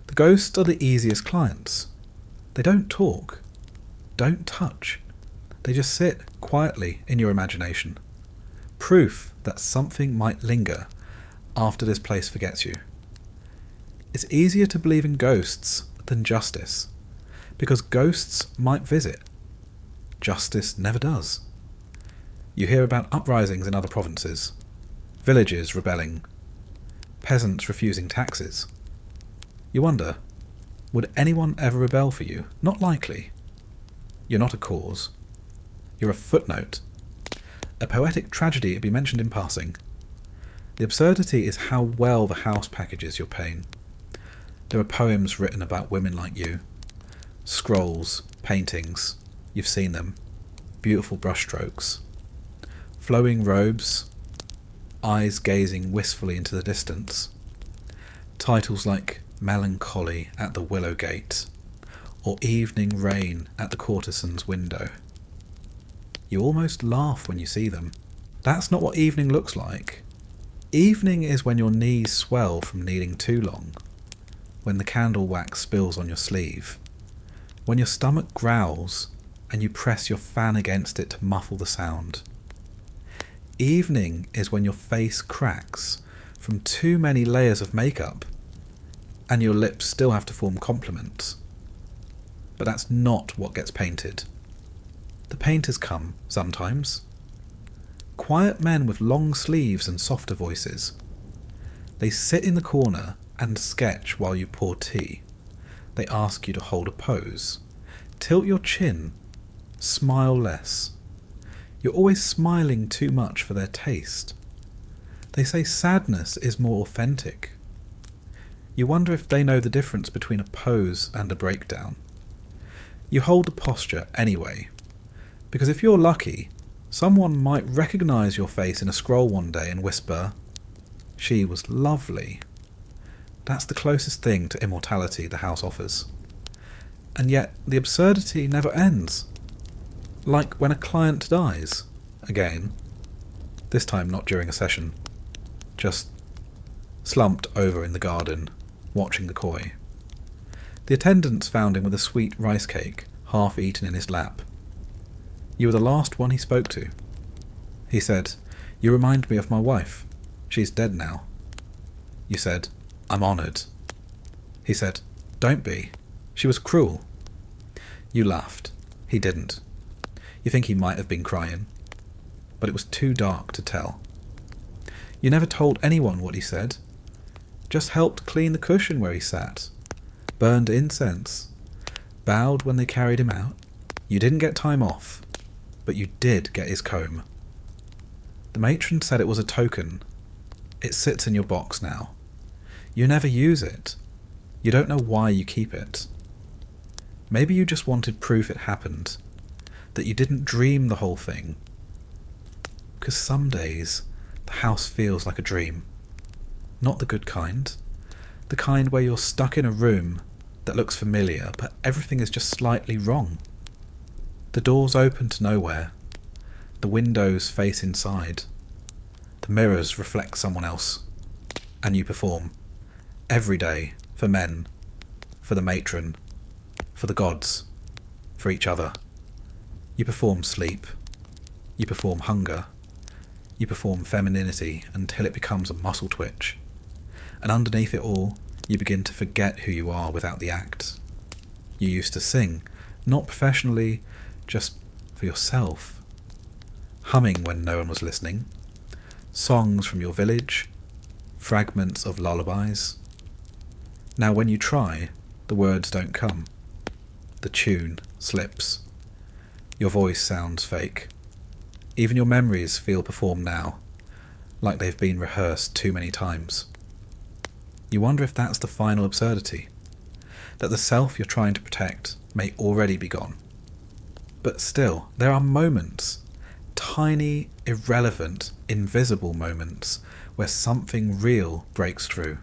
[SPEAKER 1] The ghosts are the easiest clients. They don't talk, don't touch. They just sit quietly in your imagination. Proof that something might linger after this place forgets you. It's easier to believe in ghosts than justice, because ghosts might visit. Justice never does. You hear about uprisings in other provinces, villages rebelling, peasants refusing taxes. You wonder, would anyone ever rebel for you? Not likely. You're not a cause. You're a footnote. A poetic tragedy to be mentioned in passing. The absurdity is how well the house packages your pain. There are poems written about women like you. Scrolls, paintings, you've seen them. Beautiful brushstrokes. Flowing robes, eyes gazing wistfully into the distance. Titles like Melancholy at the Willow Gate, or Evening Rain at the Courtesan's Window. You almost laugh when you see them. That's not what evening looks like. Evening is when your knees swell from kneeling too long, when the candle wax spills on your sleeve, when your stomach growls and you press your fan against it to muffle the sound. Evening is when your face cracks from too many layers of makeup and your lips still have to form compliments. But that's not what gets painted. The painters come, sometimes. Quiet men with long sleeves and softer voices. They sit in the corner and sketch while you pour tea. They ask you to hold a pose. Tilt your chin. Smile less. You're always smiling too much for their taste. They say sadness is more authentic. You wonder if they know the difference between a pose and a breakdown. You hold the posture anyway, because if you're lucky, someone might recognise your face in a scroll one day and whisper, "She was lovely." That's the closest thing to immortality the house offers. And yet the absurdity never ends. Like when a client dies, again, this time not during a session, just slumped over in the garden, watching the koi. The attendants found him with a sweet rice cake, half eaten in his lap. You were the last one he spoke to. He said, "You remind me of my wife. She's dead now." You said, "I'm honoured." He said, "Don't be. She was cruel." You laughed. He didn't. You think he might have been crying, but it was too dark to tell. You never told anyone what he said. Just helped clean the cushion where he sat, burned incense, bowed when they carried him out. You didn't get time off, but you did get his comb. The matron said it was a token. It sits in your box now. You never use it. You don't know why you keep it. Maybe you just wanted proof it happened, that you didn't dream the whole thing. Because some days the house feels like a dream. Not the good kind. The kind where you're stuck in a room that looks familiar, but everything is just slightly wrong. The doors open to nowhere. The windows face inside. The mirrors reflect someone else. And you perform. Every day. For men. For the matron. For the gods. For each other. You perform sleep. You perform hunger. You perform femininity until it becomes a muscle twitch. And underneath it all, you begin to forget who you are without the act. You used to sing, not professionally, just for yourself. Humming when no one was listening. Songs from your village. Fragments of lullabies. Now when you try, the words don't come. The tune slips. Your voice sounds fake. Even your memories feel performed now, like they've been rehearsed too many times. You wonder if that's the final absurdity, that the self you're trying to protect may already be gone. But still, there are moments, tiny, irrelevant, invisible moments, where something real breaks through.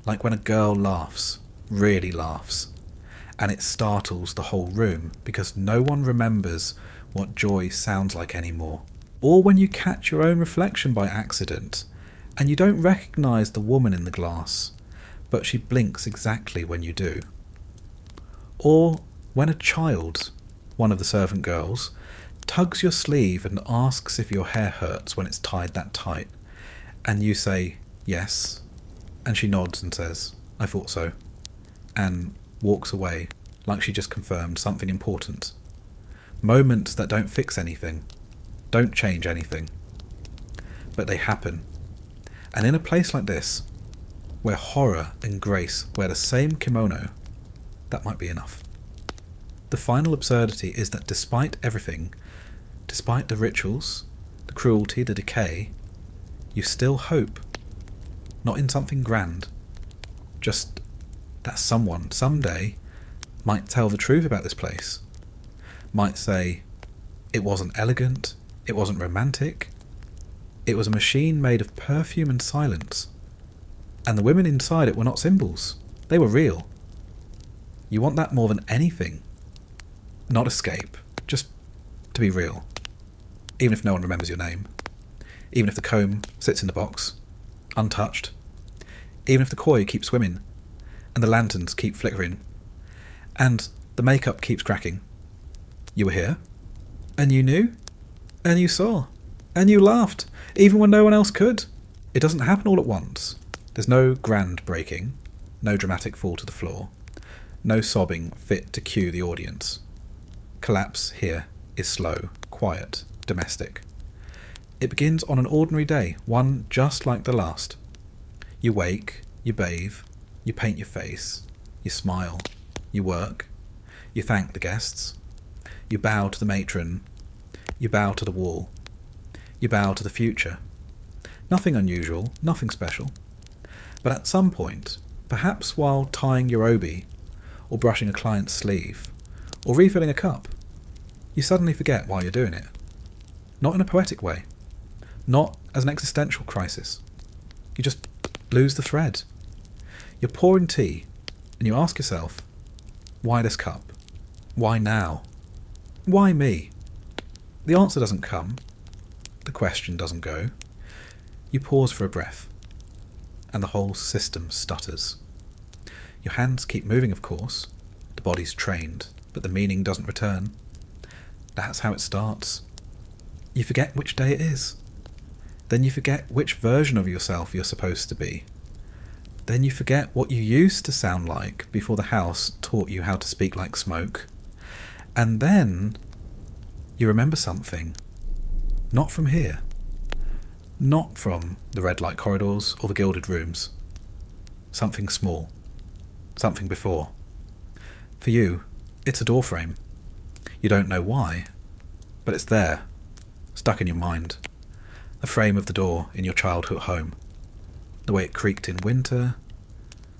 [SPEAKER 1] Like when a girl laughs, really laughs, and it startles the whole room because no one remembers what joy sounds like anymore. Or when you catch your own reflection by accident, and you don't recognise the woman in the glass, but she blinks exactly when you do. Or when a child, one of the servant girls, tugs your sleeve and asks if your hair hurts when it's tied that tight, and you say, "Yes," and she nods and says, "I thought so," and walks away like she just confirmed something important. Moments that don't fix anything, don't change anything, but they happen. And in a place like this, where horror and grace wear the same kimono, that might be enough. The final absurdity is that despite everything, despite the rituals, the cruelty, the decay, you still hope. Not in something grand, just that someone, someday, might tell the truth about this place. Might say, it wasn't elegant, it wasn't romantic, it was a machine made of perfume and silence. And the women inside it were not symbols, they were real. You want that more than anything. Not escape, just to be real. Even if no one remembers your name. Even if the comb sits in the box, untouched. Even if the koi keeps swimming, and the lanterns keep flickering, and the makeup keeps cracking. You were here, and you knew, and you saw, and you laughed, even when no one else could. It doesn't happen all at once. There's no grand breaking, no dramatic fall to the floor, no sobbing fit to cue the audience. Collapse here is slow, quiet, domestic. It begins on an ordinary day, one just like the last. You wake, you bathe, you paint your face, you smile, you work, you thank the guests, you bow to the matron, you bow to the wall, you bow to the future. Nothing unusual, nothing special. But at some point, perhaps while tying your obi, or brushing a client's sleeve, or refilling a cup, you suddenly forget why you're doing it. Not in a poetic way. Not as an existential crisis. You just lose the thread. You're pouring tea, and you ask yourself, why this cup? Why now? Why me? The answer doesn't come. The question doesn't go. You pause for a breath, and the whole system stutters. Your hands keep moving, of course. The body's trained, but the meaning doesn't return. That's how it starts. You forget which day it is. Then you forget which version of yourself you're supposed to be. Then you forget what you used to sound like before the house taught you how to speak like smoke. And then you remember something. Not from here. Not from the red light corridors or the gilded rooms. Something small. Something before. For you, it's a door frame. You don't know why, but it's there, stuck in your mind. The frame of the door in your childhood home. The way it creaked in winter.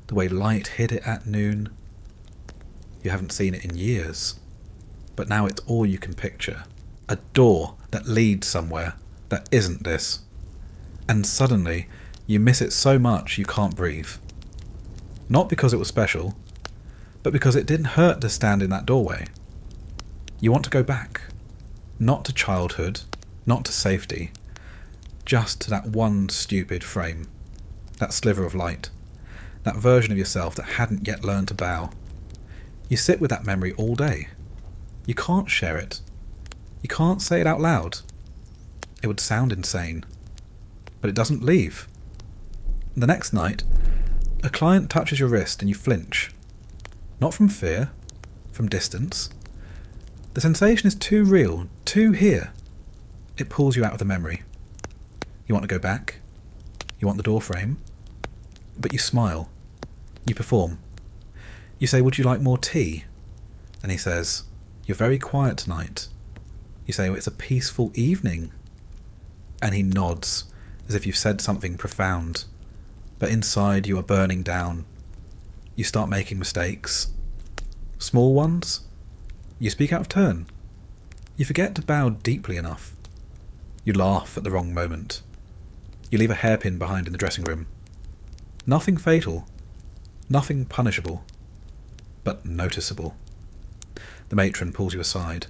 [SPEAKER 1] The way light hit it at noon. You haven't seen it in years, but now it's all you can picture. A door that leads somewhere that isn't this. And suddenly, you miss it so much you can't breathe. Not because it was special, but because it didn't hurt to stand in that doorway. You want to go back. Not to childhood, not to safety, just to that one stupid frame, that sliver of light, that version of yourself that hadn't yet learned to bow. You sit with that memory all day. You can't share it. You can't say it out loud. It would sound insane. But it doesn't leave. The next night, a client touches your wrist and you flinch. Not from fear, from distance. The sensation is too real, too here. It pulls you out of the memory. You want to go back. You want the door frame. But you smile. You perform. You say, would you like more tea? And he says, you're very quiet tonight. You say, it's a peaceful evening. And he nods, as if you've said something profound. But inside you are burning down. You start making mistakes. Small ones. You speak out of turn. You forget to bow deeply enough. You laugh at the wrong moment. You leave a hairpin behind in the dressing room. Nothing fatal. Nothing punishable. But noticeable. The matron pulls you aside.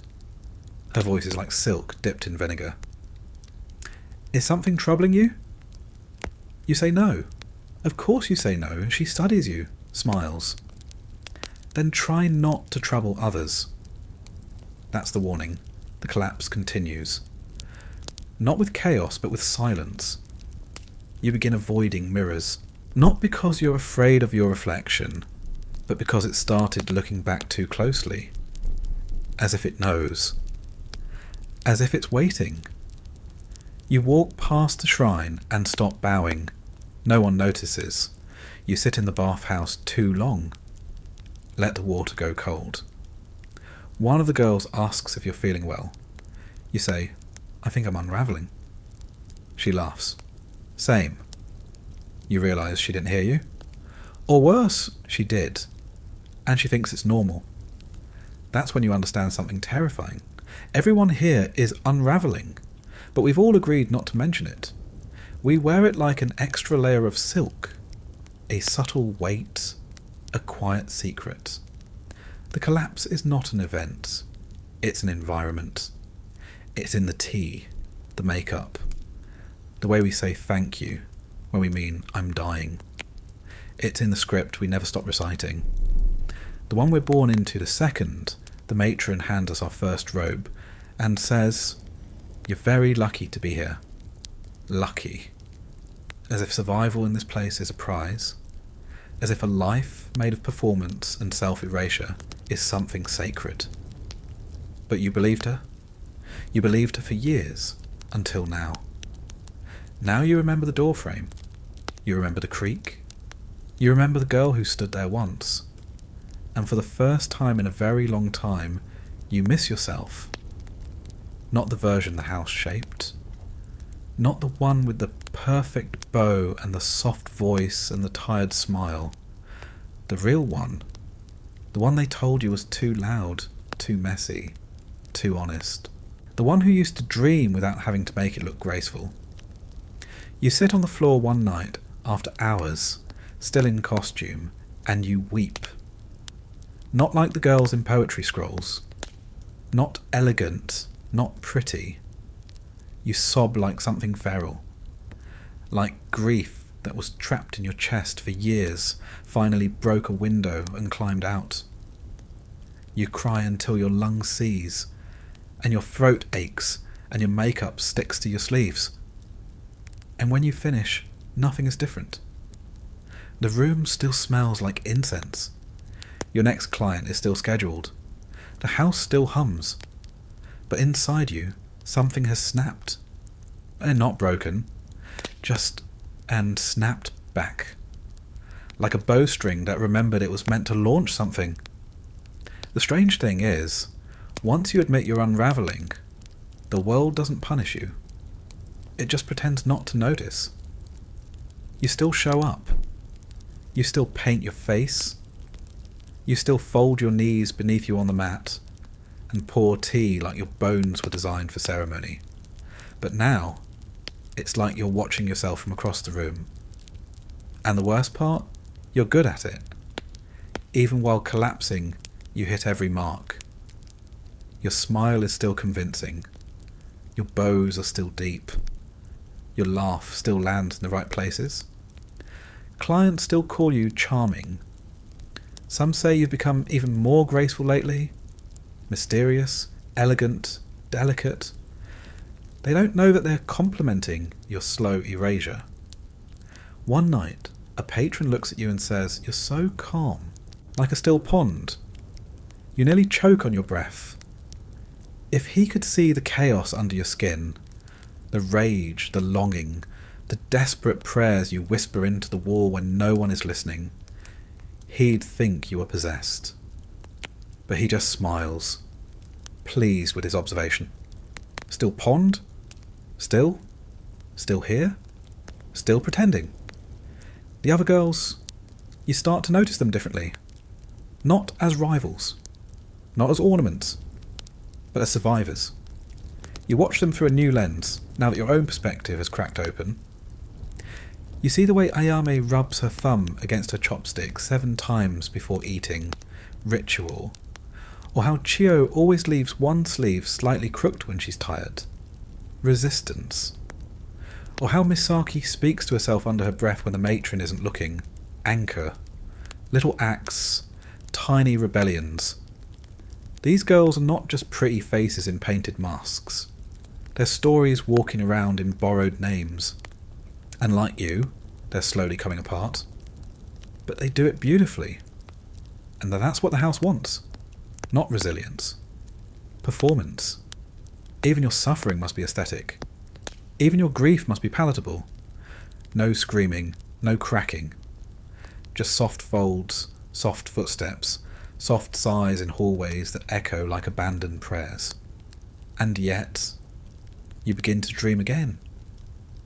[SPEAKER 1] Her voice is like silk dipped in vinegar. Is something troubling you? You say no. Of course you say no. She studies you, smiles. Then try not to trouble others. That's the warning. The collapse continues. Not with chaos, but with silence. You begin avoiding mirrors. Not because you're afraid of your reflection, but because it started looking back too closely. As if it knows. As if it's waiting. You walk past the shrine and stop bowing. No one notices. You sit in the bathhouse too long. Let the water go cold. One of the girls asks if you're feeling well. You say, I think I'm unravelling. She laughs. Same. You realise she didn't hear you? Or worse, she did. And she thinks it's normal. That's when you understand something terrifying. Everyone here is unravelling, but we've all agreed not to mention it. We wear it like an extra layer of silk, a subtle weight, a quiet secret. The collapse is not an event, it's an environment. It's in the tea, the makeup, the way we say thank you when we mean I'm dying. It's in the script we never stop reciting. The one we're born into the second, the matron hands us our first robe and says, you're very lucky to be here. Lucky. As if survival in this place is a prize. As if a life made of performance and self-erasure is something sacred. But you believed her? You believed her for years, until now. Now you remember the door frame. You remember the creak. You remember the girl who stood there once. And for the first time in a very long time, you miss yourself. Not the version the house shaped. Not the one with the perfect bow and the soft voice and the tired smile. The real one. The one they told you was too loud, too messy, too honest. The one who used to dream without having to make it look graceful. You sit on the floor one night, after hours, still in costume, and you weep. Not like the girls in poetry scrolls. Not elegant, not pretty. You sob like something feral. Like grief that was trapped in your chest for years, finally broke a window and climbed out. You cry until your lung seize, and your throat aches, and your makeup sticks to your sleeves. And when you finish, nothing is different. The room still smells like incense. Your next client is still scheduled. The house still hums. But inside you, something has snapped. And not broken, and snapped back. Like a bowstring that remembered it was meant to launch something. The strange thing is, once you admit you're unravelling, the world doesn't punish you. It just pretends not to notice. You still show up. You still paint your face. You still fold your knees beneath you on the mat and pour tea like your bones were designed for ceremony. But now, it's like you're watching yourself from across the room. And the worst part? You're good at it. Even while collapsing, you hit every mark. Your smile is still convincing. Your bows are still deep. Your laugh still lands in the right places. Clients still call you charming. Some say you've become even more graceful lately. Mysterious, elegant, delicate. They don't know that they're complimenting your slow erasure. One night, a patron looks at you and says, "You're so calm, like a still pond." You nearly choke on your breath. If he could see the chaos under your skin, the rage, the longing, the desperate prayers you whisper into the wall when no one is listening, he'd think you were possessed. But he just smiles, pleased with his observation. Still pond? Still? Still here? Still pretending? The other girls, you start to notice them differently. Not as rivals, not as ornaments, but as survivors. You watch them through a new lens, now that your own perspective has cracked open. You see the way Ayame rubs her thumb against her chopstick 7 times before eating, ritual, or how Chio always leaves one sleeve slightly crooked when she's tired, resistance, or how Misaki speaks to herself under her breath when the matron isn't looking, anchor, little acts, tiny rebellions. These girls are not just pretty faces in painted masks. They're stories walking around in borrowed names. And like you, they're slowly coming apart. But they do it beautifully. And that's what the house wants. Not resilience. Performance. Even your suffering must be aesthetic. Even your grief must be palatable. No screaming, no cracking. Just soft folds, soft footsteps, soft sighs in hallways that echo like abandoned prayers. And yet, you begin to dream again.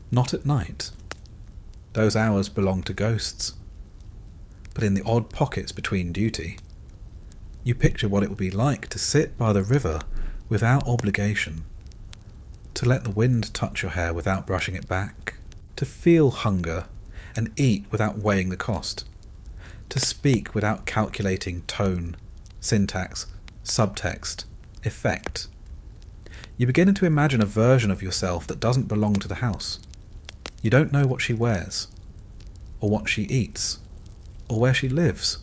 [SPEAKER 1] Not at night. Those hours belong to ghosts. But in the odd pockets between duty, you picture what it would be like to sit by the river without obligation, to let the wind touch your hair without brushing it back, to feel hunger and eat without weighing the cost, to speak without calculating tone, syntax, subtext, effect. You begin to imagine a version of yourself that doesn't belong to the house. You don't know what she wears, or what she eats, or where she lives.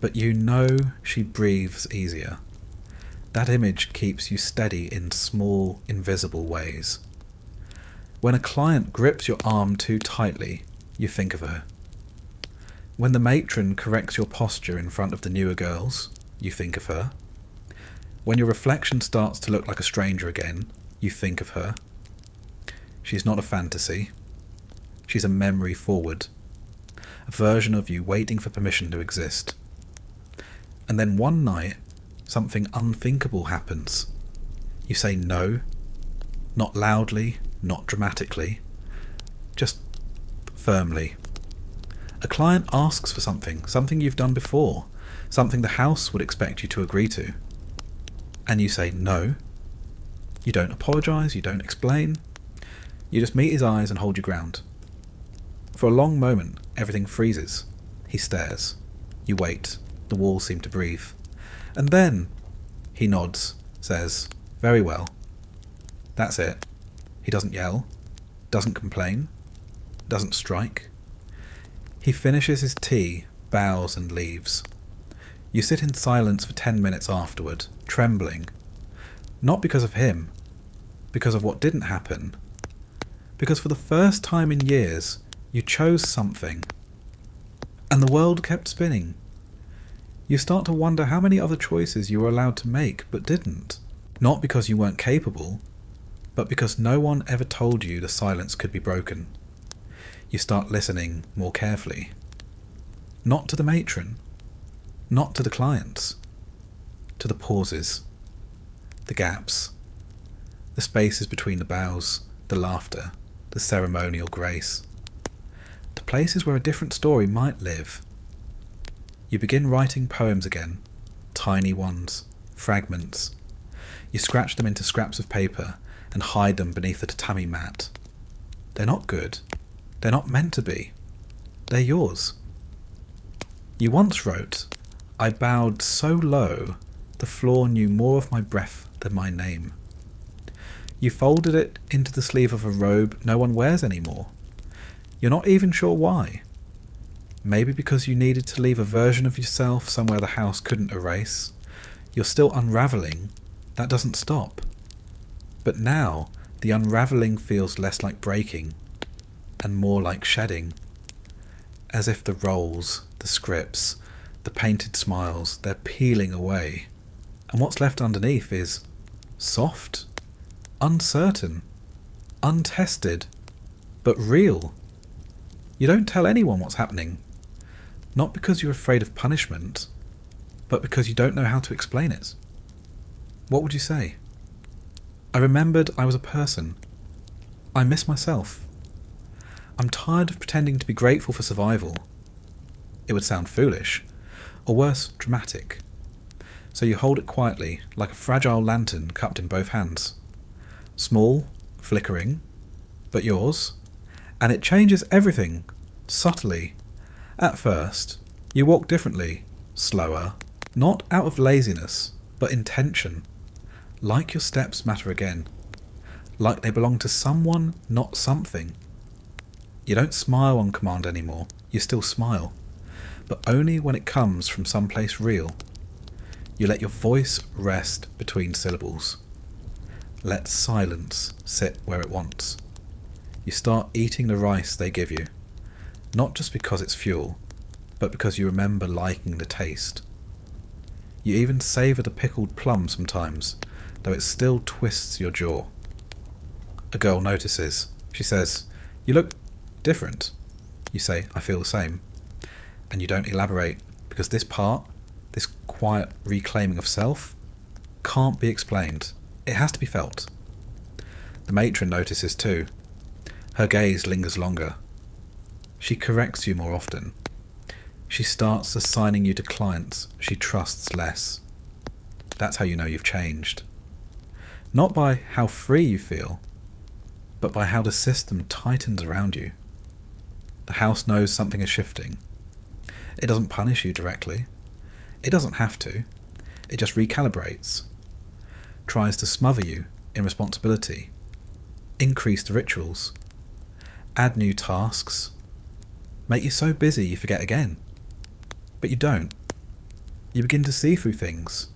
[SPEAKER 1] But you know she breathes easier. That image keeps you steady in small, invisible ways. When a client grips your arm too tightly, you think of her. When the matron corrects your posture in front of the newer girls, you think of her. When your reflection starts to look like a stranger again, you think of her. She's not a fantasy. She's a memory forward. A version of you waiting for permission to exist. And then one night, something unthinkable happens. You say no, not loudly, not dramatically, just firmly. A client asks for something you've done before, something the house would expect you to agree to. And you say no. You don't apologise, you don't explain. You just meet his eyes and hold your ground. For a long moment, everything freezes. He stares. You wait. The walls seem to breathe. And then, he nods, says, "Very well." That's it. He doesn't yell, doesn't complain, doesn't strike. He finishes his tea, bows and leaves. You sit in silence for 10 minutes afterward, trembling. Not because of him, because of what didn't happen. Because for the first time in years, you chose something. And the world kept spinning. You start to wonder how many other choices you were allowed to make but didn't. Not because you weren't capable, but because no one ever told you the silence could be broken. You start listening more carefully. Not to the matron, not to the clients, to the pauses, the gaps, the spaces between the bows, the laughter, the ceremonial grace. The places where a different story might live. You begin writing poems again, tiny ones, fragments. You scratch them into scraps of paper and hide them beneath the tatami mat. They're not good. They're not meant to be. They're yours. You once wrote, "I bowed so low, the floor knew more of my breath than my name." You folded it into the sleeve of a robe no one wears anymore. You're not even sure why. Maybe because you needed to leave a version of yourself somewhere the house couldn't erase. You're still unravelling. That doesn't stop. But now, the unravelling feels less like breaking, and more like shedding. As if the roles, the scripts, the painted smiles, they're peeling away. And what's left underneath is soft, uncertain, untested, but real. You don't tell anyone what's happening. Not because you're afraid of punishment, but because you don't know how to explain it. What would you say? I remembered I was a person. I miss myself. I'm tired of pretending to be grateful for survival. It would sound foolish, or worse, dramatic. So you hold it quietly, like a fragile lantern cupped in both hands. Small, flickering, but yours. And it changes everything, subtly. At first, you walk differently, slower, not out of laziness, but intention. Like your steps matter again. Like they belong to someone, not something. You don't smile on command anymore. You still smile, but only when it comes from someplace real. You let your voice rest between syllables. Let silence sit where it wants. You start eating the rice they give you, not just because it's fuel, but because you remember liking the taste. You even savour the pickled plum sometimes, though it still twists your jaw. A girl notices. She says, "You look different." You say, "I feel the same." And you don't elaborate, because this part, this quiet reclaiming of self, can't be explained. It has to be felt. The matron notices too. Her gaze lingers longer. She corrects you more often. She starts assigning you to clients she trusts less. That's how you know you've changed. Not by how free you feel, but by how the system tightens around you. The house knows something is shifting. It doesn't punish you directly. It doesn't have to. It just recalibrates. Tries to smother you in responsibility. Increase the rituals. Add new tasks. Make you so busy you forget again. But you don't. You begin to see through things.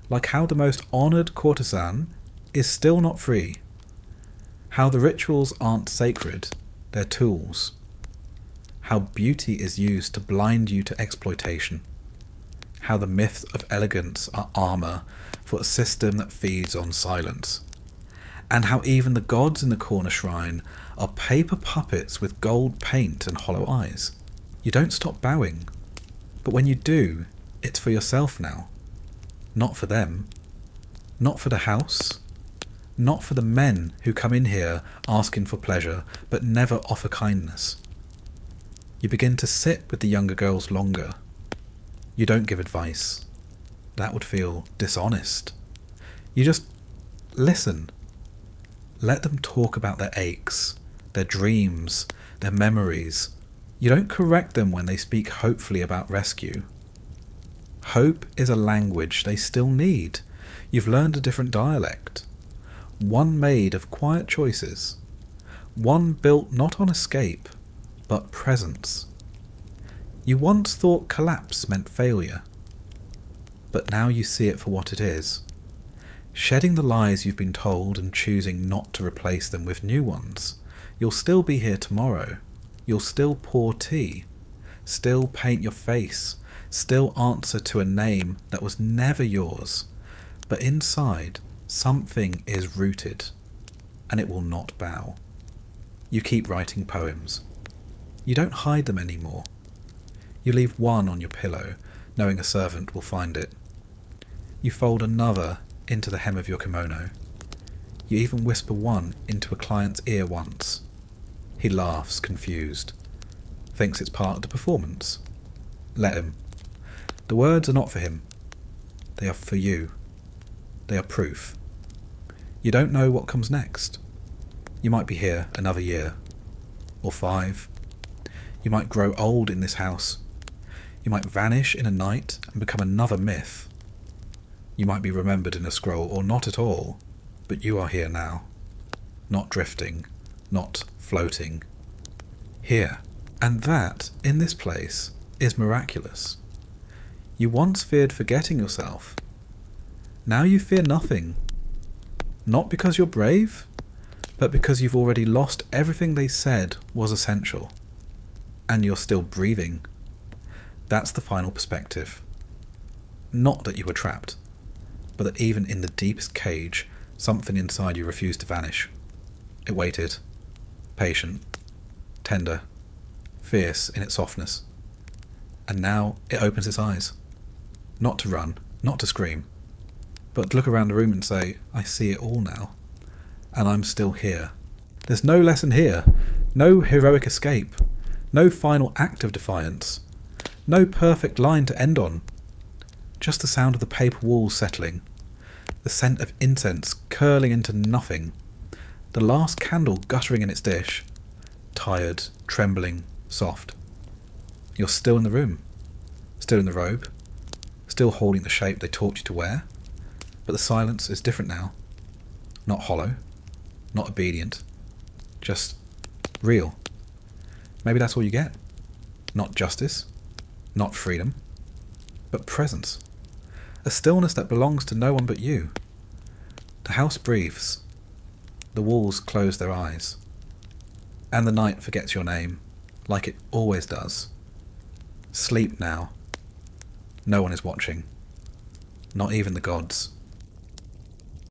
[SPEAKER 1] Like how the most honoured courtesan is still not free. How the rituals aren't sacred, they're tools. How beauty is used to blind you to exploitation. How the myths of elegance are armour for a system that feeds on silence. and how even the gods in the corner shrine are paper puppets with gold paint and hollow eyes. You don't stop bowing, but when you do, it's for yourself now, not for them, not for the house, not for the men who come in here asking for pleasure but never offer kindness. You begin to sit with the younger girls longer. You don't give advice. That would feel dishonest. You just listen. Let them talk about their aches, their dreams, their memories. You don't correct them when they speak hopefully about rescue. Hope is a language they still need. You've learned a different dialect. One made of quiet choices. One built not on escape, but presence. You once thought collapse meant failure, but now you see it for what it is. Shedding the lies you've been told and choosing not to replace them with new ones. You'll still be here tomorrow. You'll still pour tea, still paint your face, still answer to a name that was never yours, but inside something is rooted, and it will not bow. You keep writing poems. You don't hide them anymore. You leave one on your pillow, knowing a servant will find it. You fold another into the hem of your kimono. You even whisper one into a client's ear once. He laughs, confused. Thinks it's part of the performance. Let him. The words are not for him. They are for you. They are proof. You don't know what comes next. You might be here another year. Or 5. You might grow old in this house. You might vanish in a night and become another myth. You might be remembered in a scroll or not at all, but you are here now. Not drifting, not floating. Here. And that, in this place, is miraculous. You once feared forgetting yourself. Now you fear nothing. Not because you're brave, but because you've already lost everything they said was essential. And you're still breathing. That's the final perspective. Not that you were trapped, but that even in the deepest cage, something inside you refused to vanish. It waited, patient, tender, fierce in its softness. And now it opens its eyes. Not to run, not to scream, but to look around the room and say, I see it all now. And I'm still here. There's no lesson here, no heroic escape, no final act of defiance, no perfect line to end on. Just the sound of the paper walls settling, the scent of incense curling into nothing, the last candle guttering in its dish, tired, trembling, soft. You're still in the room, still in the robe, still holding the shape they taught you to wear, but the silence is different now. Not hollow, not obedient, just real. Maybe that's all you get. Not justice, not freedom, but presence. A stillness that belongs to no one but you. The house breathes. The walls close their eyes. And the night forgets your name, like it always does. Sleep now. No one is watching. Not even the gods.